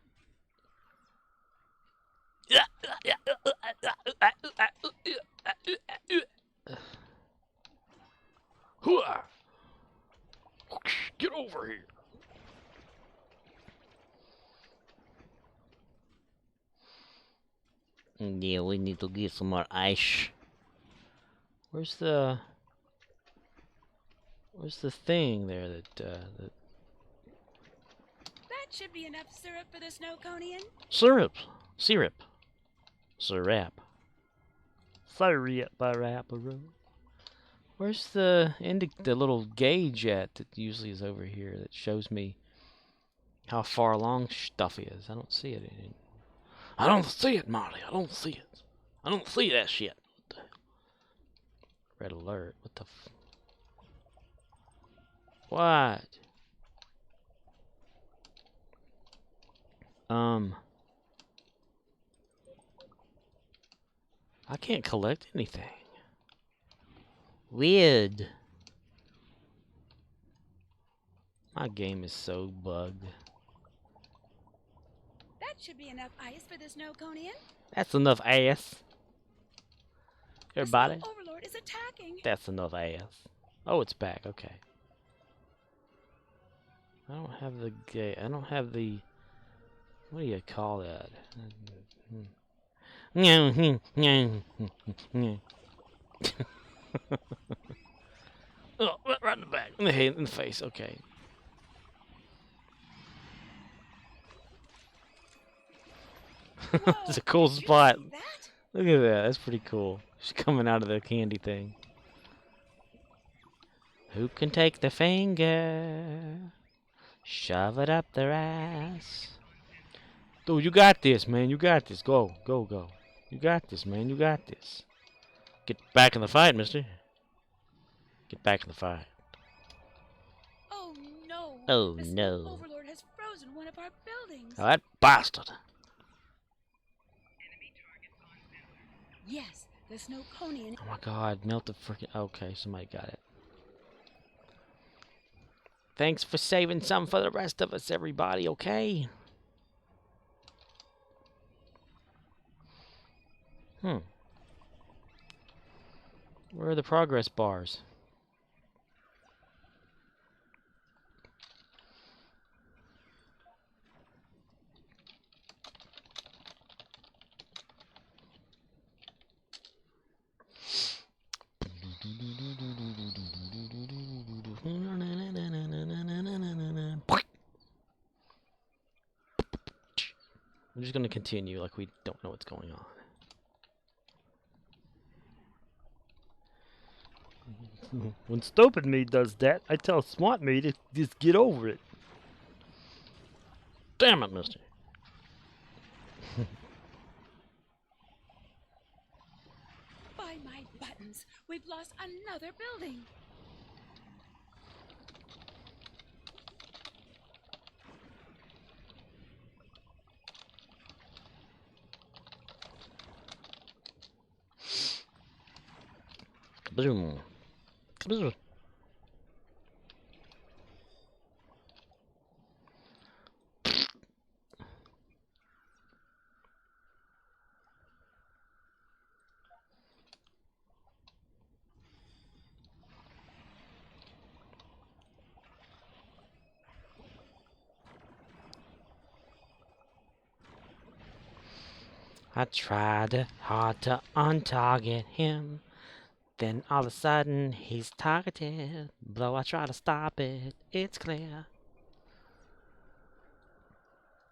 Get over here. Yeah, we need to get some more ice. Where's the thing there that That should be enough syrup for the Snowconian. syrup. Syrup. Where's Where's the the little gauge at that usually is over here that shows me how far along stuff is? I don't see it. I don't see it, Marty. I don't see it. I don't see that shit. Red alert. What the What? I can't collect anything. Weird. My game is so bugged. That should be enough ice for the snow conian. That's enough ass. Everybody. The snow overlord is attacking. That's enough ass. Oh, it's back. Okay. I don't have the gate. I don't have the. What do you call that? Oh, right in the back. In the head, in the face. Okay. It's a cool spot. Look at that. That's pretty cool. She's coming out of the candy thing. Who can take the finger? Shove it up their ass. Dude, you got this, man. You got this. Go, go, go. You got this, man. You got this. Get back in the fight, mister. Get back in the fight. Oh no. Oh the no. Snow Overlord has frozen one of our buildings. Oh, that bastard. Yes, the snow conian. Oh my god, melt the freaking. Okay, somebody got it. Thanks for saving some for the rest of us, everybody, okay? Where are the progress bars? I'm just going to continue like we don't know what's going on. When stupid me does that, I tell smart me to just get over it. Damn it, mister. By my buttons, we've lost another building. Kaboom. Kaboom. I tried hard to untarget him. Then all of a sudden, he's targeted. Though I try to stop it, it's clear.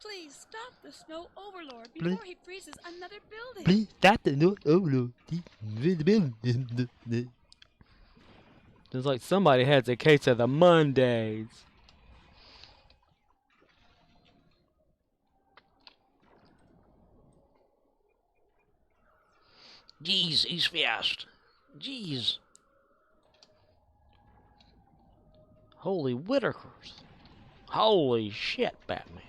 Please stop the snow overlord before he freezes another building. Please stop the snow overlord. It's like somebody has a case of the Mondays. Jeez, he's fast. Jeez. Holy Whitakers. Holy shit, Batman.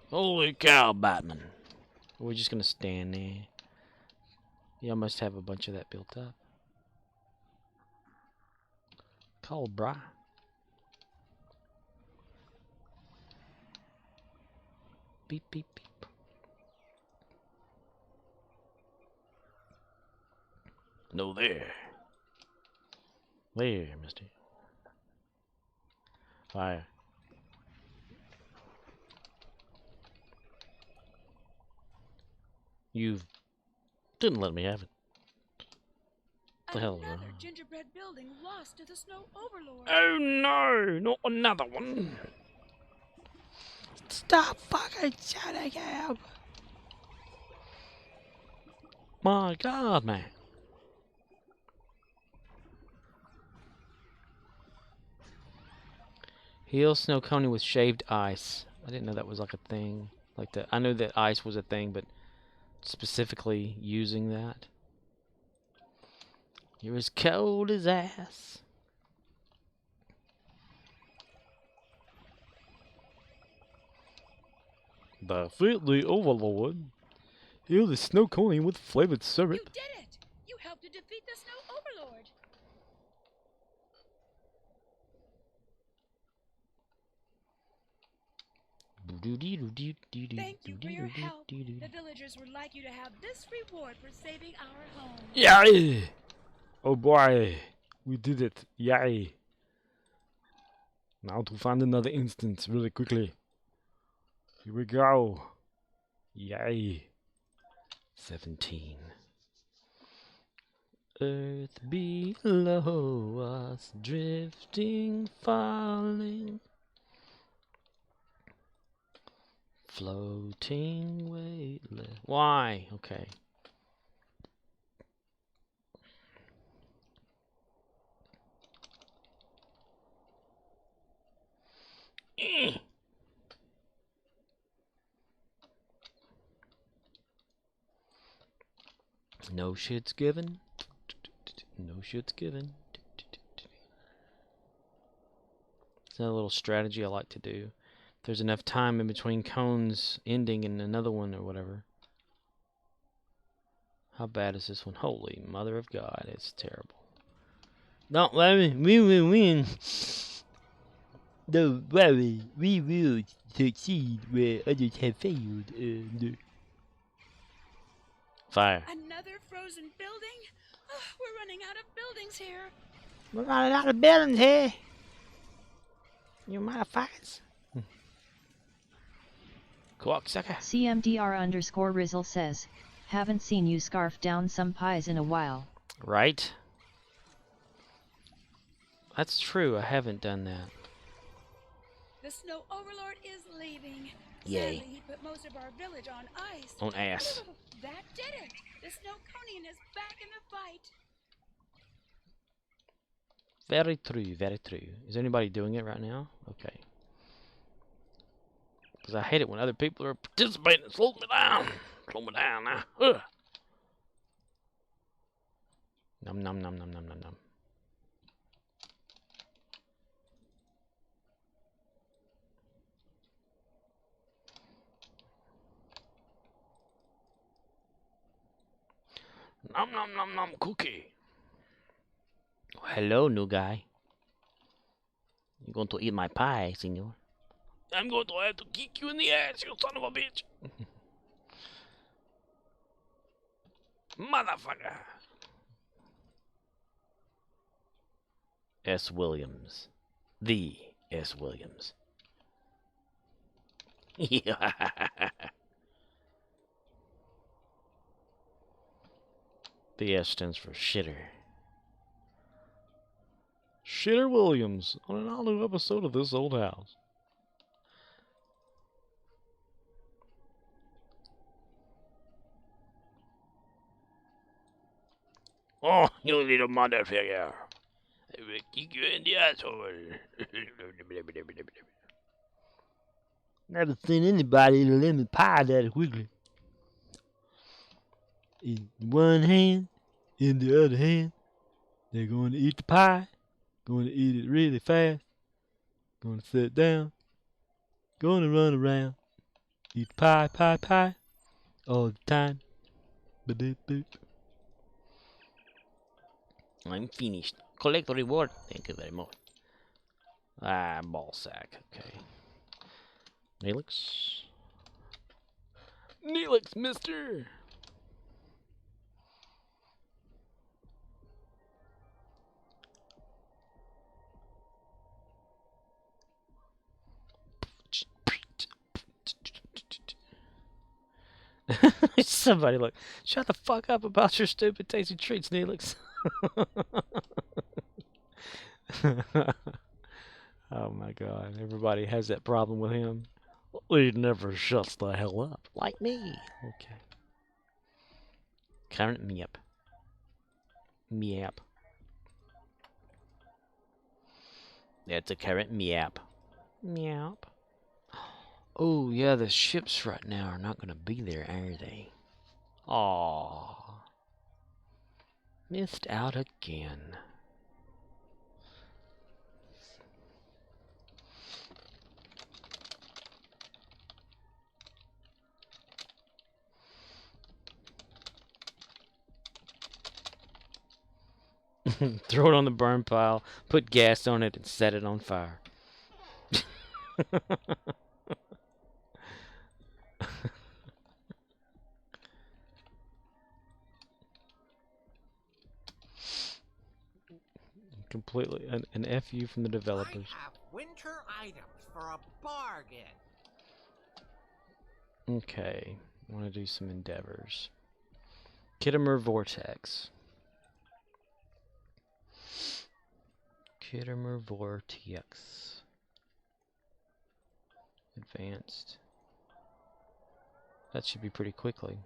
Holy cow, Batman. We're just gonna stand there. Y'all must have a bunch of that built up. Cobra. Beep, beep, beep. No, there. There, mister. Fire. You didn't let me have it. What the hell is Another wrong? gingerbread building lost to the snow overlord. Oh no, not another one. Stop fucking shutting up. My god, man. Heal snow cone with shaved ice. I didn't know that was like a thing. Like that. I knew that ice was a thing, but specifically using that. You're as cold as ass. Defeat the Overlord. Heal the snow cone with flavored syrup. You did it! You helped to defeat the Snow Overlord. Thank you for your help. The villagers would like you to have this reward for saving our home. Yay! Oh boy, we did it. Yay! Now to find another instance really quickly. Here we go. Yay. 17. Earth below us, drifting, falling, floating, weightless. Why? Okay. No shit's given. No shit's given. It's another little strategy I like to do. If there's enough time in between cones ending and another one or whatever. How bad is this one? Holy mother of God, it's terrible. Don't worry, we will win. Don't worry, we will succeed where others have failed. Fire. Another frozen building? Oh, we're running out of buildings here. We're running out of buildings here. You motherfuckers. Cocksucker. CMDR_Rizzle says, haven't seen you scarf down some pies in a while. Right? That's true, I haven't done that. The Snow Overlord is leaving. Yay. Sadly, he put most of our village on ice. On ass. That did it. The Snow Conian is back in the fight. Very true, very true. Is anybody doing it right now? Okay. Because I hate it when other people are participating. Slow me down. Slow me down now. Ugh. Num num num num num num num. Nom nom nom nom cookie. Hello, new guy. You're going to eat my pie, senor. I'm going to have to kick you in the ass, you son of a bitch. Motherfucker. S. Williams. The S. Williams. The S stands for shitter. Shitter Williams on an all-new episode of This Old House. Oh, you little motherfucker. I will kick you in the asshole. Never seen anybody eat a lemon pie that quickly. In one hand, in the other hand, they're going to eat the pie. Going to eat it really fast. Going to sit down. Going to run around. Eat pie, pie, pie. All the time. Ba-doop, boop. I'm finished. Collect the reward. Thank you very much. Ah, ball sack. Okay. Neelix. Neelix, mister! Somebody look. Shut the fuck up about your stupid tasty treats, Neelix. Oh my god. Everybody has that problem with him. He never shuts the hell up. Like me. Okay. Current meep. Meep. That's a current meep. Meow. Oh, yeah, the ships right now are not going to be there, are they? Aww. Missed out again. Throw it on the burn pile, put gas on it, and set it on fire. Completely an FU from the developers. I have winter items for a bargain. Okay, I want to do some endeavors. Kittimer Vortex. Kittimer Vortex. Advanced. That should be pretty quickly.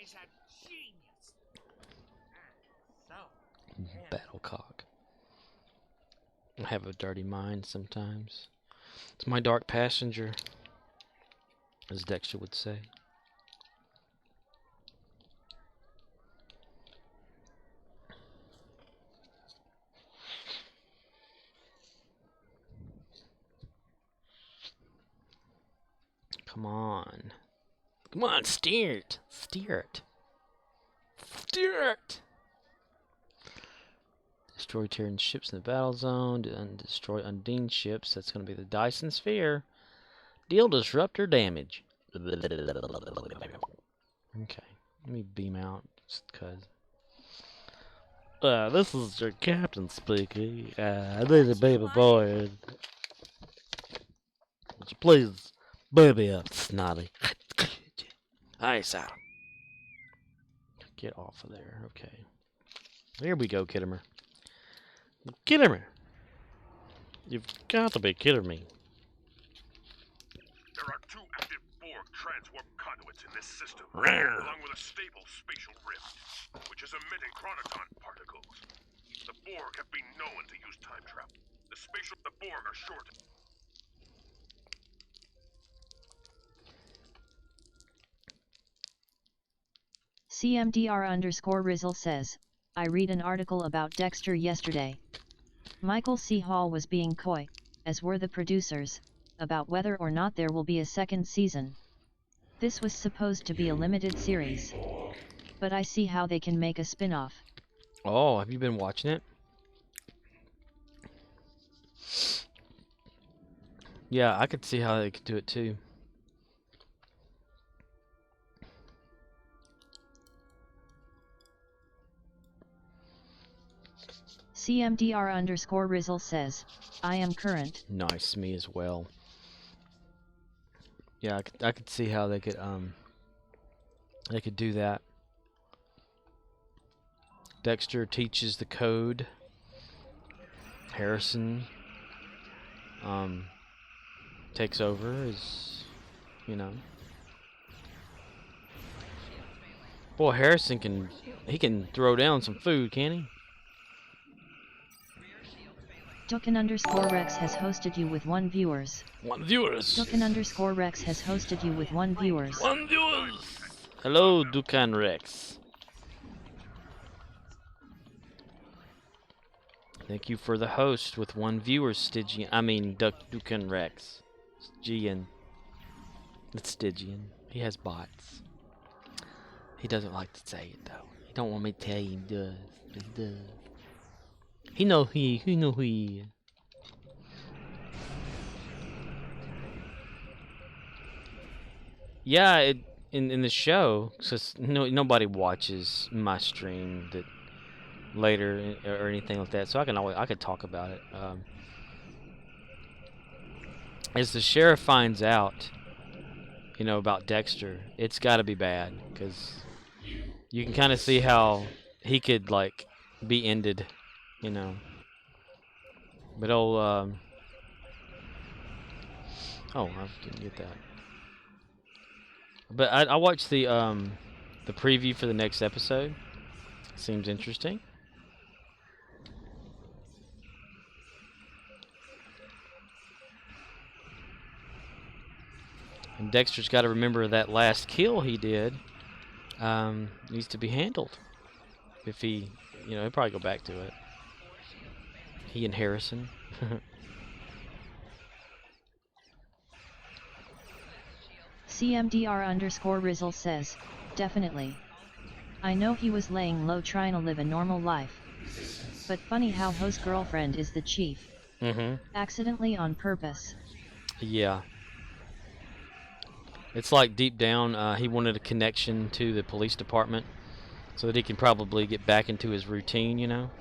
Is a genius. Battlecock. I have a dirty mind sometimes. It's my dark passenger, as Dexter would say. Come on. Come on, steer it. Steer it. Steer it! Destroy Terran ships in the battle zone and destroy Undine ships. That's going to be the Dyson Sphere. Deal disruptor damage. Okay, let me beam out just because. This is your captain speaking. I need a baby boy. Would you please baby up, Snotty? Hi, Sal. Get off of there. Okay. Here we go, Kittimer. Kittimer! You've got to be kidding me. There are 2 active Borg transwarp conduits in this system, along with a stable spatial rift, which is emitting chronoton particles. The Borg have been known to use time travel. The Borg are short. CMDR_Rizzle says, I read an article about Dexter yesterday. Michael C. Hall was being coy, as were the producers, about whether or not there will be a second season. This was supposed to be a limited series. But I see how they can make a spin-off. Oh, have you been watching it? Yeah, I could see how they could do it too. CMDR_Rizzle says, I am current. Nice, me as well. Yeah, I could see how they could do that. Dexter teaches the code. Harrison takes over as, you know. Boy, Harrison can throw down some food, can he? Dukin_Rex has hosted you with 1 viewers. 1 viewers. Dukin_Rex has hosted you with 1 viewers. 1 viewers. Hello, Dukan Rex. Thank you for the host with 1 viewer, Stygian. I mean, Dukan Rex. Stygian. It's Stygian. He has bots. He doesn't like to say it though. He don't want me to tell you he does, but he does. He know who he is. Yeah, in the show, cause nobody watches my stream that later or anything like that, so I could talk about it. As the sheriff finds out you know, about Dexter, it's got to be bad, because you can kind of see how he could, like, be ended, you know. But oh, I didn't get that. But I watched the preview for the next episode. Seems interesting. And Dexter's got to remember that last kill he did needs to be handled. If he, you know, he'll probably go back to it. He and Harrison. CMDR_Rizzle says, definitely. I know he was laying low trying to live a normal life. But funny how his girlfriend is the chief. Accidentally on purpose. Yeah. It's like deep down, he wanted a connection to the police department so that he can probably get back into his routine, you know.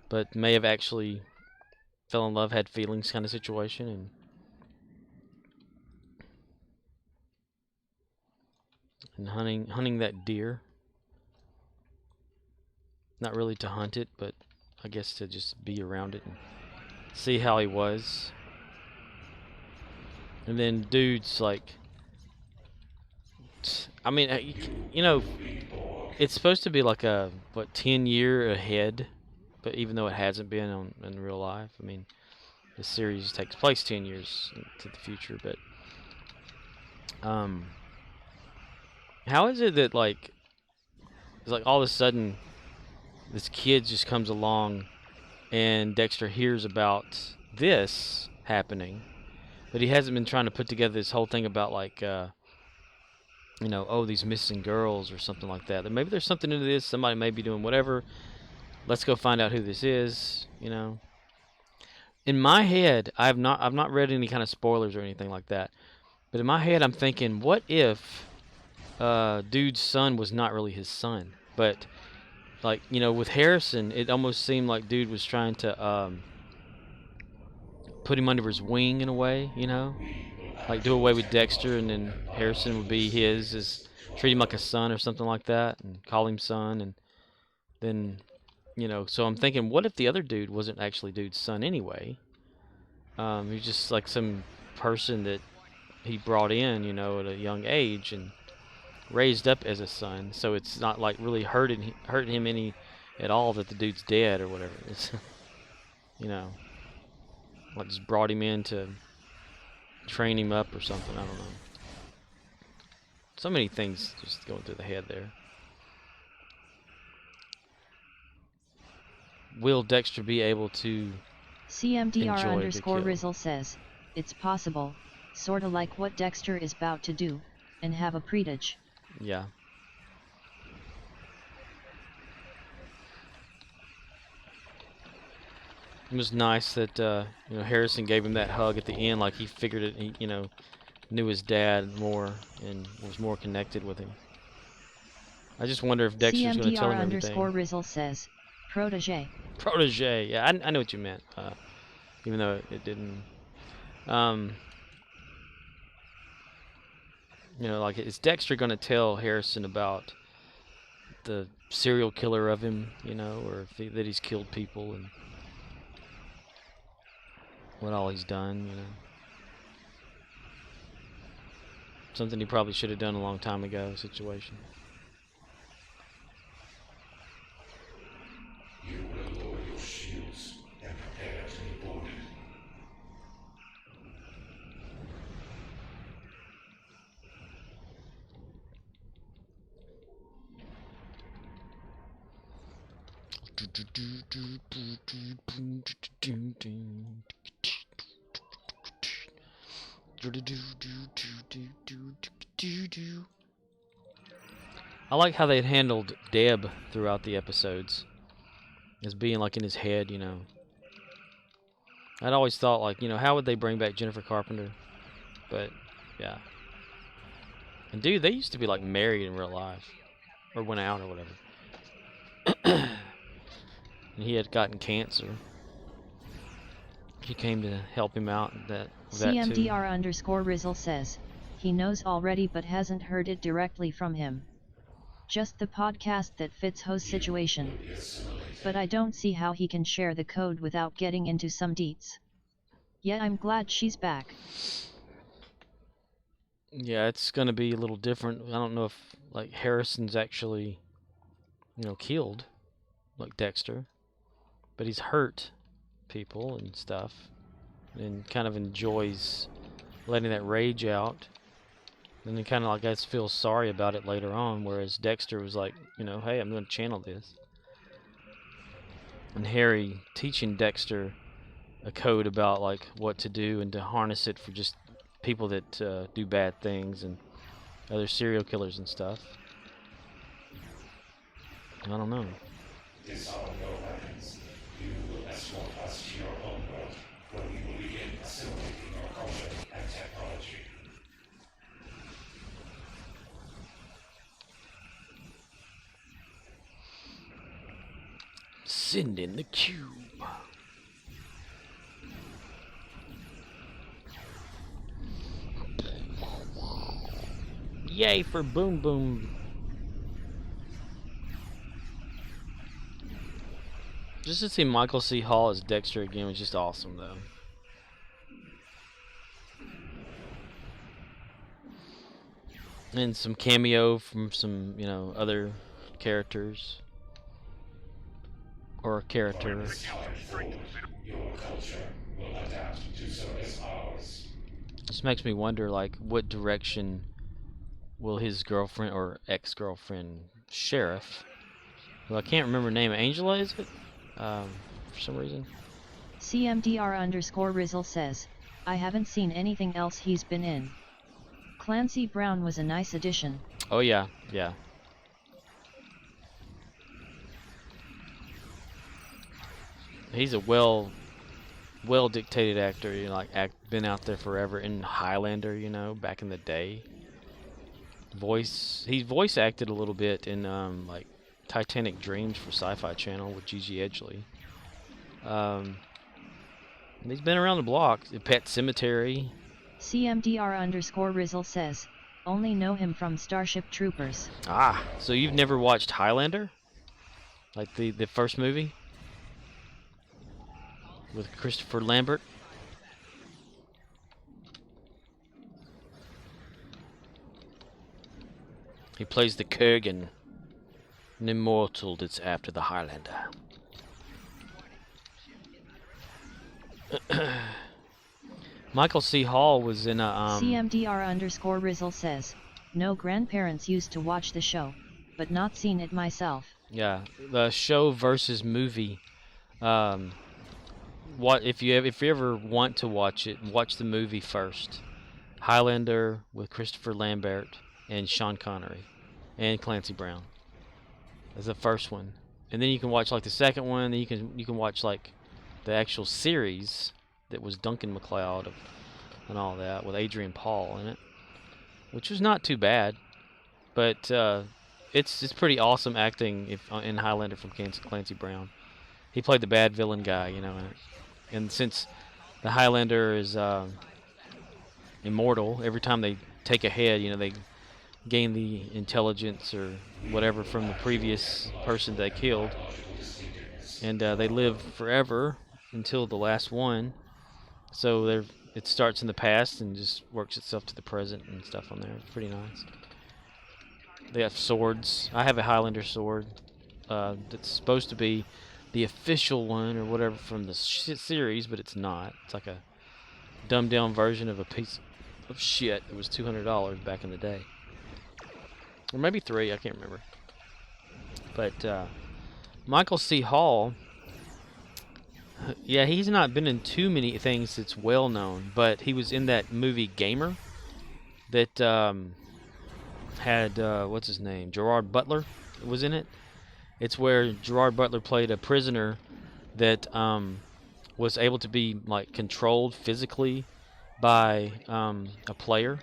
But may have actually fell in love, had feelings kind of situation, and hunting that deer. Not really to hunt it, but I guess to just be around it and see how he was. And then dude's like, I mean, you know, it's supposed to be like a, what, 10-year ahead, but even though it hasn't been in real life, I mean, the series takes place 10 years into the future, but how is it that, like, it's like all of a sudden this kid just comes along and Dexter hears about this happening, but he hasn't been trying to put together this whole thing about, like, you know, oh, these missing girls or something like that. Maybe there's something into this. Somebody may be doing whatever. Let's go find out who this is, you know. In my head, I've not read any kind of spoilers or anything like that. But in my head, I'm thinking, what if dude's son was not really his son? But, like, you know, with Harrison, it almost seemed like dude was trying to put him under his wing in a way, you know? Like, do away with Dexter, and then Harrison would be his, treat him like a son or something like that, and call him son, and then, you know, so I'm thinking, what if the other dude wasn't actually dude's son anyway? He's just like some person that he brought in, you know, at a young age and raised up as a son, so it's not like really hurting him any at all that the dude's dead or whatever. It's, you know, like just brought him in to train him up or something. I don't know. So many things just going through the head there. Will Dexter be able to CMDR_Rizzle says, it's possible, sorta like what Dexter is about to do, and have a predige. Yeah. It was nice that you know, Harrison gave him that hug at the end, like he figured it. He, you know, knew his dad more and was more connected with him. I just wonder if Dexter's going to tell him everything. CMDR_Rizzle says, protege. Protege. Yeah, I know what you meant. Even though it didn't. You know, like, is Dexter going to tell Harrison about the serial killer of him, you know, or if that he's killed people and what all he's done, you know? Something he probably should have done a long time ago situation. You will lower your shields and prepare to be boarded. I like how they handled Deb throughout the episodes as being like in his head, you know. I'd always thought, like, you know, how would they bring back Jennifer Carpenter? But yeah. And dude, they used to be like married in real life, or went out or whatever. And he had gotten cancer. He came to help him out with that too. CMDR_Rizzle says, he knows already but hasn't heard it directly from him. Just the podcast that fits Ho's situation. But I don't see how he can share the code without getting into some deets. Yet I'm glad she's back. Yeah, it's gonna be a little different. I don't know if like Harrison's actually, killed, like Dexter, but he's hurt people and stuff, and kind of enjoys letting that rage out. And he kind of, I guess, feels sorry about it later on, whereas Dexter was like, hey, I'm gonna channel this. And Harry teaching Dexter a code about like what to do and to harness it for just people that do bad things and other serial killers and stuff. I don't know. Disarm your weapons. You will escort us to your home world, where we will begin assimilating your culture and technology. Send in the cube. Yay for Boom Boom. Just to see Michael C. Hall as Dexter again was just awesome, though. And some cameo from some, other characters. Or a character. Your culture will adapt to service ours. This makes me wonder, like, what direction will his girlfriend or ex-girlfriend, Sheriff, who I can't remember her name, Angela, is it? For some reason. CMDR_Rizzle says, I haven't seen anything else he's been in. Clancy Brown was a nice addition. Oh yeah, yeah. He's a well dictated actor, been out there forever in Highlander, back in the day. He's voice acted a little bit in like Titanic Dreams for Sci-Fi Channel with Gigi Edgley. He's been around the block. Pet Cemetery. CMDR_Rizzle says, only know him from Starship Troopers. Ah, so you've never watched Highlander? Like the first movie? With Christopher Lambert? He plays the Kurgan, an immortal that's after the Highlander. Michael C. Hall was in a CMDR_Rizzle says, no, grandparents used to watch the show, but not seen it myself. Yeah, the show versus movie. If you ever want to watch it, watch the movie first. Highlander with Christopher Lambert and Sean Connery and Clancy Brown. That's the first one, and then you can watch like the second one. Then you can watch like the actual series that was Duncan MacLeod and all that with Adrian Paul in it, which was not too bad, but it's pretty awesome acting in Highlander from Clancy Brown. He played the bad villain guy, in it. And since the Highlander is immortal, every time they take a head, they gain the intelligence or whatever from the previous person they killed, and they live forever until the last one. So it starts in the past and just works itself to the present and stuff on there. It's pretty nice. They have swords. I have a Highlander sword that's supposed to be the official one or whatever from the series, but it's not. It's like a dumbed down version of a piece of shit. It was $200 back in the day, or maybe $3. I can't remember. But Michael C. Hall, yeah, he's not been in too many things that's well known, but he was in that movie Gamer that had what's his name? Gerard Butler was in it. It's where Gerard Butler played a prisoner that was able to be like controlled physically by a player.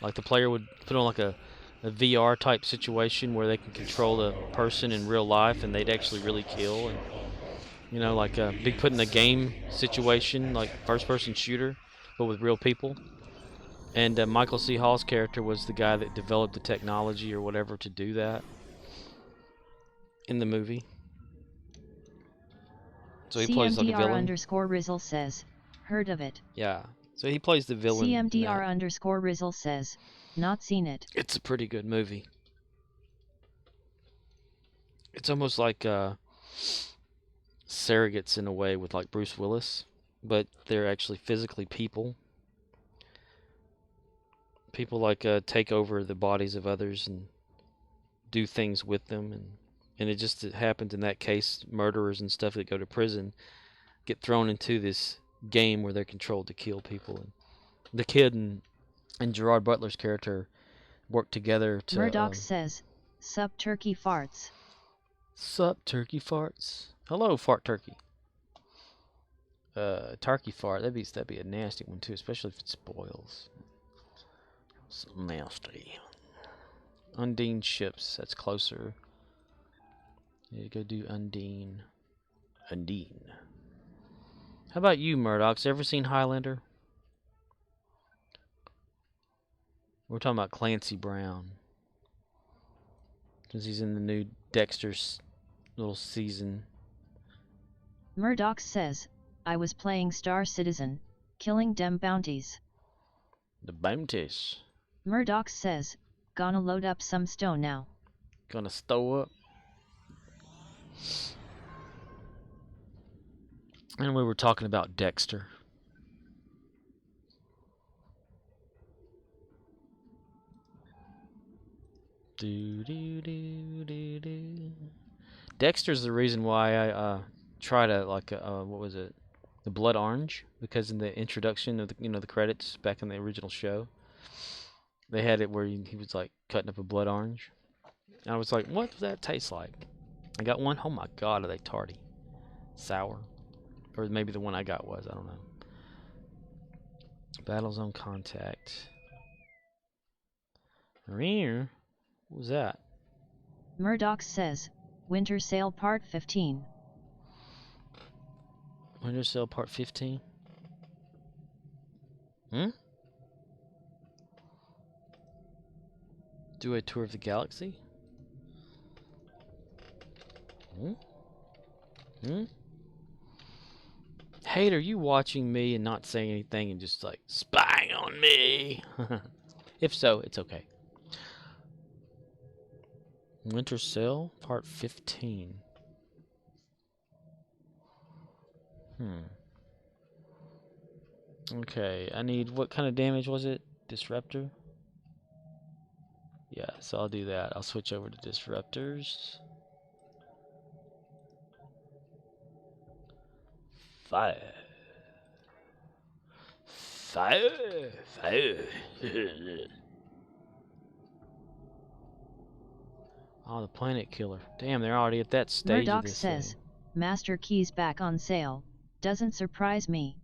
Like the player would put on like a VR type situation where they can control a person in real life and they'd actually really kill, and like a big put in a game situation, like first person shooter, but with real people. And Michael C. Hall's character was the guy that developed the technology or whatever to do that in the movie. So he plays like a villain. CMDR_Rizzle says, heard of it. Yeah. So he plays the villain. CMDR_Rizzle says, not seen it. It's a pretty good movie. It's almost like surrogates in a way with like Bruce Willis, but they're actually physically people. People like take over the bodies of others and do things with them, and it just happens in that case, murderers and stuff that go to prison get thrown into this game where they're controlled to kill people. And the kid and Gerard Butler's character work together to... Murdoch says, sup turkey farts. Sup turkey farts. Hello, fart turkey. Turkey fart, that'd be a nasty one too, especially if it spoils. So nasty. Undine ships, that's closer. Need to go do Undine. Undine. How about you, Murdoch? Ever seen Highlander? We're talking about Clancy Brown. Because he's in the new Dexter's little season. Murdoch says, I was playing Star Citizen, killing dem bounties. The bounties. Murdoch says, gonna load up some stone now. Gonna stow up. And we were talking about Dexter. Dexter's the reason why I try to like what was it? The Blood Orange, because in the introduction of the credits back in the original show, they had it where he was like cutting up a blood orange. And I was like, what does that taste like? I got one. Oh my god, are they tarty? Sour. Or maybe the one I got was, I don't know. Battlezone Contact. What was that? Murdoch says, Winter Sale Part 15. Winter Sale Part 15? Do a tour of the galaxy? Hate, are you watching me and not saying anything and just like spying on me? If so, it's okay. Winter Sale Part 15. Okay, I need, what kind of damage was it? Disruptor? Yeah, so I'll do that. I'll switch over to disruptors. Fire. Oh, the Planet Killer. Damn, they're already at that stage Murdoch of this says, thing. Master Key's back on sale. Doesn't surprise me.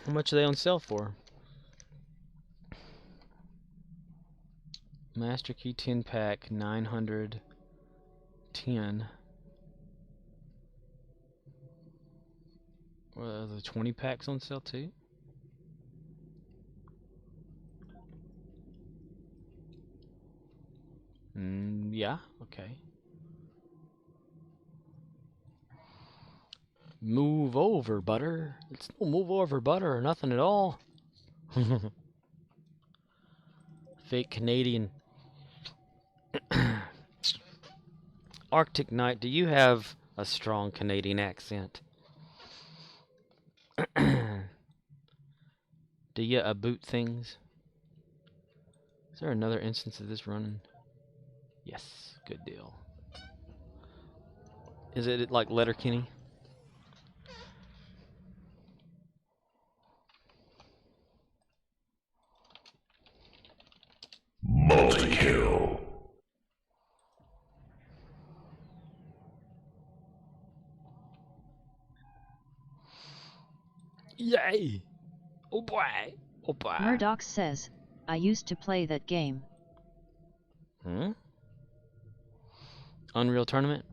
How much are they on sale for? Master Key 10 pack, 910. Well, the 20 packs on sale too? Yeah, okay. Move over, butter. It's no move over, butter, or nothing at all. Fake Canadian. Arctic Knight, do you have a strong Canadian accent? Do you boot things? Is there another instance of this running? Yes, good deal. Is it like Letterkenny? Multi-kill. Yay! Oh boy! Oh boy! Murdoch says, I used to play that game. Unreal Tournament?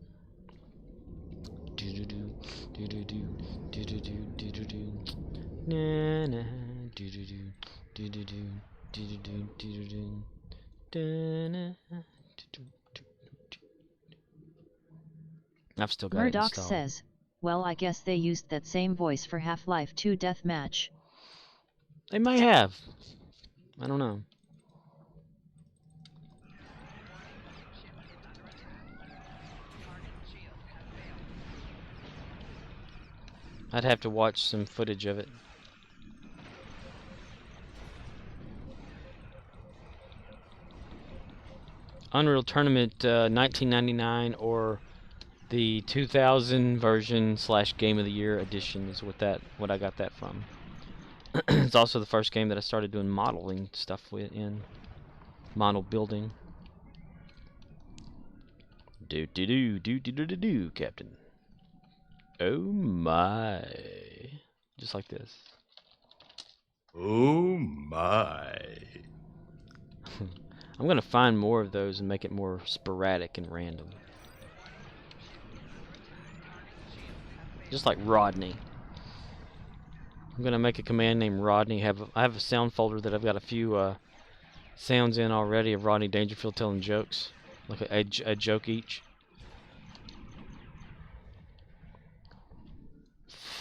Na na I've still got it Murdoch installed. says, well, I guess they used that same voice for Half-Life 2 Deathmatch. They may have. I don't know. I'd have to watch some footage of it. Unreal Tournament 1999 or the 2000 version / Game of the Year edition is what I got that from. It's also the first game that I started doing modeling stuff in. Model building. Do, Captain. Oh my. Just like this. Oh my. I'm gonna find more of those and make it more sporadic and random. Just like Rodney. I'm gonna make a command named Rodney. I have a sound folder that I've got a few sounds in already of Rodney Dangerfield telling jokes, like a joke each.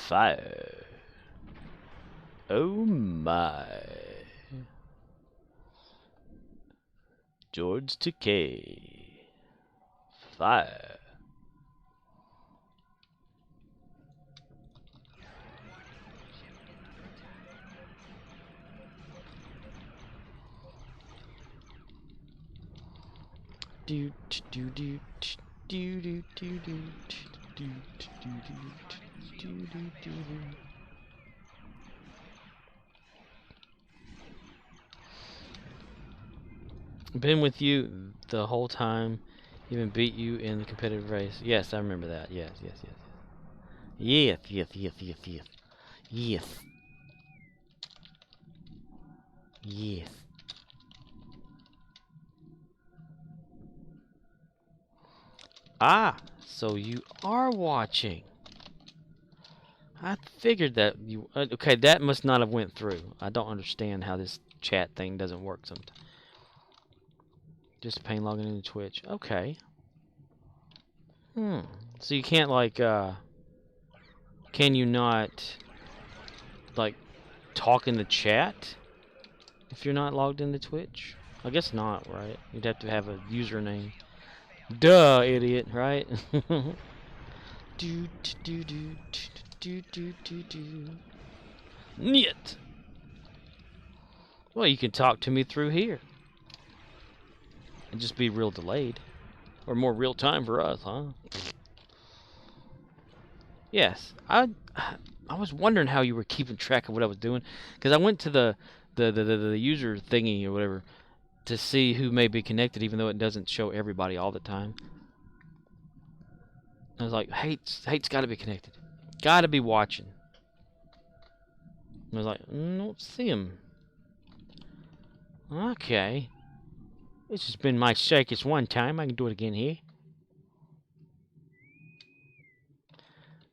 Fire. Oh my. George Takei. Fire. Do do do do do do do do do. Been with you the whole time, even beat you in the competitive race. Yes, I remember that. Yes. Yes. Ah, so you are watching. I figured that you... okay, that must not have went through. I don't understand how this chat thing doesn't work sometimes. Just pain logging into Twitch. Okay. So you can't, like, can you not, like, talk in the chat if you're not logged into Twitch? I guess not, right? You'd have to have a username. Duh, idiot, right? Niet. Well, you can talk to me through here. And just be real delayed. Or more real time for us, huh? Yes. I was wondering how you were keeping track of what I was doing. Because I went to the user thingy or whatever to see who may be connected, even though it doesn't show everybody all the time. I was like, Hate's got to be connected. Got to be watching. I was like, don't see him. Okay. This has been my circus one time. I can do it again here.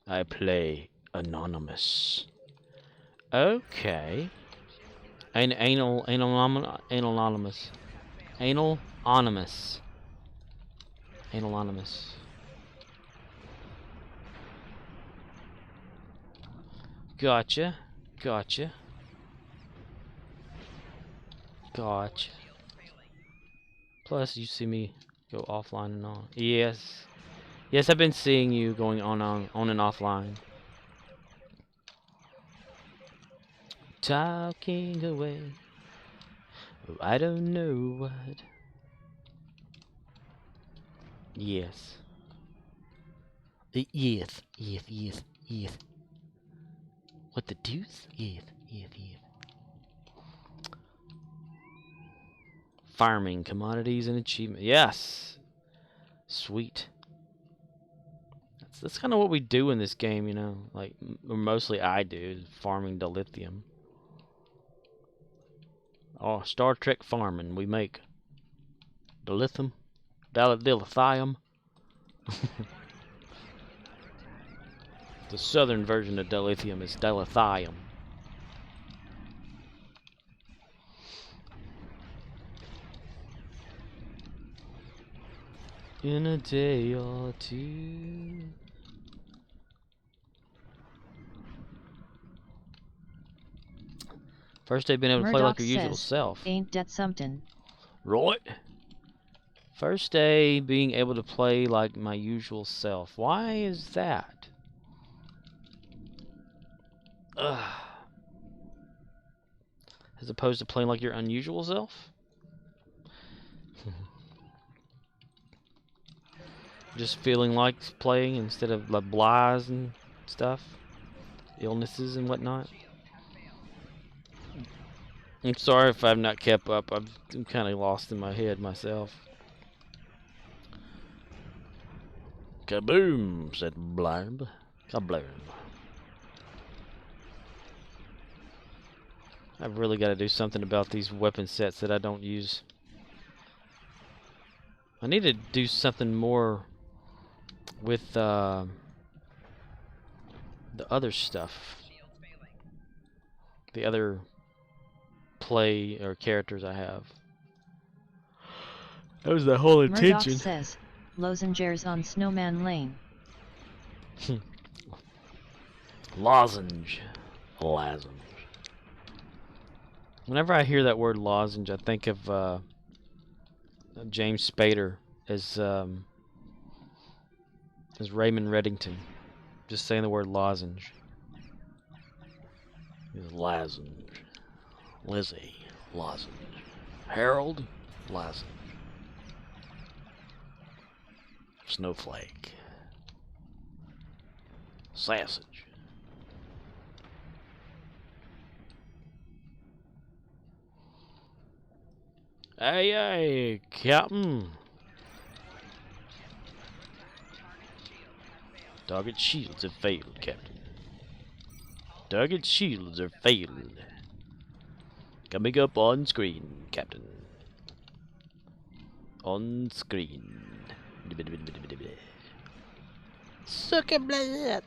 I play anonymous. Okay. Anonymous. Gotcha. Plus, you see me go offline and on. Yes, I've been seeing you going on and offline. Talking away. Oh, I don't know what. Yes. Yes. What the deuce? Yes. Farming, commodities, and achievement. Yes. Sweet. That's kind of what we do in this game, you know. Like, or mostly I do, farming dilithium. Oh, Star Trek farming. We make dilithium. Dilithium. The southern version of dilithium is dilithium. in a day or two. First day being able to play like Murdoch your usual says, self. ain't that something? Right. First day being able to play like my usual self. Why is that? Ugh. As opposed to playing like your unusual self? Just feeling like playing instead of like blahs and stuff. Illnesses and whatnot. I'm sorry if I've not kept up. I'm kind of lost in my head myself. Kaboom, said Blarb. Kabloom. I've really got to do something about these weapon sets that I don't use. I need to do something more with the other stuff. The other play or characters I have. That was the whole intention. Murdoch says, lozenges on Snowman Lane. Lozenge. Lozenge. Whenever I hear that word lozenge, I think of James Spader as Raymond Reddington. Just saying the word lozenge. Lozenge. Lizzie. Lozenge. Harold. Lozenge. Snowflake. Sausage. Aye, aye, Captain. Target shields have failed, Captain. Target shields have failed. Coming up on screen, Captain. On screen. Suck a blood.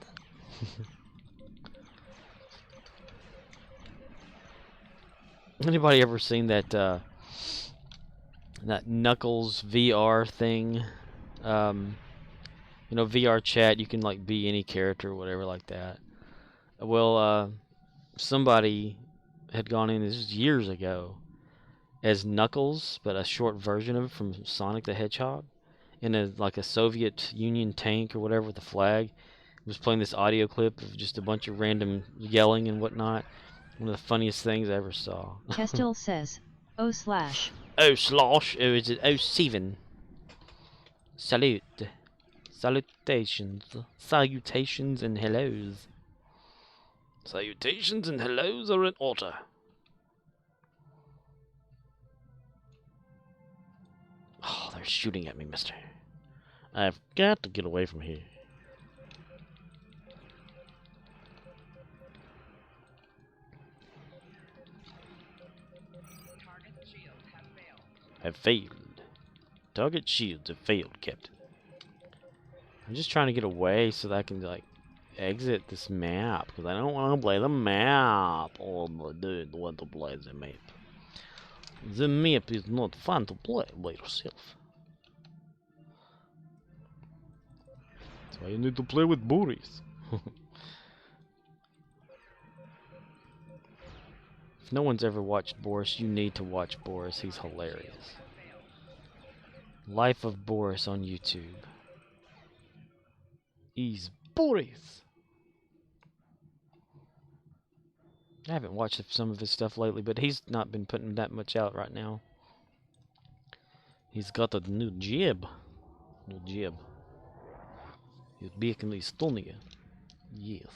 Anybody ever seen that that Knuckles VR thing? You know, VR chat, you can like be any character or whatever like that. Well, somebody had gone in, this was years ago, as Knuckles, but a short version of it from Sonic the Hedgehog, in like a Soviet Union tank or whatever with the flag. He was playing this audio clip of just a bunch of random yelling and whatnot. One of the funniest things I ever saw. Kestil says, oh slash. Oh slash, or is it 07? Salute. Salutations. Salutations and hellos. Salutations and hellos are in order. Oh, they're shooting at me, mister. I've got to get away from here. Have failed. Target shields have failed, Captain. I'm just trying to get away so that I can, like, exit this map. Because I don't want to play the map. Oh, I don't want to play the map. The map is not fun to play by yourself. That's why you need to play with Boris. If no one's ever watched Boris, you need to watch Boris. He's hilarious. Life of Boris on YouTube. He's Boris. I haven't watched some of his stuff lately, but he's not been putting that much out right now. He's got a new jib. New jib. He's back in Estonia. Yes.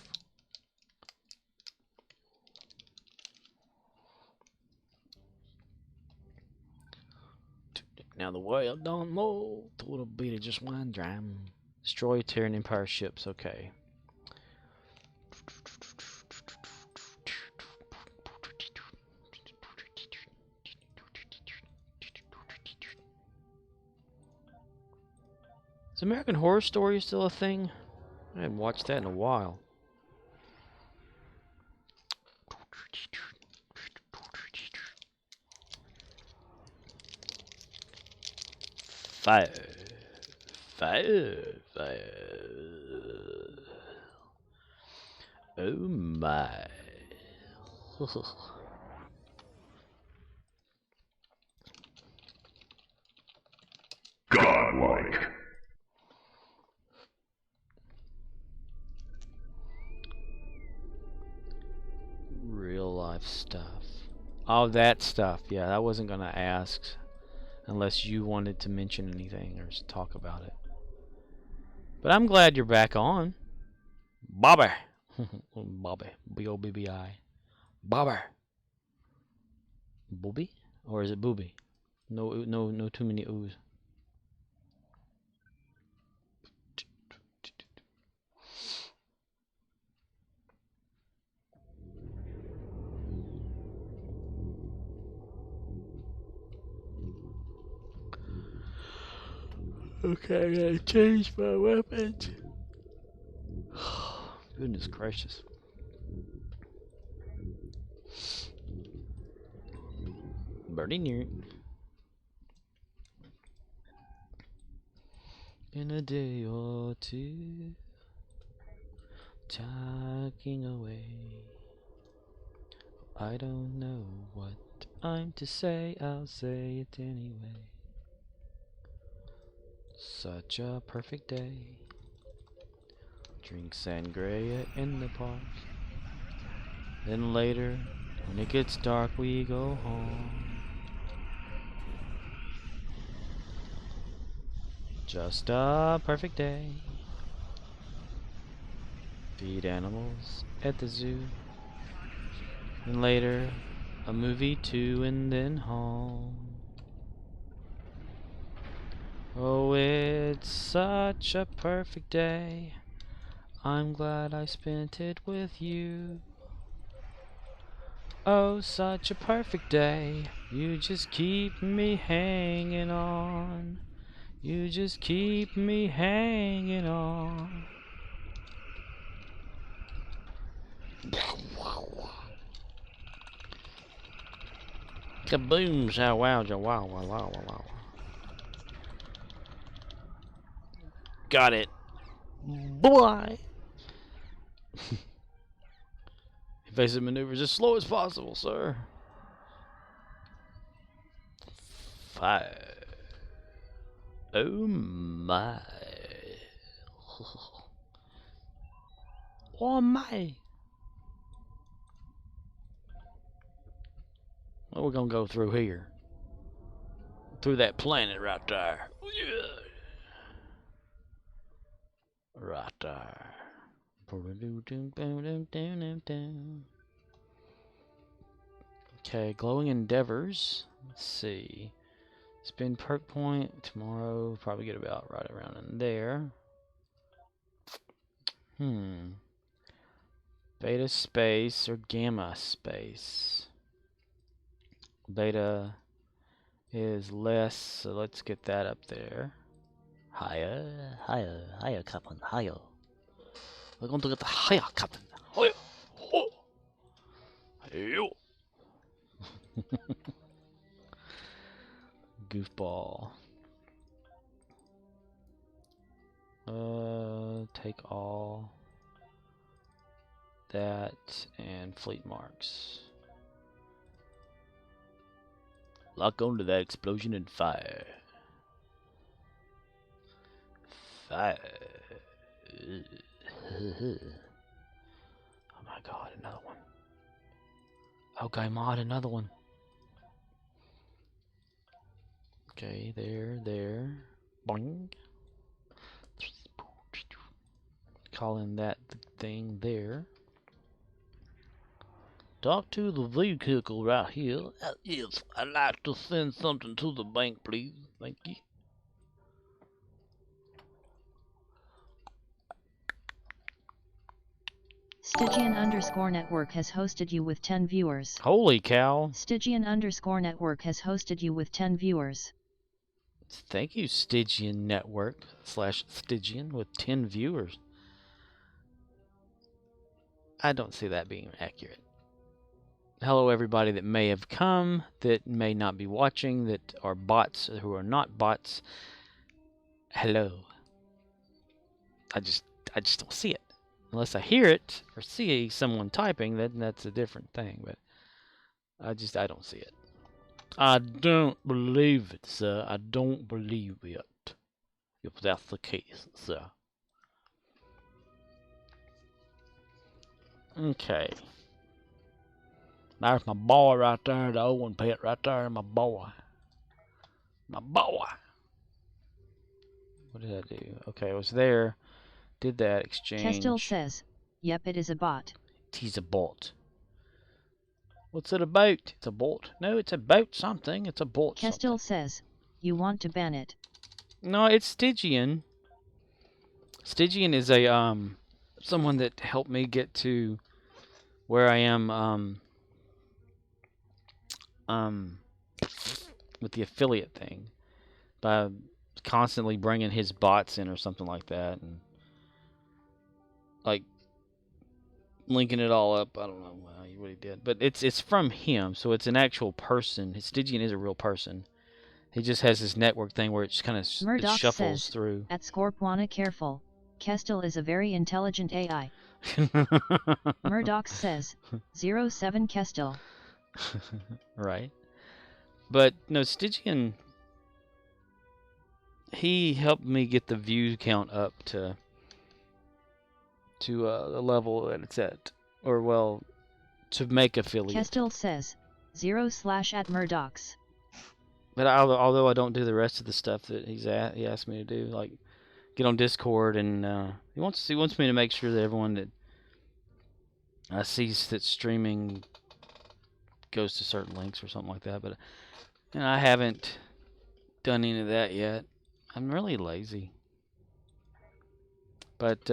Now the world don't know. Total beat of just one dram. Destroy Terran Empire ships. Okay. Is American Horror Story still a thing? I haven't watched that in a while. Fire. Fire, fire. Oh my. Godlike. Real life stuff. Oh, that stuff. Yeah, I wasn't gonna ask unless you wanted to mention anything or talk about it. But I'm glad you're back on. Bobby. Bobby. B-O-B-B-I. Bobby. Booby? Or is it booby? No too many oohs. Okay, I gotta change my weapons. Goodness gracious. Birdie near. In a day or two, talking away. I don't know what I'm to say, I'll say it anyway. Such a perfect day. Drink sangria in the park. Then later, when it gets dark, we go home. Just a perfect day. Feed animals at the zoo. And later, a movie too, and then home. Oh, it's such a perfect day. I'm glad I spent it with you. Oh, such a perfect day. You just keep me hanging on. You just keep me hanging on. Kaboom, show wow, wow, wow, wow, wow. Got it. Boy. Evasive maneuvers as slow as possible, sir. 5. Oh my. Oh my. Well, we're gonna go through here. Through that planet right there. Right there. Okay, glowing endeavors. Let's see. Spend perk point tomorrow. Probably get about right around in there. Beta space or gamma space. Beta is less, so let's get that up there. Higher, higher, higher, Captain, higher. We're going to get the higher, Captain. Higher. Oh. Hey, Goofball. Take all that and fleet marks. Lock onto that explosion and fire. Fire. Oh my god, another one. Okay, mod, another one. Okay, there. Boing. Calling that thing there. Talk to the vehicle right here. Yes, I'd like to send something to the bank, please. Thank you. Stygian_network has hosted you with 10 viewers. Holy cow. Stygian_network has hosted you with 10 viewers. Thank you, Stygian Network / Stygian with 10 viewers. I don't see that being accurate. Hello, everybody that may have come, that may not be watching, that are bots, who are not bots. Hello. I just don't see it. Unless I hear it or see someone typing, then that's a different thing. But I don't see it. I don't believe it, sir. I don't believe it. If that's the case, sir. Okay. There's my boy right there, the Owen pit right there, my boy. My boy. What did I do? Okay, I was there. Did that exchange. Kestil says, yep, it is a bot. He's a bot. What's it about? It's a bot. No, it's about something. It's a bot. Kestil says, you want to ban it. No, it's Stygian. Stygian is a someone that helped me get to where I am with the affiliate thing by constantly bringing his bots in or something like that, and like linking it all up. I don't know what he did, but it's from him, so it's an actual person. Stygian is a real person. He just has this network thing where it just kind of shuffles says, through. At Scorpwana, careful. Kestil is a very intelligent AI. Murdoch says, 07 Kestil. Right. But no, Stygian, he helped me get the view count up to the level that it's at, or well, to make affiliate. Kestil says, 0/ Murdoch's. But although I don't do the rest of the stuff that he asked me to do, like get on Discord, and he wants me to make sure that everyone that sees that streaming goes to certain links or something like that. But I haven't done any of that yet. I'm really lazy. But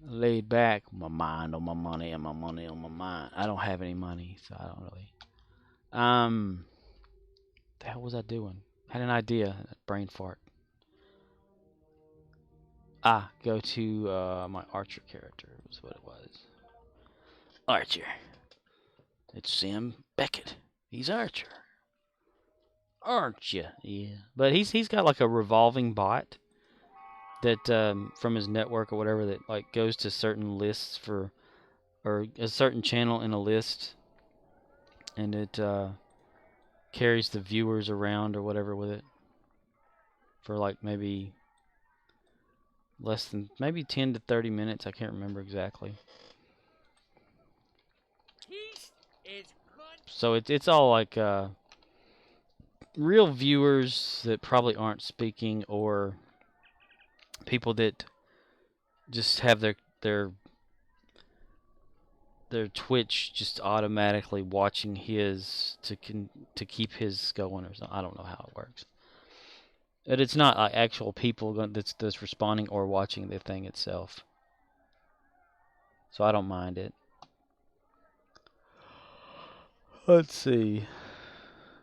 laid back, my mind on my money and my money on my mind. I don't have any money, so I don't really. The hell was I doing? Had an idea, brain fart. Go to my Archer character was what it was. Archer. It's Sam Beckett. He's Archer. Aren't you? Yeah. But he's got like a revolving bot that from his network or whatever that like goes to certain lists or a certain channel in a list, and it carries the viewers around or whatever with it for like maybe less than maybe 10 to 30 minutes. I can't remember exactly. So it's all like real viewers that probably aren't speaking, or people that just have their Twitch just automatically watching his to keep his going or something. I don't know how it works. But it's not like actual people that's responding or watching the thing itself. So I don't mind it. Let's see.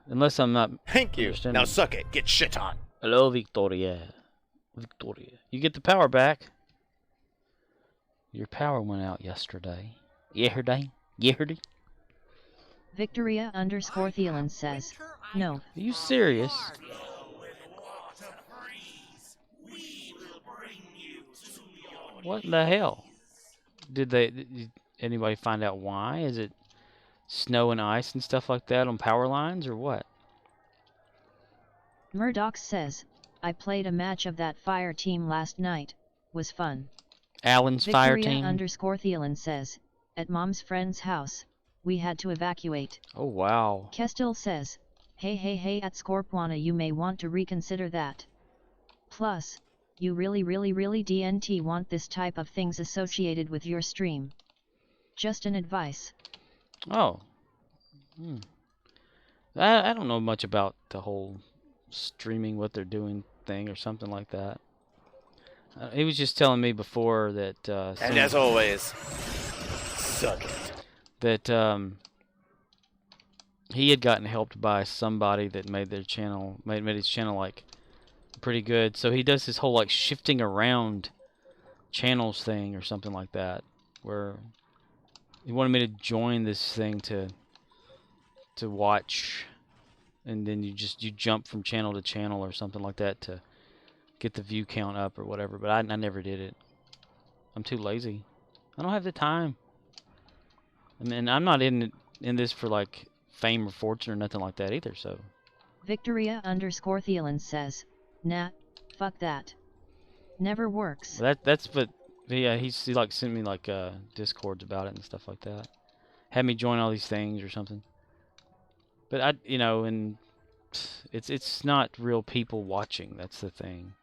Unless I'm not. Thank you. Now suck it. Get shit on. Hello, Victoria. Victoria. You get the power back. Your power went out yesterday. Yesterday? Victoria _Thielen says, no. Are you serious? What the hell? Did anybody find out why? Is it snow and ice and stuff like that on power lines, or what? Murdoch says, I played a match of that fire team last night. Was fun. Alan's fire team? Victoria _Thielen says, at mom's friend's house, we had to evacuate. Oh, wow. Kestil says, hey, at Scorpwana you may want to reconsider that. Plus, you really DNT want this type of things associated with your stream. Just an advice. Oh. I don't know much about the whole streaming what they're doing thing or something like that. He was just telling me before that and as always, suck it. That he had gotten helped by somebody that made their channel made his channel like pretty good. So he does this whole like shifting around channels thing or something like that, where he wanted me to join this thing to watch, and then you jump from channel to channel or something like that to get the view count up or whatever, but I never did it. I'm too lazy. I don't have the time. I mean, I'm not in this for like fame or fortune or nothing like that either. So. Victoria_Thielen says, nah, fuck that. Never works. Well, that's but yeah, he like sent me like discords about it and stuff like that. Had me join all these things or something. But and it's not real people watching. That's the thing.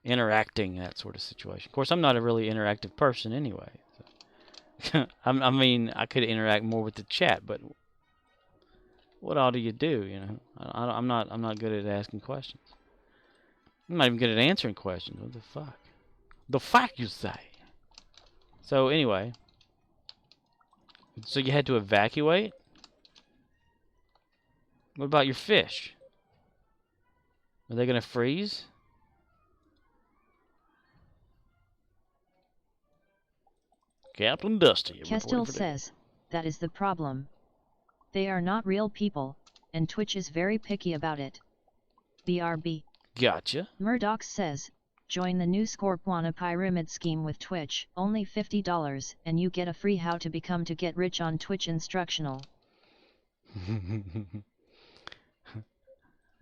Interacting, that sort of situation. Of course, I'm not a really interactive person anyway. So. I mean, I could interact more with the chat, but what all do you do? You know, I'm not good at asking questions. I'm not even good at answering questions. What the fuck? The fuck you say? So anyway, so you had to evacuate? What about your fish? Are they gonna freeze? Captain Dusty. Kestil says, that is the problem. They are not real people, and Twitch is very picky about it. BRB. Gotcha. Murdoch says, join the new Scorpwana pyramid scheme with Twitch, only $50, and you get a free how to become to get rich on Twitch instructional.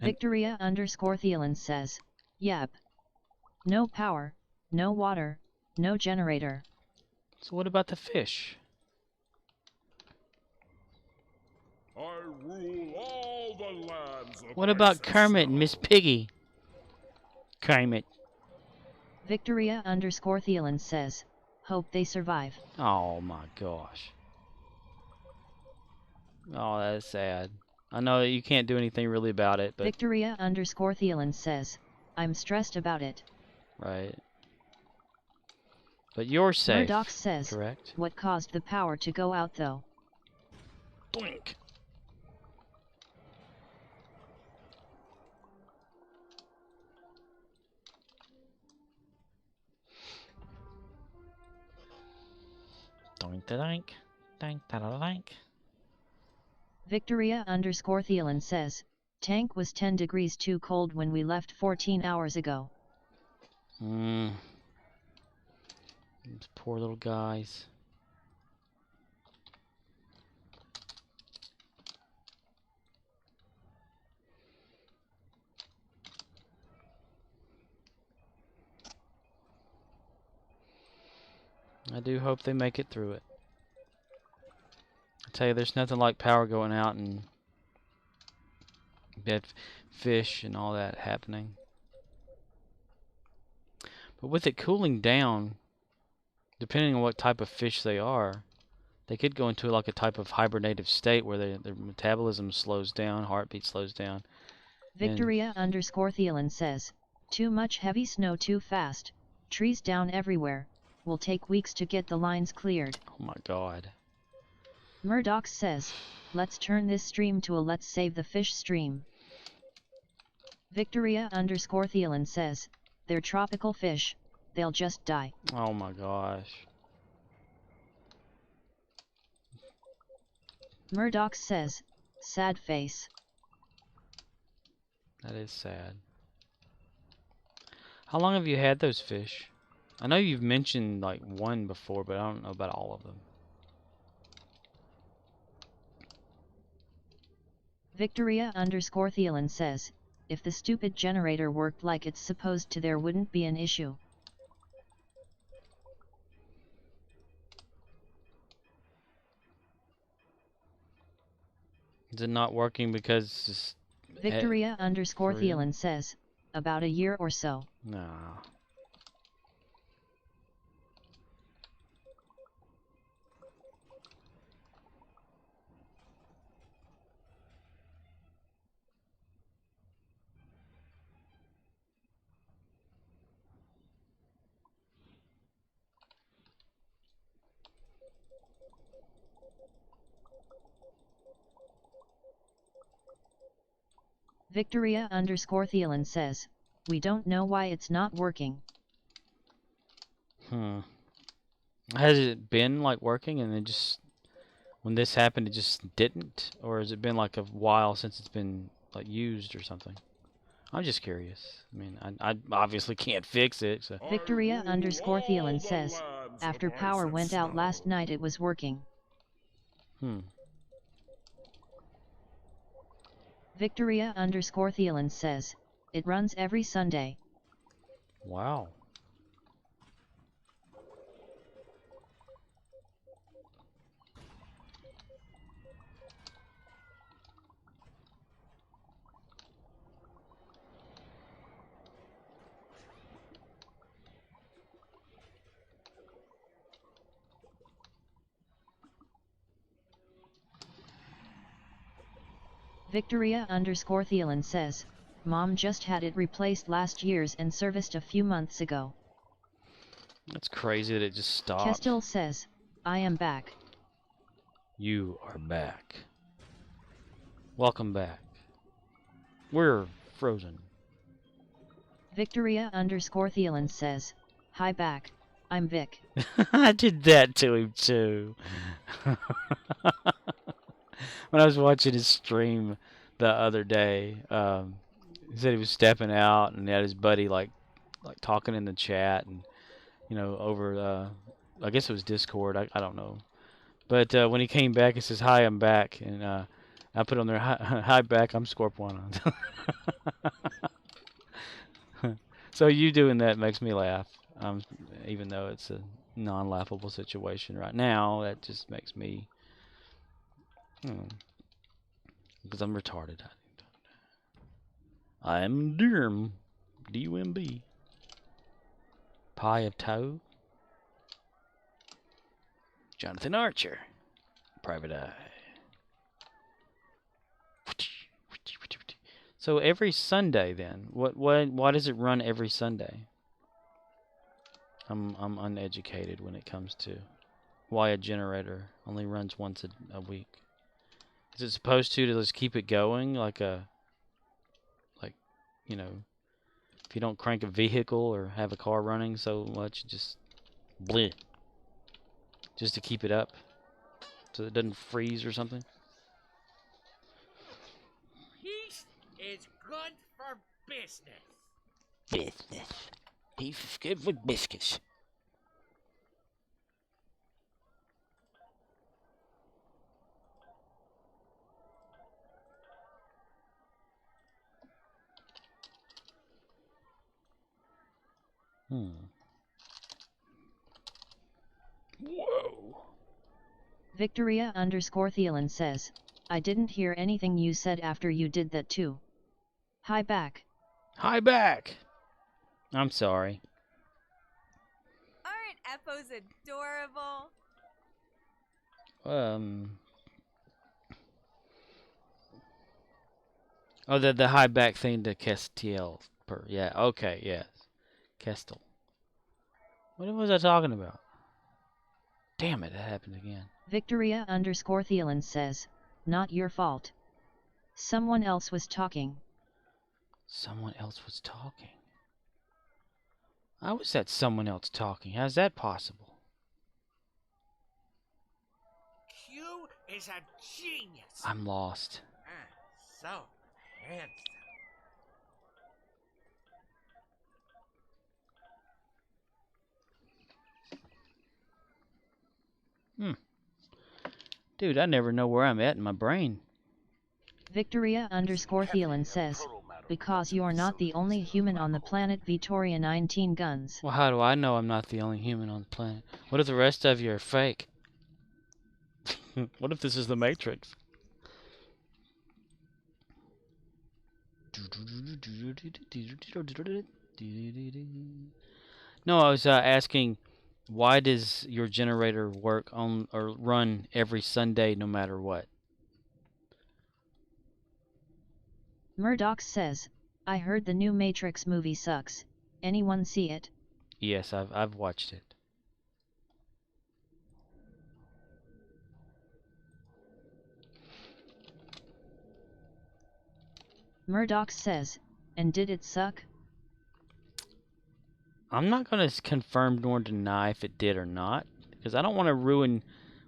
Victoria_Thielen says, yep. No power, no water, no generator. So what about the fish? I rule all the lands of What about Kermit and Miss Piggy? Kermit. Victoria_Thielen says, hope they survive. Oh my gosh. Oh, that's sad. I know you can't do anything really about it, but... Victoria_Thielen says, I'm stressed about it. Right. But you're safe. Murdoch says, correct? What caused the power to go out though? Doink. Doink-da-doink. Doink-da-da-doink. Victoria_Thielen says, tank was 10 degrees too cold when we left 14 hours ago. These poor little guys. I do hope they make it through it. I tell you, there's nothing like power going out and dead fish and all that happening. But with it cooling down, depending on what type of fish they are, they could go into like a type of hibernative state where their metabolism slows down, heartbeat slows down. Victoria_Thielen says, too much heavy snow too fast, trees down everywhere, will take weeks to get the lines cleared. Oh my god. Murdoch says, let's turn this stream to a let's save the fish stream. Victoria_Thielen says, they're tropical fish, they'll just die. Oh my gosh. Murdoch says, sad face. That is sad. How long have you had those fish? I know you've mentioned like one before, but I don't know about all of them. Victoria_Thielen says, if the stupid generator worked like it's supposed to, there wouldn't be an issue. Is it not working because... Victoria_Thielen says, about a year or so. Nah. Victoria_Thielen says, we don't know why it's not working. Has it been like working and it just, when this happened, it just didn't? Or has it been like a while since it's been like used or something? I'm just curious. I mean, I obviously can't fix it. So. Victoria_Thielen says, after power went out last night it was working. Victoria_Thielen says, it runs every Sunday. Wow. Victoria_Thielen says, Mom just had it replaced last year's and serviced a few months ago. That's crazy that it just stopped. Kestil says, I am back. You are back. Welcome back. We're frozen. Victoria_Thielen says, hi back, I'm Vic. I did that to him too. When I was watching his stream the other day, he said he was stepping out and he had his buddy like talking in the chat and over I guess it was Discord. I don't know. But when he came back, he says, "Hi, I'm back," and I put on there, "Hi, back, I'm Scorpwana." So you doing that makes me laugh, even though it's a non-laughable situation right now. That just makes me, because I'm retarded. I am Durm, D-U-M-B. Pie of Toe. Jonathan Archer, Private Eye. So every Sunday, then, why does it run every Sunday? I'm uneducated when it comes to why a generator only runs once a week. Is it supposed to just keep it going like if you don't crank a vehicle or have a car running so much, just bleh, just to keep it up so it doesn't freeze or something? Peace is good for business. Business. He's good for biscuits. Whoa. Victoria_Thielen says, I didn't hear anything you said after you did that too. Hi back. Hi back. I'm sorry. Aren't Eppos adorable? Oh, the high back thing to Castiel. Yeah, okay, yes. Kestel. What was I talking about? Damn it, that happened again. Victoria_Thielen says, not your fault. Someone else was talking. Someone else was talking? How was that someone else talking? How's that possible? Q is a genius. I'm lost. So handsome. Dude, I never know where I'm at in my brain. Victoria_Thielen says, because you're not the only human on the planet. Victoria 19 guns. Well, how do I know I'm not the only human on the planet? What if the rest of you are fake? What if this is the Matrix? No, I was asking, why does your generator work on or run every Sunday no matter what? Murdoch says, I heard the new Matrix movie sucks. Anyone see it? Yes, I've watched it. Murdoch says, and did it suck? I'm not going to confirm nor deny if it did or not, because I don't want to ruin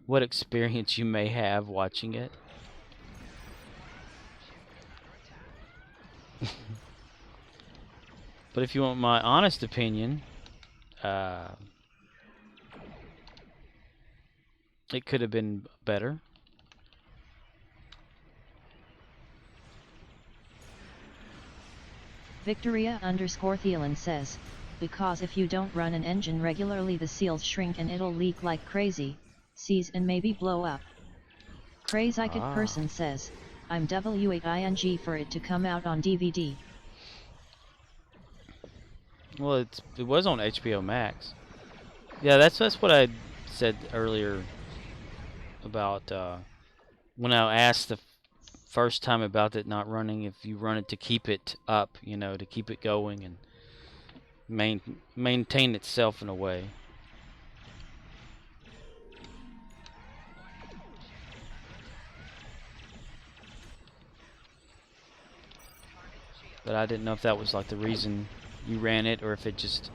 what experience you may have watching it. But if you want my honest opinion, it could have been better. Victoria_Thielen says, because if you don't run an engine regularly the seals shrink and it'll leak like crazy, seize and maybe blow up. Crazy person says, I'm W8ing for it to come out on DVD. Well, it was on HBO Max. Yeah, that's what I said earlier about when I asked the first time about it not running, if you run it to keep it up, you know, to keep it going and maintain itself in a way. But I didn't know if that was like the reason you ran it, or if it just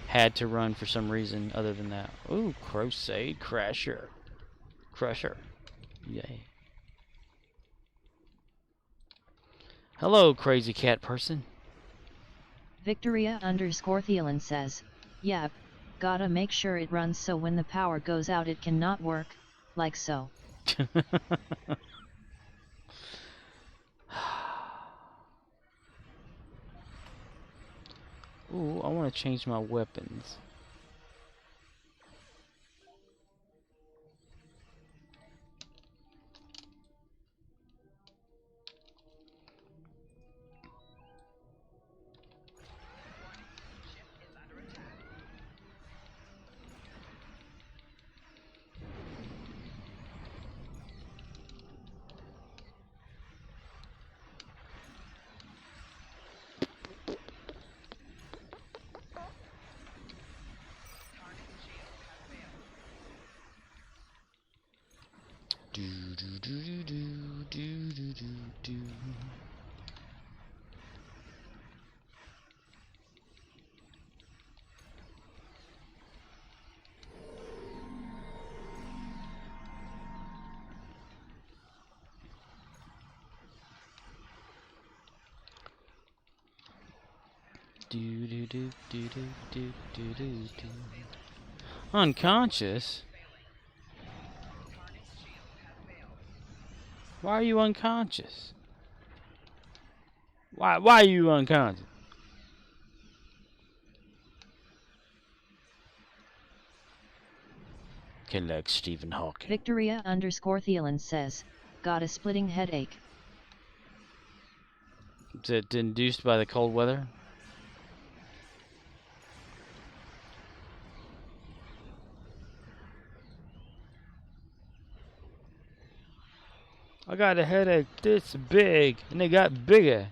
had to run for some reason other than that. Ooh, Crusade Crusher. Yay. Hello, crazy cat person. Victoria_Thielen says, yep, gotta make sure it runs so when the power goes out it cannot work, like so. Ooh, I want to change my weapons. Unconscious? Why are you unconscious? Why are you unconscious? Like Stephen Hawking. Victoria_Thielen says, got a splitting headache. Is it induced by the cold weather? I got a headache this big, and it got bigger.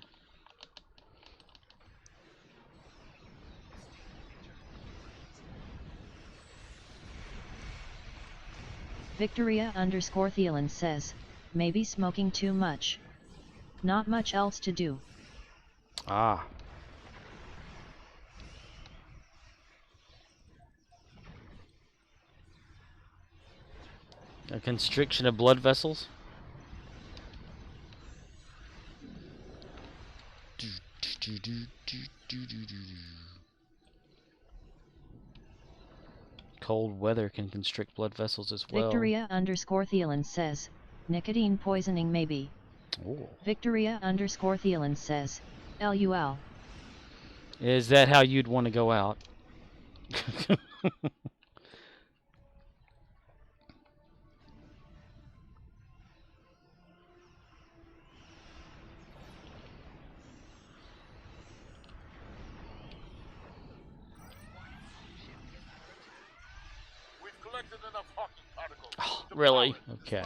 Victoria_Thielen says, maybe smoking too much. Not much else to do. Ah. A constriction of blood vessels? Cold weather can constrict blood vessels as well. Victoria_Thielen says, nicotine poisoning maybe. Ooh. Victoria_Thielen says, LUL. Is that how you'd want to go out? Oh, really? Okay.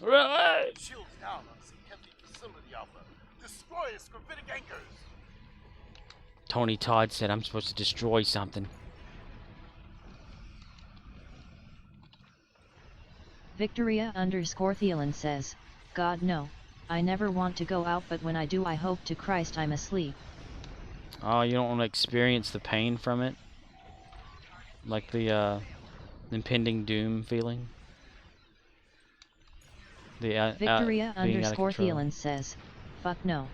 Really? Shields down on some heavy facility Alpha. Destroy its gravitic anchors. Tony Todd said I'm supposed to destroy something. Victoria_Thielen says, God no, I never want to go out, but when I do I hope to Christ I'm asleep. Oh, you don't want to experience the pain from it? Like the impending doom feeling? The Victoria_Thielen says, fuck no.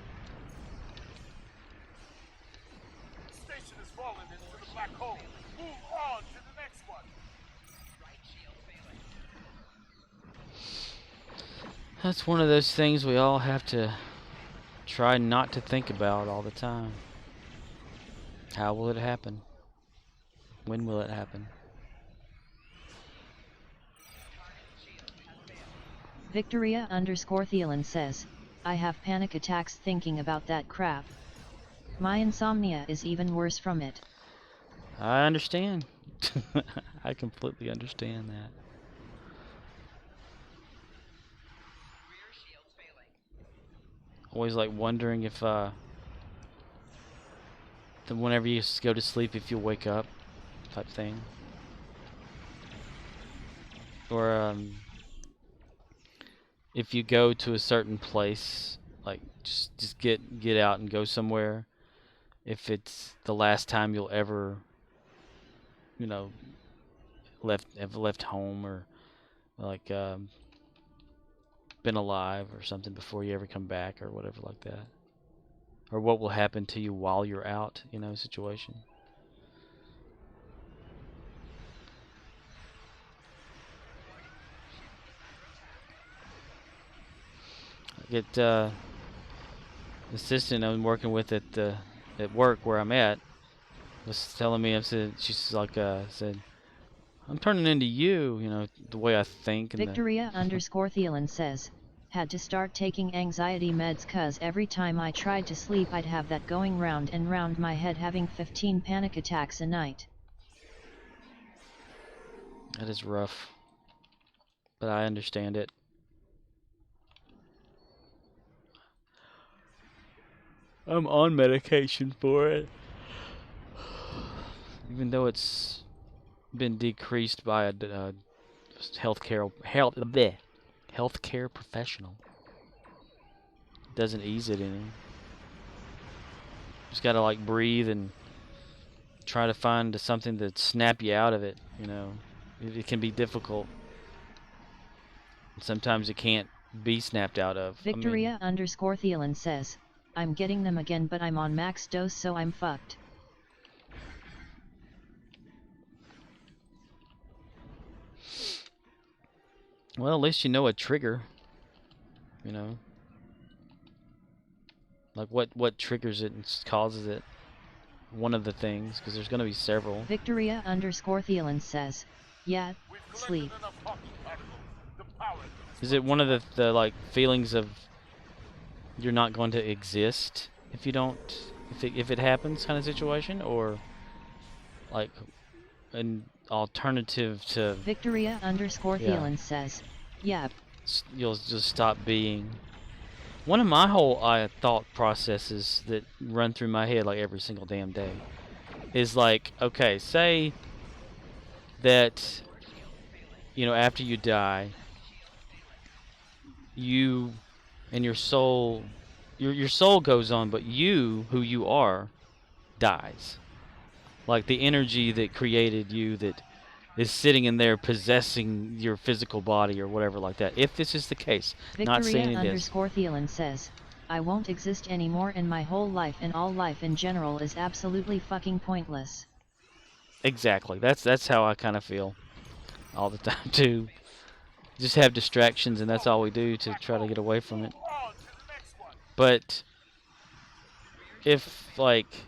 That's one of those things we all have to try not to think about all the time. How will it happen? When will it happen? Victoria_Thielen says, I have panic attacks thinking about that crap. My insomnia is even worse from it. I understand. I completely understand that. Always like wondering if whenever you go to sleep, if you'll wake up, type thing. Or if you go to a certain place, like just get out and go somewhere, if it's the last time you'll ever, you know, have left home, or like been alive or something before you ever come back, or whatever like that. Or what will happen to you while you're out, you know, situation. I get the assistant I'm working with at work where I'm at was telling me, she's like, said, I'm turning into you, you know, the way I think. And Victoria_Thielen says, had to start taking anxiety meds cause every time I tried to sleep I'd have that going round and round my head, having 15 panic attacks a night. That is rough, but I understand it. I'm on medication for it, even though it's been decreased by a healthcare professional. It doesn't ease it any. Just gotta like breathe and try to find something to snap you out of it. You know, it can be difficult. Sometimes it can't be snapped out of. Victoria_Thielen says, I'm getting them again, but I'm on max dose, so I'm fucked. Well, at least you know a trigger. You know, like what triggers it and causes it. One of the things, because there's going to be several. Victoria_Thielen says, yeah, sleep. Is it one of the like feelings of you're not going to exist if you don't, if it happens kind of situation, or like an alternative to Victoria_Thielen says, yep. You'll just stop being. One of my whole thought processes that run through my head like every single damn day is like, okay, say that, you know, after you die, you and your soul, your soul goes on, but you, who you are, dies. Like the energy that created you, that is sitting in there possessing your physical body or whatever like that. If this is the case, not saying it is. Victoria_Thielen says, I won't exist anymore, and my whole life and all life in general is absolutely fucking pointless. Exactly. That's how I kind of feel all the time too. Just have distractions, and that's all we do to try to get away from it. But if like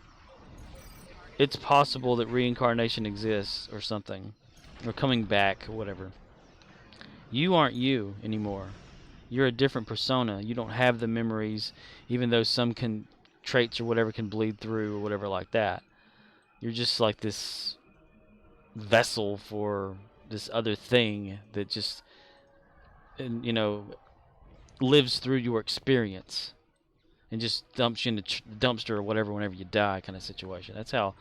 it's possible that reincarnation exists or something, or coming back or whatever, you aren't you anymore. You're a different persona. You don't have the memories, even though some traits or whatever can bleed through or whatever like that. You're just like this vessel for this other thing that just, you know, lives through your experience and just dumps you in the dumpster or whatever whenever you die, kind of situation. That's how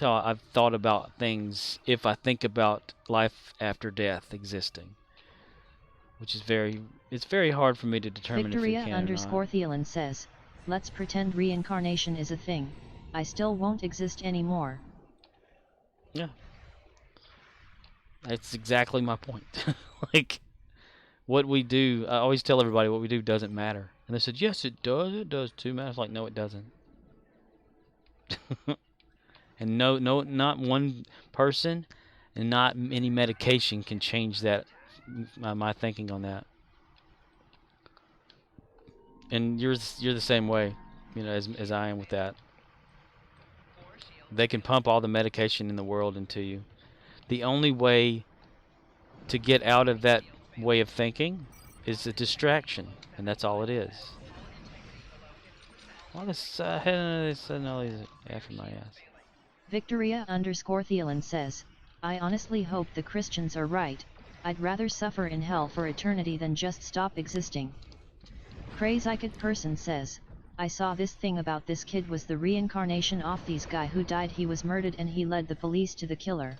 I've thought about things. If I think about life after death existing, which is it's very hard for me to determine if you can or not. Victoria_Thielen says, let's pretend reincarnation is a thing. I still won't exist anymore. Yeah. That's exactly my point. Like, what we do, I always tell everybody what we do doesn't matter. And they said, yes, it does too, man. I was like, no, it doesn't. And no, not one person and not any medication can change that, my thinking on that. And you're the same way, you know, as I am with that. They can pump all the medication in the world into you. The only way to get out of that way of thinking is a distraction, and that's all it is. Well, this after my ass. Victoria_Thielen says, I honestly hope the Christians are right. I'd rather suffer in hell for eternity than just stop existing. Crazy person says, I saw this thing about this kid was the reincarnation of this guy who died. He was murdered and he led the police to the killer.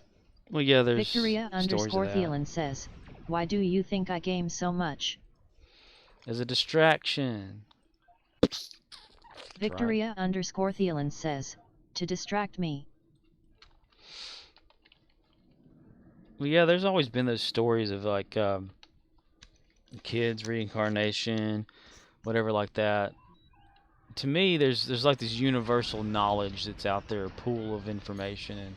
Well, yeah, there's Victoria_Thielen says, why do you think I game so much? As a distraction. Victoria_Thielen says, to distract me. Well, yeah, there's always been those stories of like kids reincarnation, whatever like that. To me, there's like this universal knowledge that's out there, a pool of information, and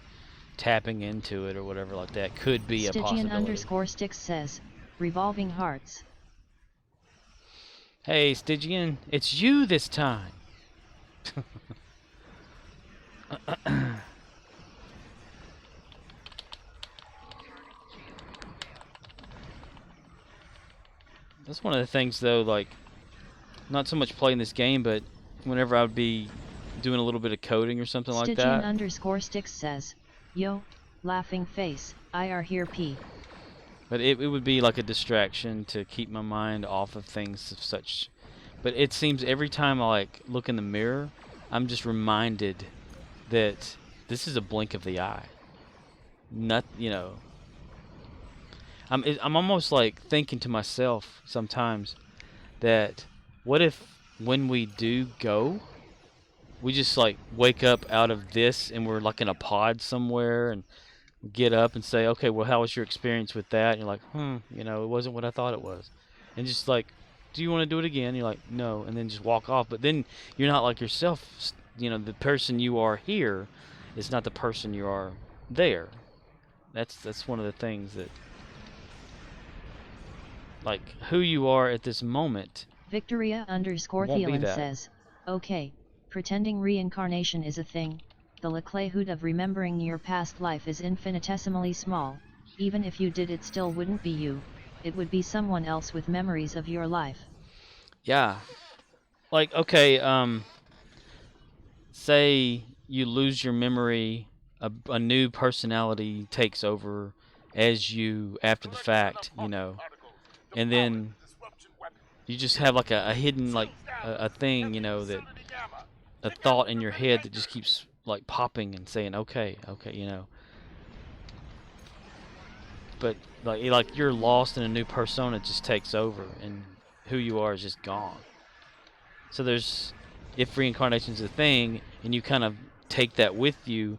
tapping into it or whatever like that could be a possibility. Stygian_Sticks says, revolving hearts. Hey, Stygian, it's you this time. That's one of the things, though, like, not so much playing this game, but whenever I would be doing a little bit of coding or something like that. Stygian_Sticks says, yo, laughing face, IR here P. But it would be like a distraction to keep my mind off of things of such. But it seems every time I like look in the mirror, I'm just reminded that this is a blink of the eye. Not, you know. I'm almost like thinking to myself sometimes that what if when we do go, we just like wake up out of this and we're like in a pod somewhere and get up and say, okay, well, how was your experience with that? And you're like, you know, it wasn't what I thought it was. And just like, do you want to do it again? And you're like, no. And then just walk off. But then you're not like yourself. You know, the person you are here is not the person you are there. That's one of the things that, like, who you are at this moment. Victoria_Thielen says, okay, pretending reincarnation is a thing. The likelihood of remembering your past life is infinitesimally small. Even if you did, it still wouldn't be you. It would be someone else with memories of your life. Yeah. Like, okay, say you lose your memory, a new personality takes over as you after the fact, you know, and then you just have like a hidden, like, a thing, you know, that a thought in your head that just keeps like popping and saying, okay, you know. But like you're lost and a new persona just takes over and who you are is just gone. So there's, if reincarnation is a thing and you kind of take that with you,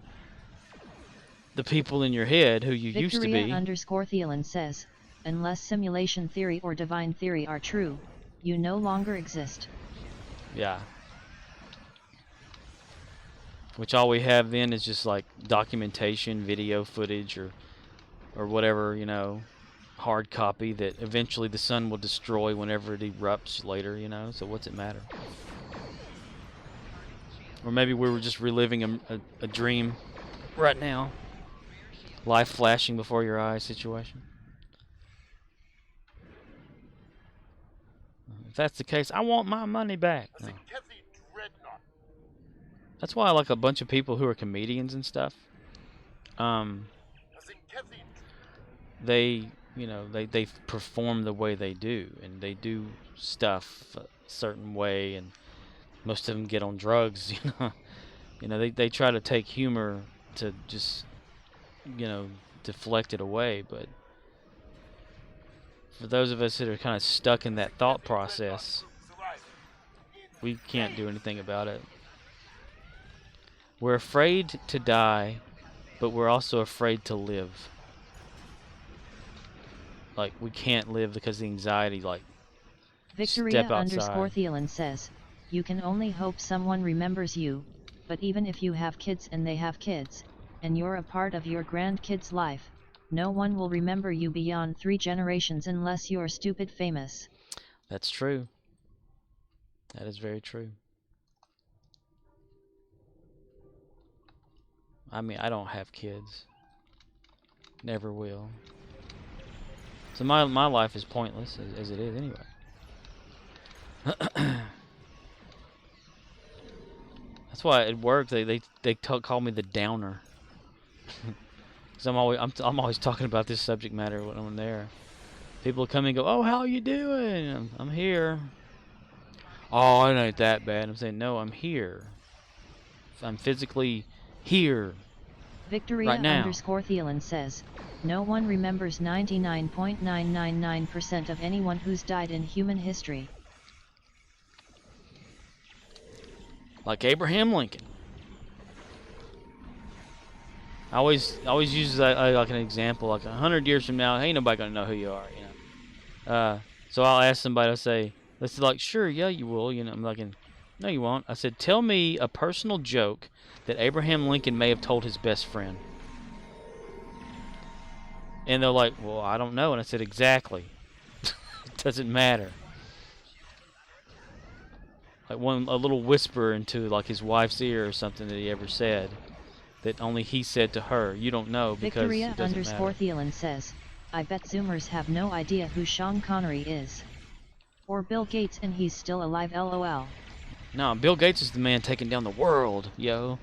the people in your head who you used to be. Victoria_Thielen says, unless simulation theory or divine theory are true, you no longer exist. Yeah. Which all we have then is just like documentation, video footage, or whatever, you know, hard copy that eventually the sun will destroy whenever it erupts later, you know, so what's it matter? Or maybe we were just reliving a dream right now. Life flashing before your eyes situation. If that's the case, I want my money back. No. That's why I like a bunch of people who are comedians and stuff. They, you know, they perform the way they do, and they do stuff a certain way, and most of them get on drugs, you know. You know, they try to take humor to just, you know, deflect it away, but for those of us that are kind of stuck in that thought process, we can't do anything about it. We're afraid to die, but we're also afraid to live. Like, we can't live because the anxiety, like, step outside. Victoria_Thielen says, you can only hope someone remembers you, but even if you have kids and they have kids, and you're a part of your grandkids' life, no one will remember you beyond 3 generations unless you're stupid famous. That's true. That is very true. I mean, I don't have kids. Never will. So my life is pointless as it is anyway. That's why at work they call me the downer. Cause I'm always talking about this subject matter when I'm there. People come and go, "Oh, how you doing?" I'm here. Oh, it ain't that bad. I'm saying, no, I'm here. I'm physically here. Victoria right now. _Thielen says, no one remembers 99.999% of anyone who's died in human history. Like Abraham Lincoln. I always use that like an example. Like 100 years from now, ain't nobody gonna know who you are. You know. So I'll ask somebody. I'll say, "Let's say like, sure, yeah, you will." You know, I'm like, "No, you won't." I said, "Tell me a personal joke that Abraham Lincoln may have told his best friend." And they're like, "Well, I don't know." And I said, "Exactly. It doesn't matter." Like a little whisper into like his wife's ear or something that he ever said that only he said to her. You don't know because Victoria it doesn't matter. Thielen says, I bet Zoomers have no idea who Sean Connery is. Or Bill Gates and he's still alive, lol. No, Bill Gates is the man taking down the world, yo.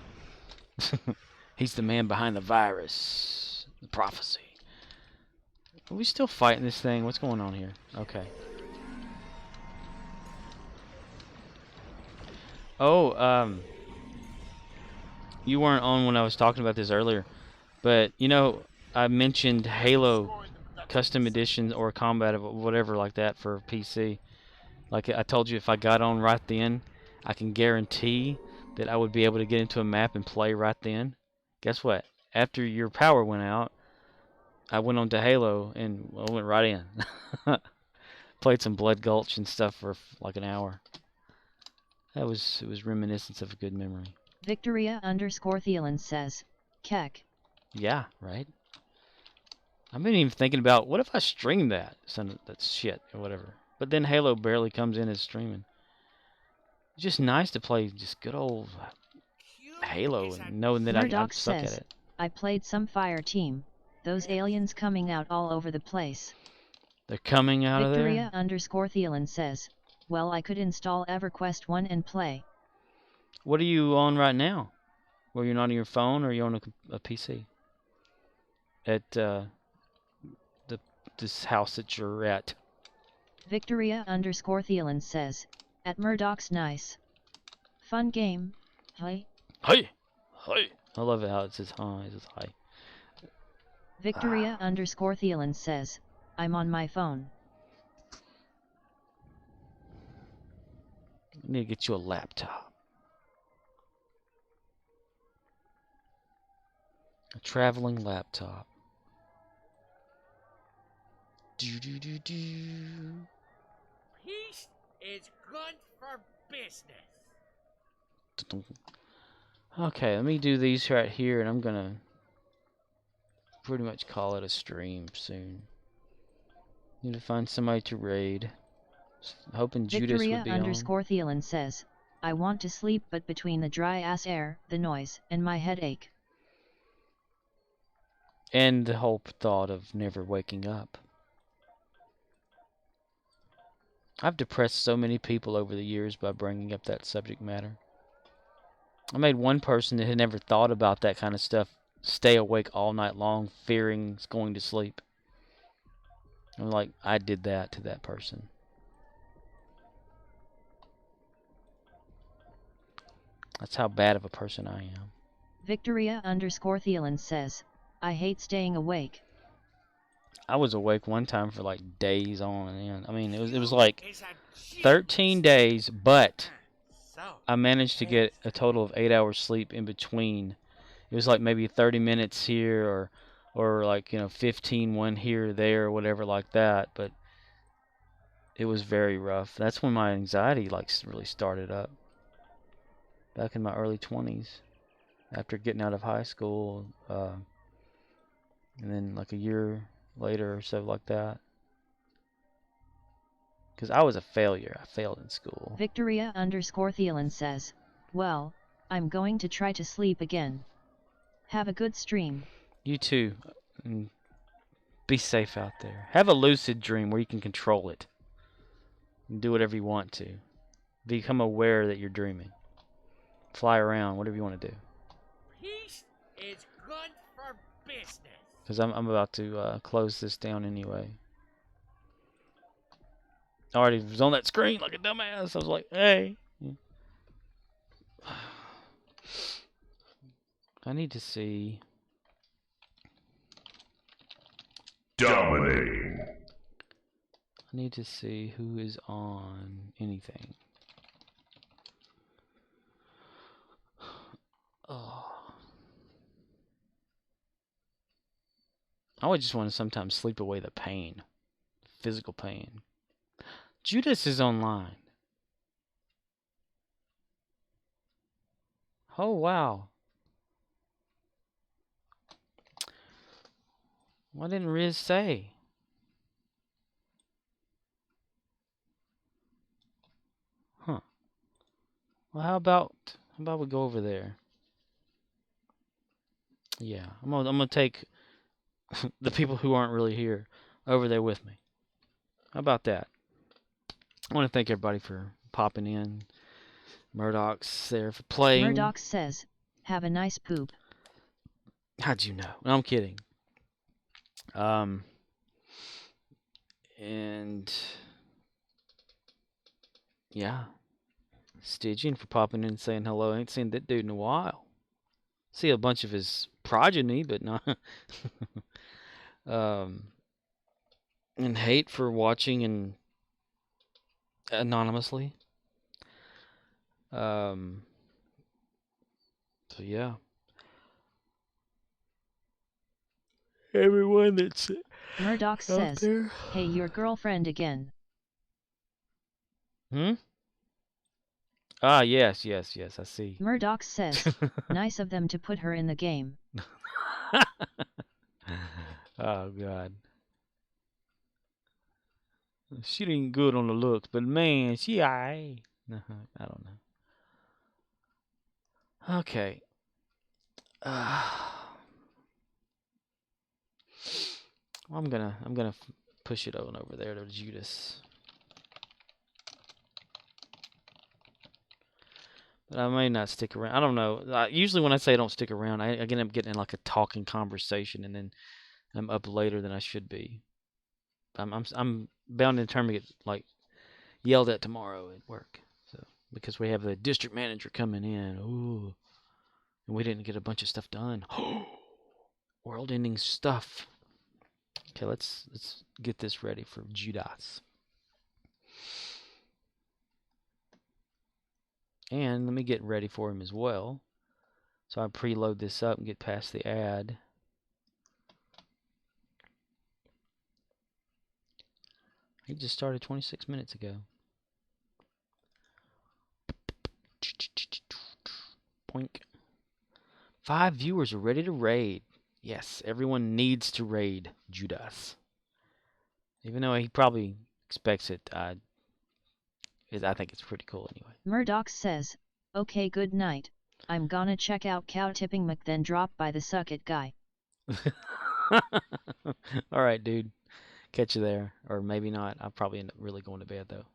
He's the man behind the virus. The prophecy. Are we still fighting this thing? What's going on here? Okay. Oh, you weren't on when I was talking about this earlier, but you know, I mentioned Halo custom editions or combat or whatever like that for PC. Like I told you, if I got on right then, I can guarantee that I would be able to get into a map and play right then. Guess what? After your power went out, I went on to Halo and I went right in. Played some Blood Gulch and stuff for like an hour. It was reminiscence of a good memory. Victoria _Thielen says, Keck. Yeah, right. I've been even thinking about what if I stream that? That's shit or whatever. But then Halo barely comes in as streaming. It's just nice to play just good old Halo and knowing that I suck at it. I played some Fire Team. Those aliens coming out all over the place. They're coming out Victoria of there? _Thielen says, well, I could install EverQuest 1 and play. What are you on right now? Well, you're not on your phone or you're on a PC? At this house that you're at. Victoria _Thielen says, at Murdoch's nice. Fun game. Hi. Hi. Hi. I love it how it says hi. It says hi. Victoria _Thielen says, I'm on my phone. I need to get you a laptop. A traveling laptop. Peace is good for business. Okay, let me do these right here, and I'm gonna pretty much call it a stream soon. Need to find somebody to raid. Hoping Judas would be on. Victoria _Thielen says, I want to sleep, but between the dry ass air, the noise, and my headache. And the whole thought of never waking up. I've depressed so many people over the years by bringing up that subject matter. I made one person that had never thought about that kind of stuff stay awake all night long, fearing going to sleep. I'm like, I did that to that person. That's how bad of a person I am. Victoria _Thielen says, I hate staying awake. I was awake one time for like days on end. I mean, it was like 13 days, but I managed to get a total of 8 hours sleep in between. It was like maybe 30 minutes here or like, 15 one here or there or whatever like that, but it was very rough. That's when my anxiety like really started up. Back in my early 20s after getting out of high school, and then like a year later or so like that. Because I was a failure. I failed in school. Victoria_Thielen says, well, I'm going to try to sleep again. Have a good stream. You too. And be safe out there. Have a lucid dream where you can control it. And do whatever you want to. Become aware that you're dreaming. Fly around, whatever you want to do. Peace is good for business. Because I'm about to close this down anyway. I already was on that screen like a dumbass. I was like, hey. I need to see. Dominating. I need to see who is on anything. Oh. I would just want to sometimes sleep away the pain. Physical pain. Judas is online. Oh, wow. Why didn't Riz say? Huh. Well, how about we go over there? Yeah, I'm gonna take the people who aren't really here over there with me. How about that? I want to thank everybody for popping in. Murdoch's there for playing. Murdoch says, have a nice poop. How'd you know? No, I'm kidding. And yeah, Stygian for popping in and saying hello. I ain't seen that dude in a while. See a bunch of his progeny, but not. And Hate for watching and anonymously. So yeah. Everyone that's Murdoch says, there. hey, your girlfriend again. Ah, yes, I see. Murdoch says, nice of them to put her in the game. Oh, God. She ain't good on the looks, but man, she aight. I don't know. Okay. I'm gonna push it on over there to Judas. But I may not stick around. I don't know. Usually when I say I don't stick around, I end up getting in like a talking conversation, and then I'm up later than I should be. I'm bound and determined to get like yelled at tomorrow at work. So because we have the district manager coming in. Ooh. And we didn't get a bunch of stuff done. World-ending stuff. Okay, let's get this ready for Judas. And let me get ready for him as well. So I preload this up and get past the ad. He just started 26 minutes ago. Poink. 5 viewers are ready to raid. Yes, everyone needs to raid Judas. Even though he probably expects it, I think it's pretty cool anyway. Murdoch says, okay, good night. I'm gonna check out cow tipping Mc then drop by the suck it guy. Alright, dude. Catch you there. Or maybe not. I'll probably end up really going to bed, though.